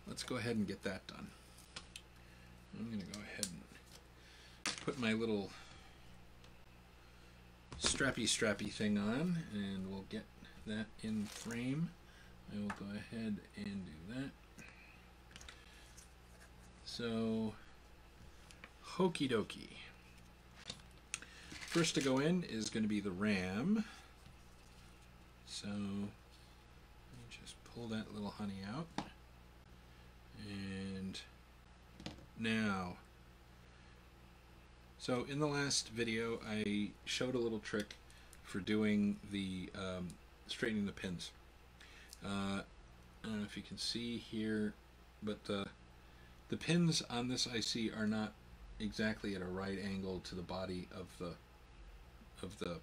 A: let's go ahead and get that done. I'm going to go ahead and put my little strappy thing on, and we'll get that in frame. I will go ahead and do that. So, hokey dokey. First to go in is going to be the RAM. So, let me just pull that little honey out. And now, so in the last video, I showed a little trick for doing the straightening the pins. I don't know if you can see here, but the pins on this IC are not exactly at a right angle to the body of the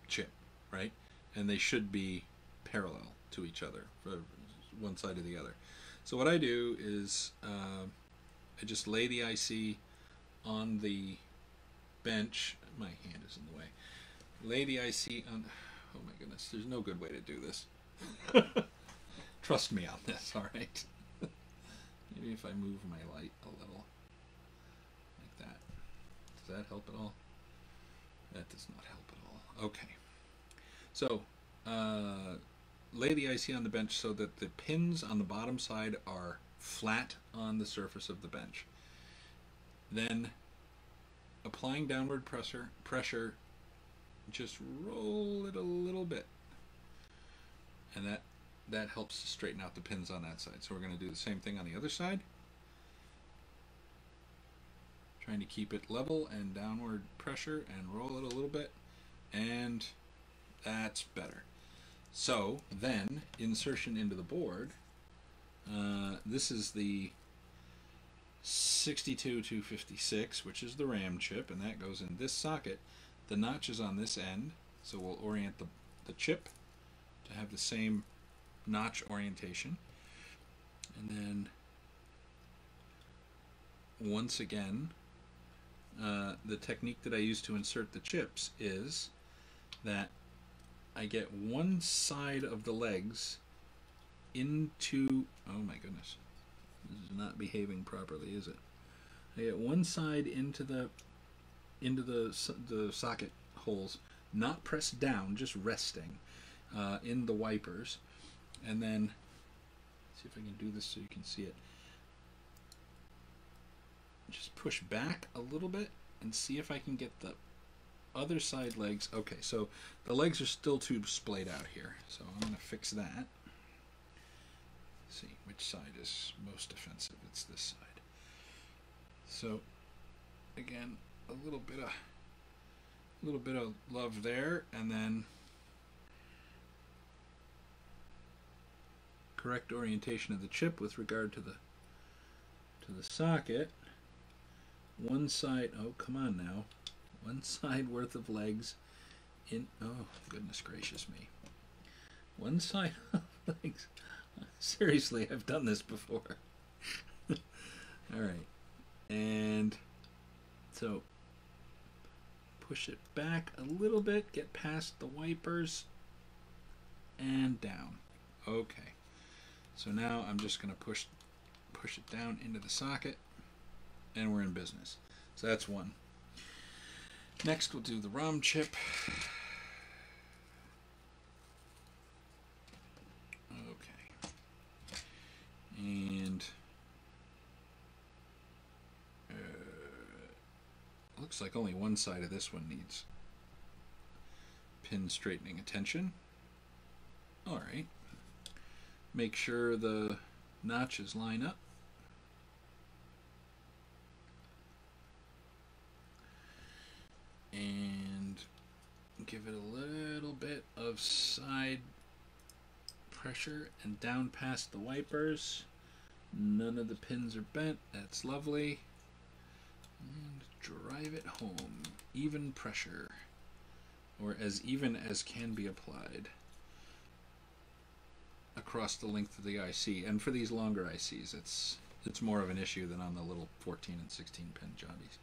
A: chip, right? And they should be parallel to each other, for one side or the other. So what I do is I just lay the IC on the bench. My hand is in the way. Lay the IC on... Oh my goodness, there's no good way to do this. Trust me on this, alright? Maybe if I move my light a little. Like that. Does that help at all? That does not help at all. Okay. So, lay the IC on the bench so that the pins on the bottom side are flat on the surface of the bench. Then, applying downward pressure, just roll it a little bit. And that helps to straighten out the pins on that side. So we're going to do the same thing on the other side. Trying to keep it level and downward pressure and roll it a little bit. And that's better. So then, insertion into the board. This is the 62256, which is the Rom chip, and that goes in this socket. The notch is on this end, so we'll orient the chip to have the same notch orientation. And then, once again, the technique that I use to insert the chips is that I get one side of the legs into... Oh my goodness. This is not behaving properly, is it? I get one side into the socket holes, not pressed down, just resting in the wipers. And then, see if I can do this so you can see it. Just push back a little bit and see if I can get the other side legs. Okay, so the legs are still too splayed out here, so I'm going to fix that. See which side is most offensive. It's this side. So again, a little bit of love there, and then correct orientation of the chip with regard to the socket. One side, oh come on now, one side worth of legs in, oh goodness gracious me, one side of legs. Seriously, I've done this before. Alright, and so push it back a little bit, get past the wipers, and down. Okay, so now I'm just going to push it down into the socket, and we're in business. So that's one. Next we'll do the Rom chip. Okay. And looks like only one side of this one needs pin straightening attention. Alright. Make sure the notches line up. And give it a little bit of side pressure and down past the wipers. None of the pins are bent. That's lovely. And drive it home. Even pressure, or as even as can be applied across the length of the IC. And for these longer ICs, it's more of an issue than on the little 14 and 16 pin jobbies.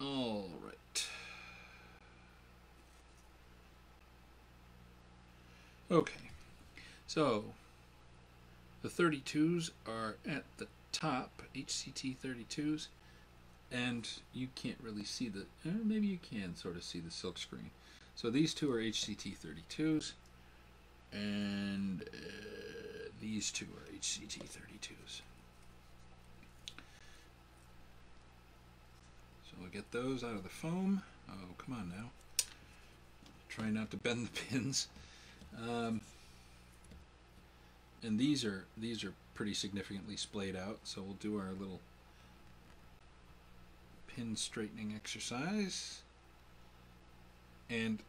A: All right. Okay. So the 32s are at the top, HCT 32s, and you can't really see the, maybe you can sort of see the silk screen. So these two are HCT 32s, and these two are HCT 32s. So we'll get those out of the foam. Oh, come on now. Try not to bend the pins. And these are pretty significantly splayed out, so we'll do our little pin straightening exercise. And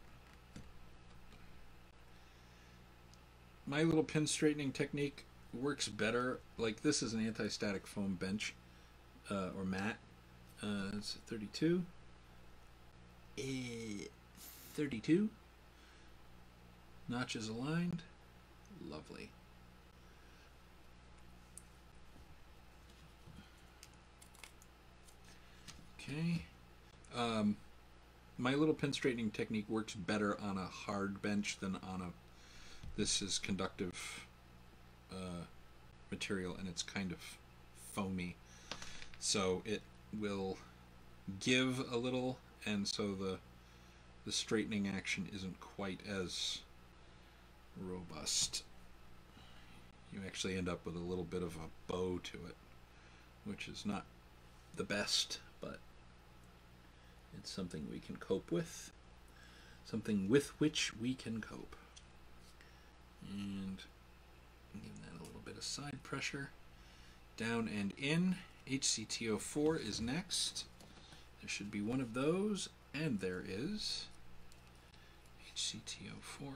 A: my little pin straightening technique works better. Like, this is an anti-static foam bench or mat. It's 32. 32. Notches aligned. Lovely. Okay. My little pin straightening technique works better on a hard bench than on a... This is conductive material, and it's kind of foamy. So it will give a little, and so the straightening action isn't quite as robust. You actually end up with a little bit of a bow to it, which is not the best, but it's something we can cope with. Something with which we can cope. And give that a little bit of side pressure. Down and in. HCTO4 is next. There should be one of those, and there is. HCTO4.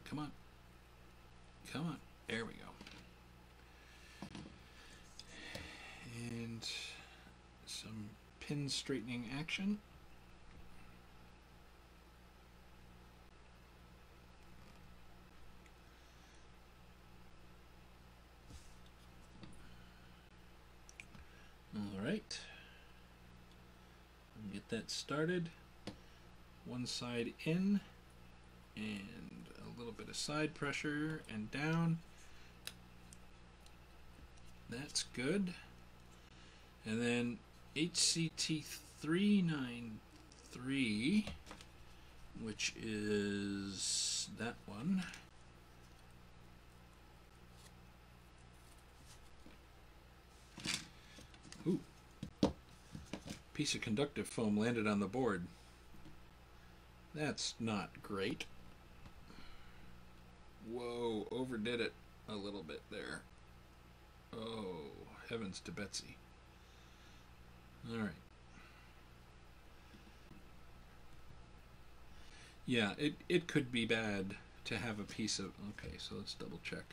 A: Come on. Come on. There we go. And some pin straightening action. All right. Get that started. One side in, and a little bit of side pressure and down. That's good. And then HCT393, which is that one. Ooh. Piece of conductive foam landed on the board. That's not great. Whoa, overdid it a little bit there. Oh, heavens to Betsy. All right. Yeah, it could be bad to have a piece of... Okay, so let's double check.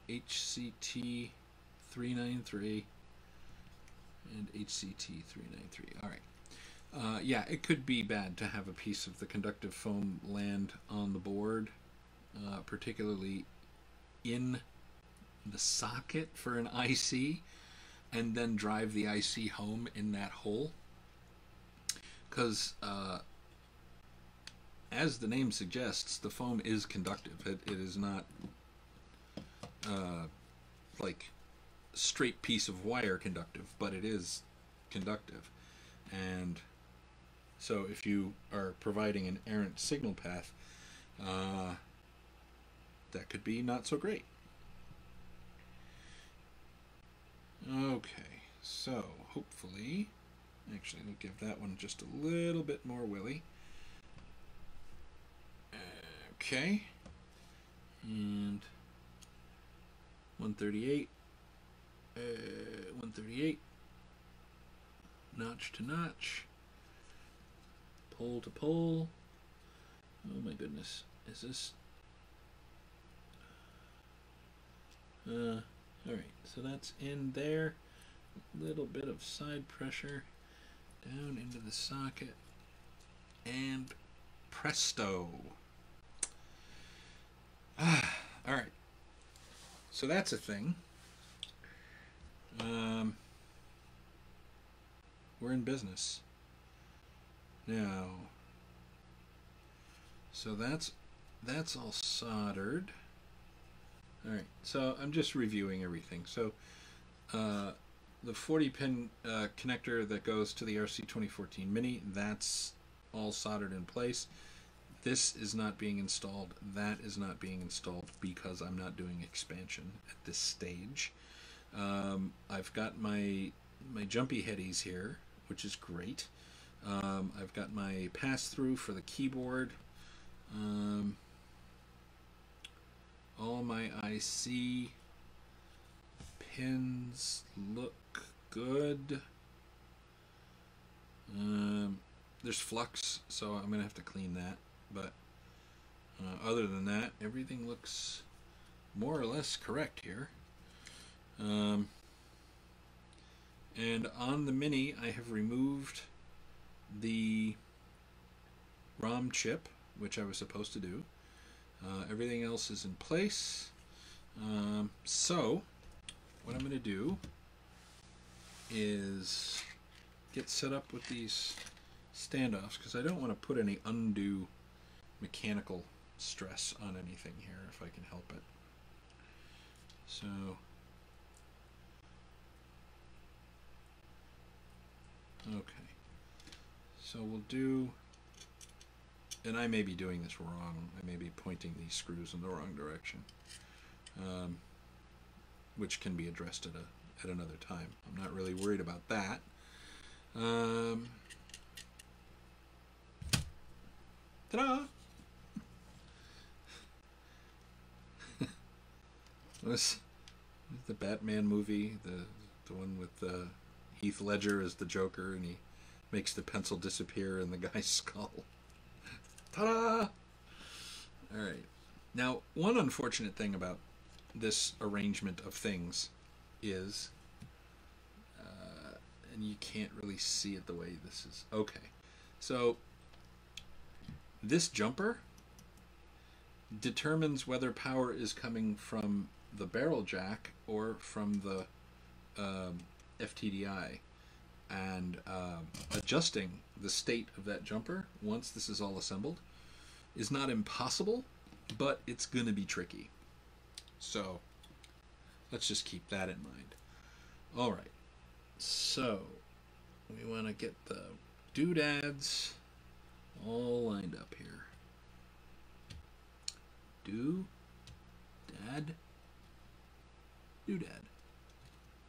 A: HCT393 and HCT393. All right. Yeah, it could be bad to have a piece of the conductive foam land on the board, particularly in the socket for an IC, and then drive the IC home in that hole. Because, as the name suggests, the foam is conductive. It is not like straight piece of wire conductive, but it is conductive. And so if you are providing an errant signal path, that could be not so great. Okay, so hopefully, actually we'll give that one just a little bit more willy. Okay, and 138, 138, notch to notch, pole to pole. Oh my goodness, is this... Alright, so that's in there. A little bit of side pressure down into the socket, and presto. Alright, so that's a thing. We're in business now. So that's all soldered. Alright, so I'm just reviewing everything. So the 40-pin connector that goes to the RC2014 Mini, that's all soldered in place. This is not being installed. That is not being installed because I'm not doing expansion at this stage. I've got my jumpy headies here, which is great. I've got my pass-through for the keyboard. All my IC pins look good. There's flux, so I'm gonna have to clean that, but other than that, everything looks more or less correct here. And on the Mini, I have removed the Rom chip, which I was supposed to do. Everything else is in place. So what I'm going to do is get set up with these standoffs because I don't want to put any undue mechanical stress on anything here if I can help it. So okay, so we'll do, and I may be doing this wrong, I may be pointing these screws in the wrong direction, which can be addressed at another time. I'm not really worried about that. Ta-da! Was the Batman movie, the one with Heath Ledger as the Joker, and he makes the pencil disappear in the guy's skull. Ta-da! All right. Now, one unfortunate thing about this arrangement of things is, and you can't really see it the way this is. Okay, so this jumper determines whether power is coming from the barrel jack or from the FTDI, and adjusting the state of that jumper once this is all assembled is not impossible, but it's going to be tricky. So let's just keep that in mind. All right, so we want to get the doodads all lined up here. Doodad.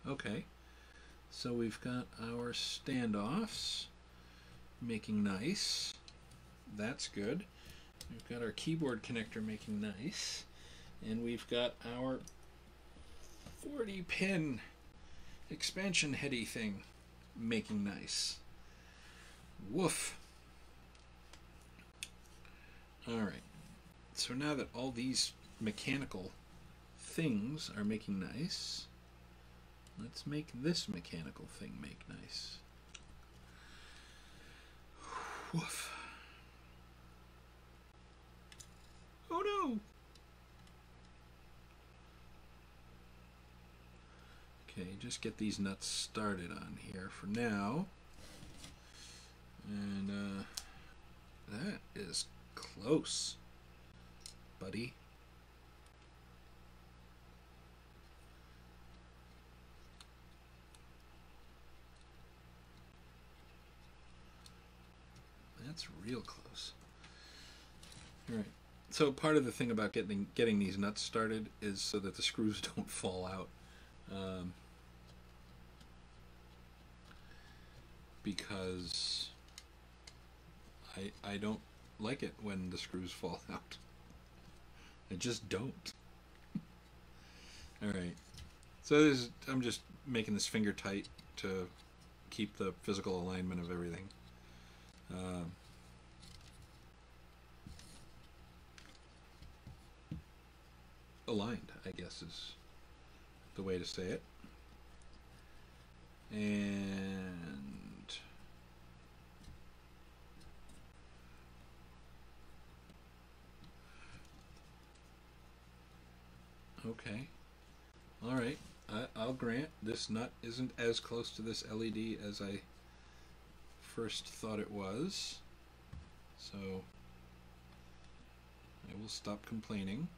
A: Okay, so we've got our standoffs making nice. That's good. We've got our keyboard connector making nice. And we've got our 40-pin expansion heady thing making nice. Woof. Alright, so now that all these mechanical things are making nice, let's make this mechanical thing make nice. Woof. Oh no! Okay, just get these nuts started on here for now. And that is close, buddy. That's real close. All right. So part of the thing about getting these nuts started is so that the screws don't fall out, because I don't like it when the screws fall out. I just don't. All right. So I'm just making this finger tight to keep the physical alignment of everything. Aligned, I guess, is the way to say it. And okay, all right, I'll grant this nut isn't as close to this LED as I first thought it was, so I will stop complaining.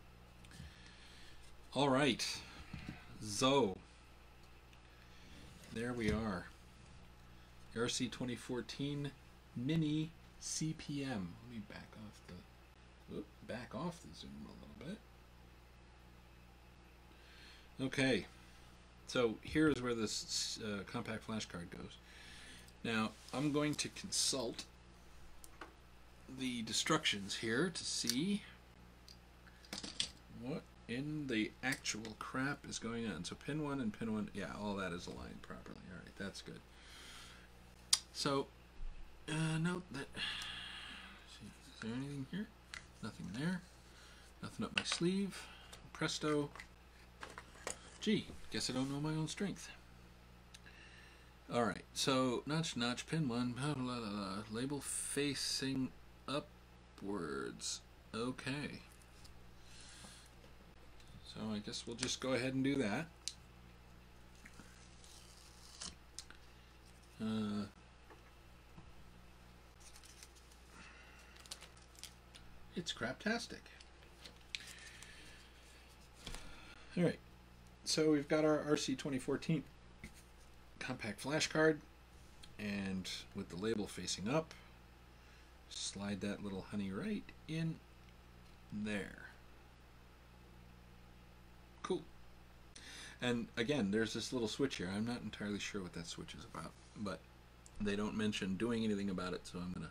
A: All right, so there we are. RC2014 Mini CPM. Let me back off the zoom a little bit. Okay, so here's where this compact flash card goes. Now I'm going to consult the instructions here to see what in the actual crap is going on. So pin 1 and pin 1, yeah, all that is aligned properly. All right, that's good. So note that, is there anything here? Nothing there. Nothing up my sleeve. Presto. Gee, guess I don't know my own strength. All right, so notch, pin 1, blah, blah, blah, blah. Label facing upwards. Okay. So I guess we'll just go ahead and do that. it's craptastic. All right, so we've got our RC2014 compact flash card, and with the label facing up, slide that little honey right in there. Cool. And again, there's this little switch here. I'm not entirely sure what that switch is about, but they don't mention doing anything about it, so I'm gonna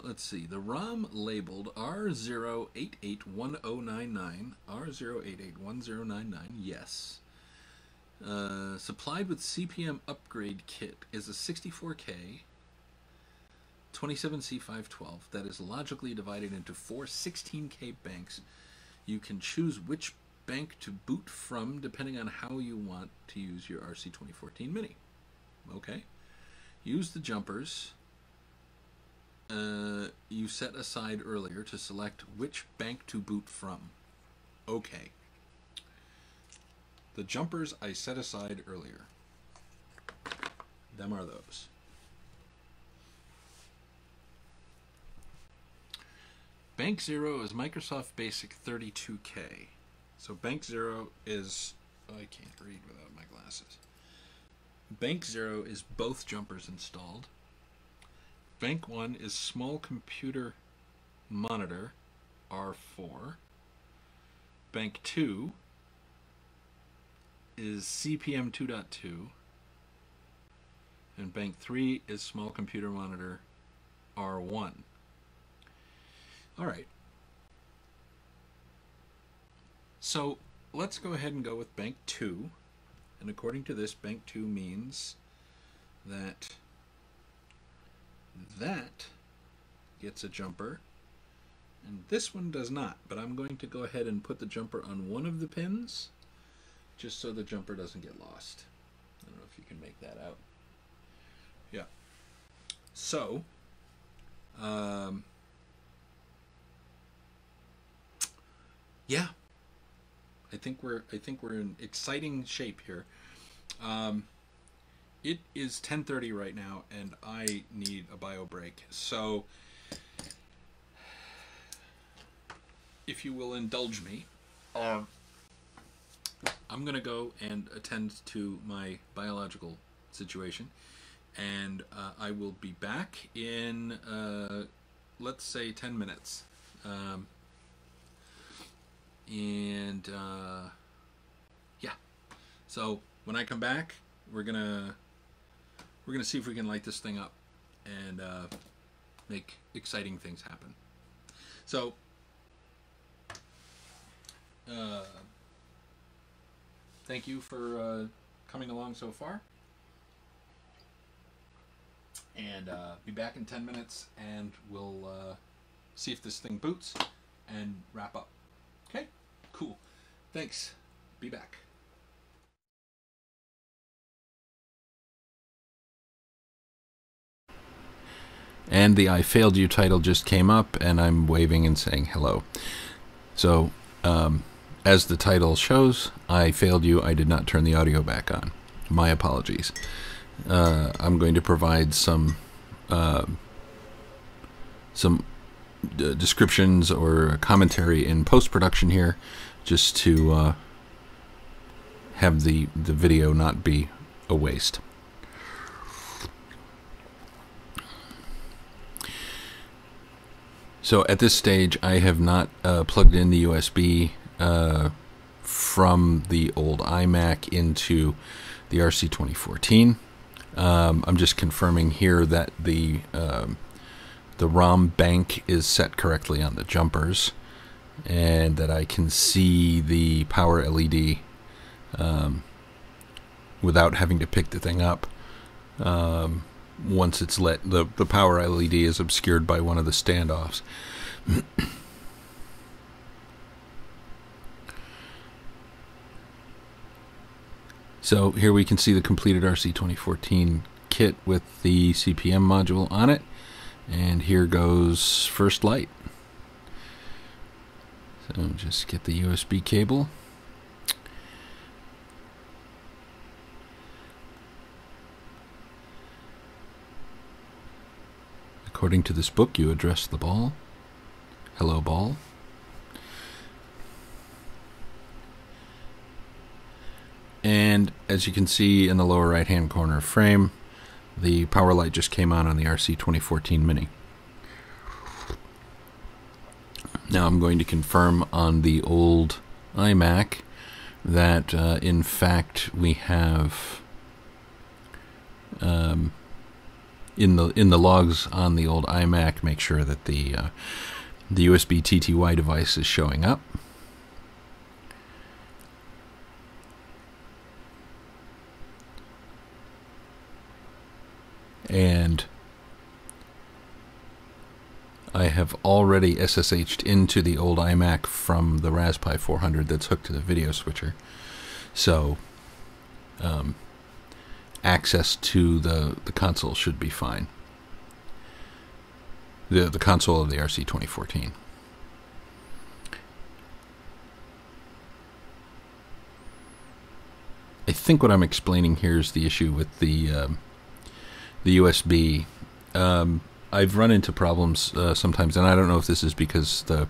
A: let's see. The ROM labeled R0881099, R0881099, yes. Supplied with CPM upgrade kit is a 64K 27C512 that is logically divided into 4 16K banks. You can choose which bank to boot from depending on how you want to use your RC2014 Mini. Okay. Use the jumpers you set aside earlier to select which bank to boot from. Okay. The jumpers I set aside earlier. Them are those. Bank 0 is Microsoft Basic 32K. So Bank 0 is... Oh, I can't read without my glasses. Bank 0 is both jumpers installed. Bank 1 is Small Computer Monitor R4. Bank 2 is CPM 2.2. And Bank 3 is Small Computer Monitor R1. All right. So let's go ahead and go with Bank 2. And according to this, Bank 2 means that that gets a jumper, and this one does not. But I'm going to go ahead and put the jumper on one of the pins, just so the jumper doesn't get lost. I don't know if you can make that out. Yeah. So, yeah, I think we're in exciting shape here. It is 10:30 right now, and I need a bio break. So, if you will indulge me, I'm going to go and attend to my biological situation, and I will be back in, let's say, 10 minutes. Yeah. So when I come back, we're gonna see if we can light this thing up and make exciting things happen. So thank you for coming along so far, and be back in 10 minutes, and we'll see if this thing boots and wrap up. Okay, cool. Thanks. Be back. And the I failed you title just came up, and I'm waving and saying hello. So, as the title shows, I failed you. I did not turn the audio back on. My apologies. I'm going to provide some descriptions or commentary in post-production here, just to have the video not be a waste. So at this stage, I have not plugged in the USB from the old iMac into the RC2014. I'm just confirming here that the ROM bank is set correctly on the jumpers, and that I can see the power LED without having to pick the thing up. Once it's lit, the power LED is obscured by one of the standoffs. So here we can see the completed RC2014 kit with the CPM module on it, and here goes first light. So just get the USB cable. According to this book, you address the ball. Hello, ball. And as you can see in the lower right-hand corner frame, the power light just came on the RC2014 Mini. Now I'm going to confirm on the old iMac that in fact we have in the logs on the old iMac, make sure that the USB TTY device is showing up. And I have already SSH'd into the old iMac from the Raspberry 400 that's hooked to the video switcher. So access to the console should be fine. The console of the RC2014. I think what I'm explaining here is the issue with the USB. I've run into problems sometimes, and I don't know if this is because the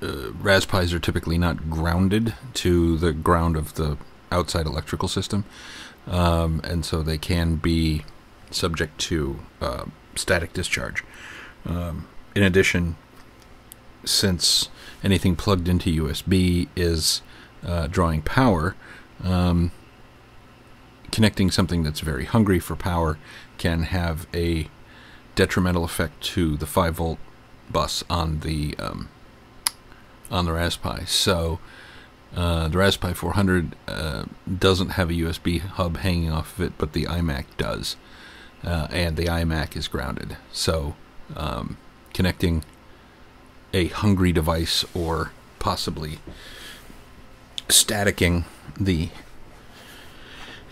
A: Raspberries are typically not grounded to the ground of the outside electrical system, and so they can be subject to static discharge. In addition, since anything plugged into USB is drawing power, connecting something that's very hungry for power can have a detrimental effect to the 5-volt bus on the Raspberry. So the Raspberry 400 doesn't have a USB hub hanging off of it, but the iMac does, and the iMac is grounded. So connecting a hungry device or possibly staticking the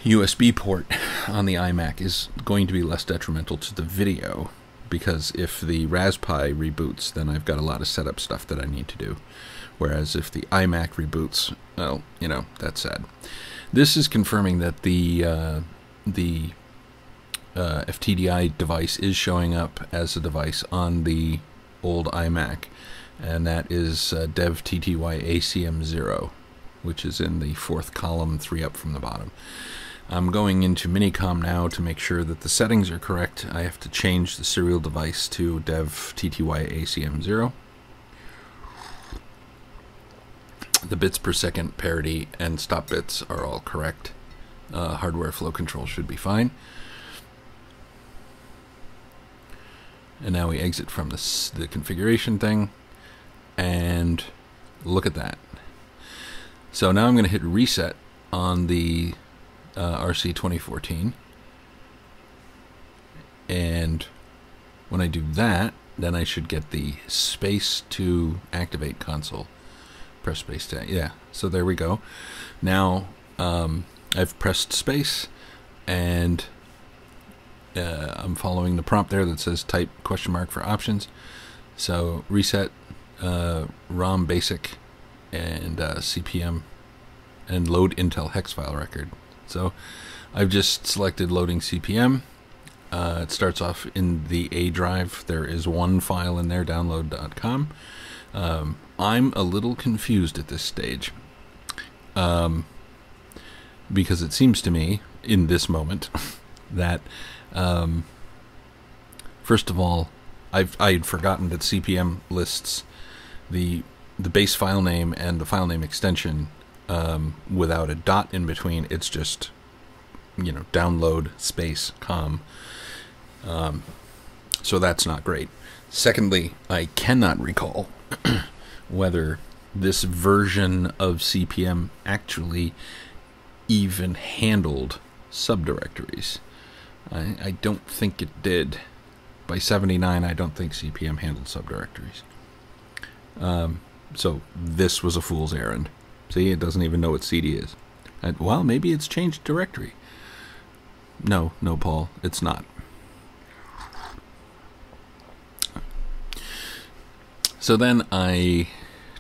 A: USB port on the iMac is going to be less detrimental to the video, because if the Raspberry reboots, then I've got a lot of setup stuff that I need to do. Whereas if the iMac reboots, well, you know, that's sad. This is confirming that the FTDI device is showing up as a device on the old iMac, and that is dev TTY ACM0, which is in the 4th column, 3 up from the bottom. I'm going into Minicom now to make sure that the settings are correct. I have to change the serial device to dev TTY ACM0. The bits per second parity and stop bits are all correct. Hardware flow control should be fine. And now we exit from the configuration thing, and look at that. So now I'm going to hit reset on the RC2014, and when I do that, then I should get the space to activate console. Press space to, yeah, so there we go. Now I've pressed space, and I'm following the prompt there that says type question mark for options. So reset, ROM basic, and CPM, and load Intel hex file record. So I've just selected loading CPM. It starts off in the A drive. There is one file in there, download.com. I'm a little confused at this stage, because it seems to me in this moment that first of all, I had forgotten that CPM lists the base file name and the file name extension without a dot in between. It's just, you know, download space com. So that's not great. Secondly, I cannot recall whether this version of CPM actually even handled subdirectories. I don't think it did. By 79, I don't think CPM handled subdirectories. So this was a fool's errand. See, it doesn't even know what CD is. Well, maybe it's changed directory. No, Paul, it's not. So then I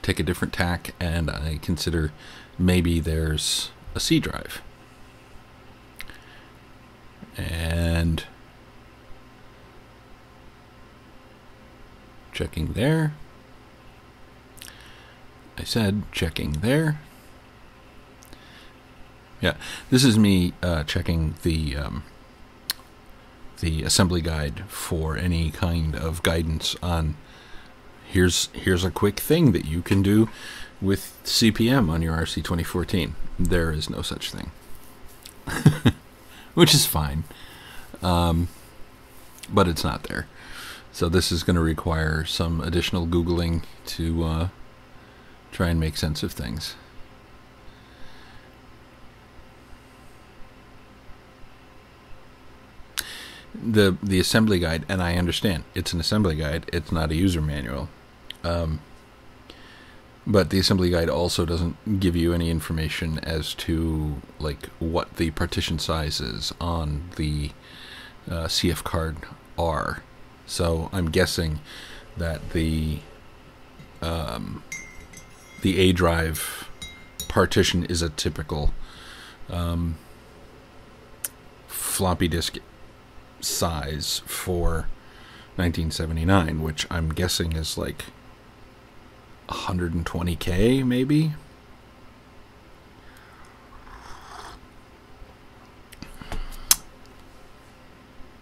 A: take a different tack and I consider maybe there's a C drive. And checking there. I said checking there. Yeah, this is me checking the assembly guide for any kind of guidance on here's a quick thing that you can do with CPM on your RC2014. There is no such thing, which is fine, but it's not there. So this is going to require some additional Googling to try and make sense of things. The assembly guide, and I understand it's an assembly guide, it's not a user manual, but the assembly guide also doesn't give you any information as to like what the partition sizes on the CF card are. So I'm guessing that the A drive partition is a typical floppy disk size for 1979, which I'm guessing is like 120K maybe.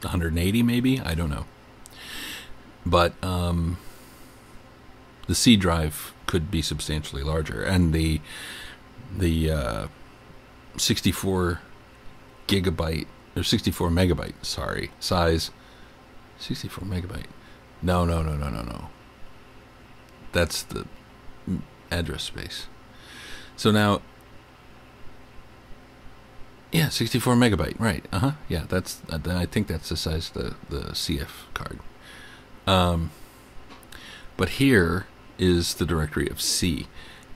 A: $180 maybe, I don't know. But the C drive could be substantially larger, and the 64 gigabyte or 64 megabyte, sorry, size 64 megabyte. No. That's the address space. So now, yeah, 64 megabyte, right? Yeah, that's. I think that's the size of the CF card. But here is the directory of C,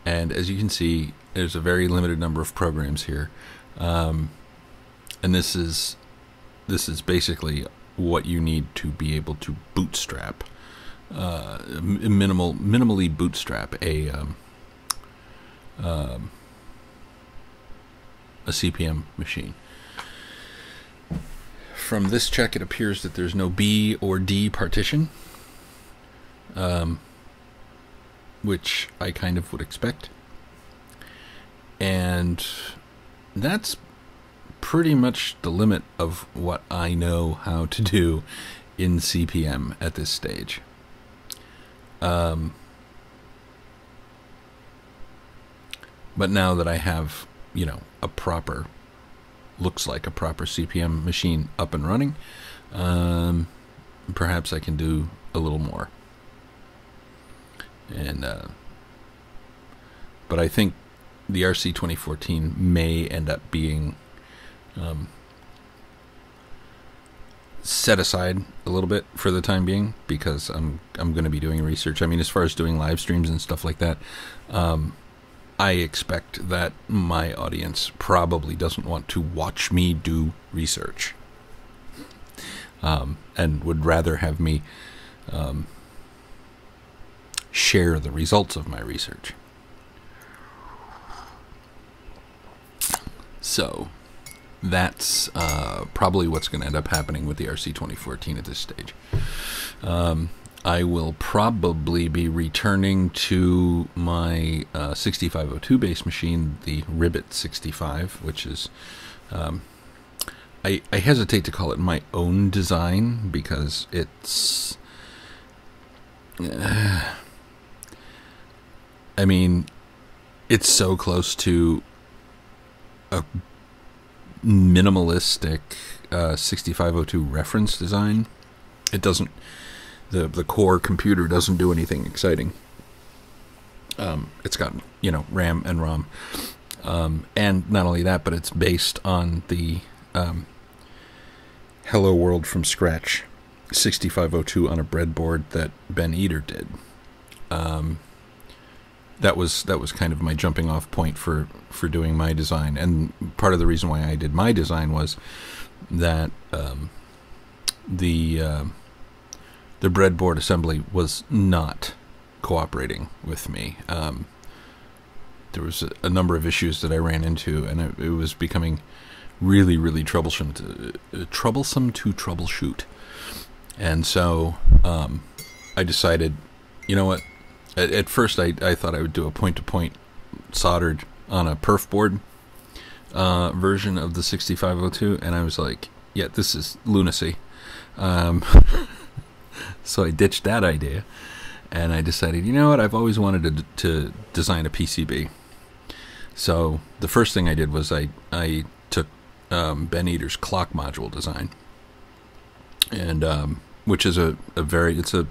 A: and as you can see, there's a very limited number of programs here, and this is basically what you need to be able to bootstrap, minimally bootstrap a CPM machine. From this check, it appears that there's no B or D partition, which I kind of would expect. And that's pretty much the limit of what I know how to do in CPM at this stage. But now that I have, you know, looks like a proper CPM machine up and running, perhaps I can do a little more. And but I think the RC2014 may end up being set aside a little bit for the time being, because I'm going to be doing research. I mean, as far as doing live streams and stuff like that, I expect that my audience probably doesn't want to watch me do research, and would rather have me share the results of my research. So that's probably what's going to end up happening with the RC2014 at this stage. I will probably be returning to my 6502 base machine, the Ribbit 65, which is, I hesitate to call it my own design, because it's, I mean, it's so close to a minimalistic 6502 reference design. It doesn't, the core computer doesn't do anything exciting. It's got, you know, RAM and ROM, and not only that, but it's based on the Hello World from Scratch 6502 on a breadboard that Ben Eater did. That was kind of my jumping off point for doing my design, and part of the reason why I did my design was that the breadboard assembly was not cooperating with me. There was a number of issues that I ran into, and it was becoming really troublesome to troubleshoot. And so I decided You know what? At first, I thought I would do a point-to-point soldered on a perf board version of the 6502, and I was like, yeah, this is lunacy. So I ditched that idea, and I decided, you know what? I've always wanted to design a PCB. So the first thing I did was I took Ben Eater's clock module design, and which is it's a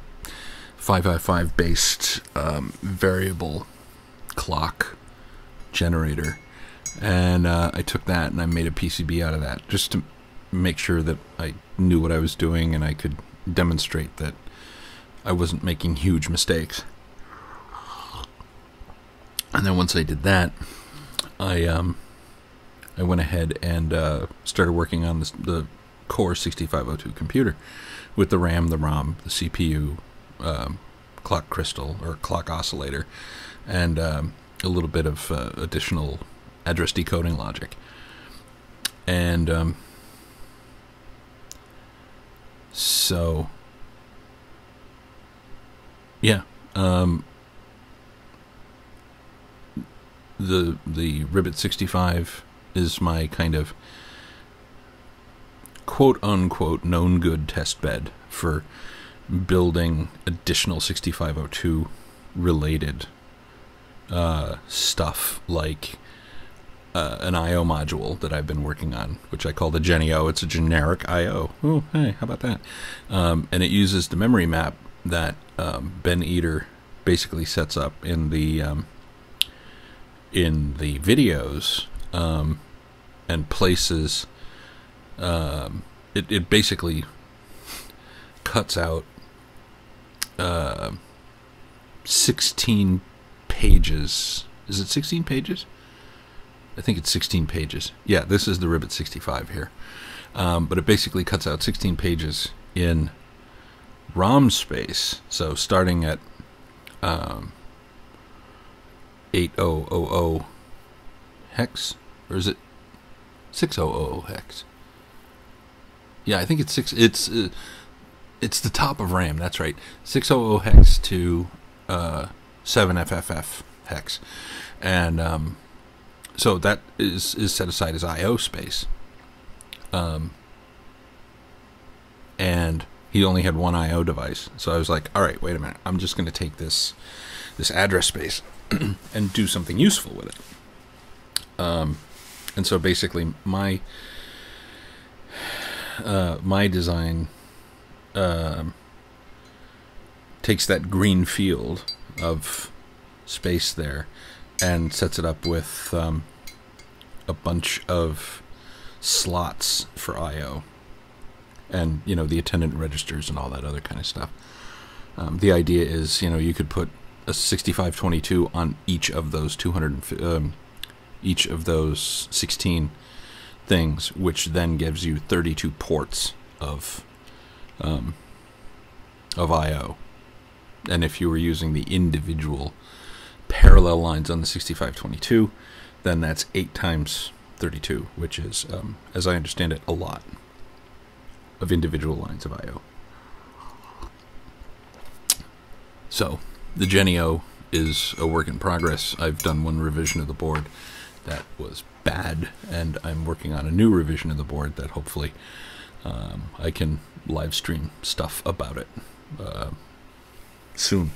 A: 5i5 based variable clock generator, and I took that and I made a PCB out of that just to make sure that I knew what I was doing and I could demonstrate that I wasn't making huge mistakes. And then once I did that, I went ahead and started working on the core 6502 computer with the RAM, the ROM, the CPU, clock crystal or clock oscillator, and a little bit of additional address decoding logic. And so yeah, the Ribbit 65 is my kind of quote unquote known good test bed for building additional 6502 related stuff, like an I/O module that I've been working on, which I call the Genio. It's a generic I/O. Oh, hey, how about that? And it uses the memory map that Ben Eater basically sets up in the videos, and places. It basically cuts out 16 pages. Is it 16 pages? I think it's 16 pages. Yeah, this is the Ribbit 65 here. But it basically cuts out 16 pages in ROM space. So starting at 8000 hex, or is it 6000 hex? Yeah, I think it's it's the top of RAM. That's right, 600 hex to 7FFF hex, and so that is set aside as I/O space. And he only had one I/O device, so I was like, all right, wait a minute, I'm just going to take this address space and do something useful with it. And so basically my design takes that green field of space there and sets it up with a bunch of slots for I/O, and the attendant registers and all that other kind of stuff. The idea is, you could put a 6522 on each of those 16 things, which then gives you 32 ports of I/O. And if you were using the individual parallel lines on the 6522, then that's 8 times 32, which is, as I understand it, a lot of individual lines of I/O. So the Genio is a work in progress. I've done one revision of the board that was bad, and I'm working on a new revision of the board that hopefully I can live stream stuff about it soon.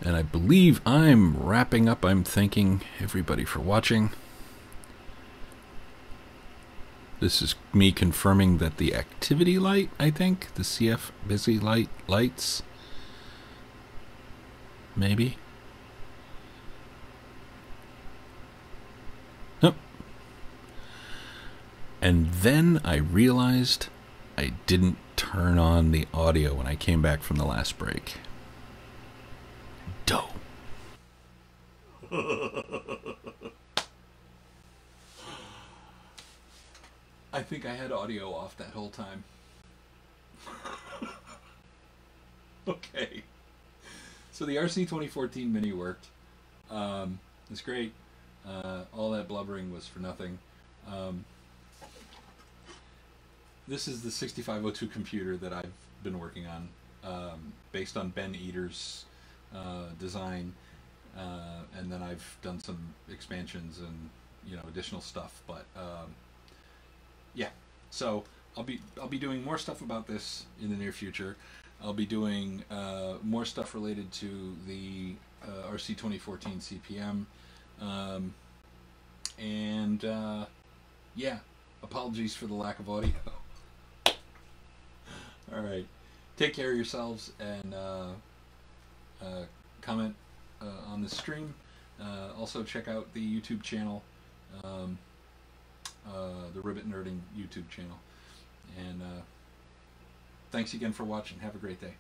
A: And I believe I'm wrapping up. I'm thanking everybody for watching. This is me confirming that the activity light, I think, the CF busy lights, maybe. Nope. And then I realized I didn't turn on the audio when I came back from the last break. Dope. I think I had audio off that whole time. Okay. So the RC2014 Mini worked. It's great. All that blubbering was for nothing. This is the 6502 computer that I've been working on based on Ben Eater's design, and then I've done some expansions and additional stuff. But yeah, so I'll be doing more stuff about this in the near future. I'll be doing more stuff related to the RC2014 CPM, and yeah, apologies for the lack of audio. All right, take care of yourselves, and comment on the stream. Also check out the YouTube channel, the Ribbit Nerding YouTube channel. And thanks again for watching. Have a great day.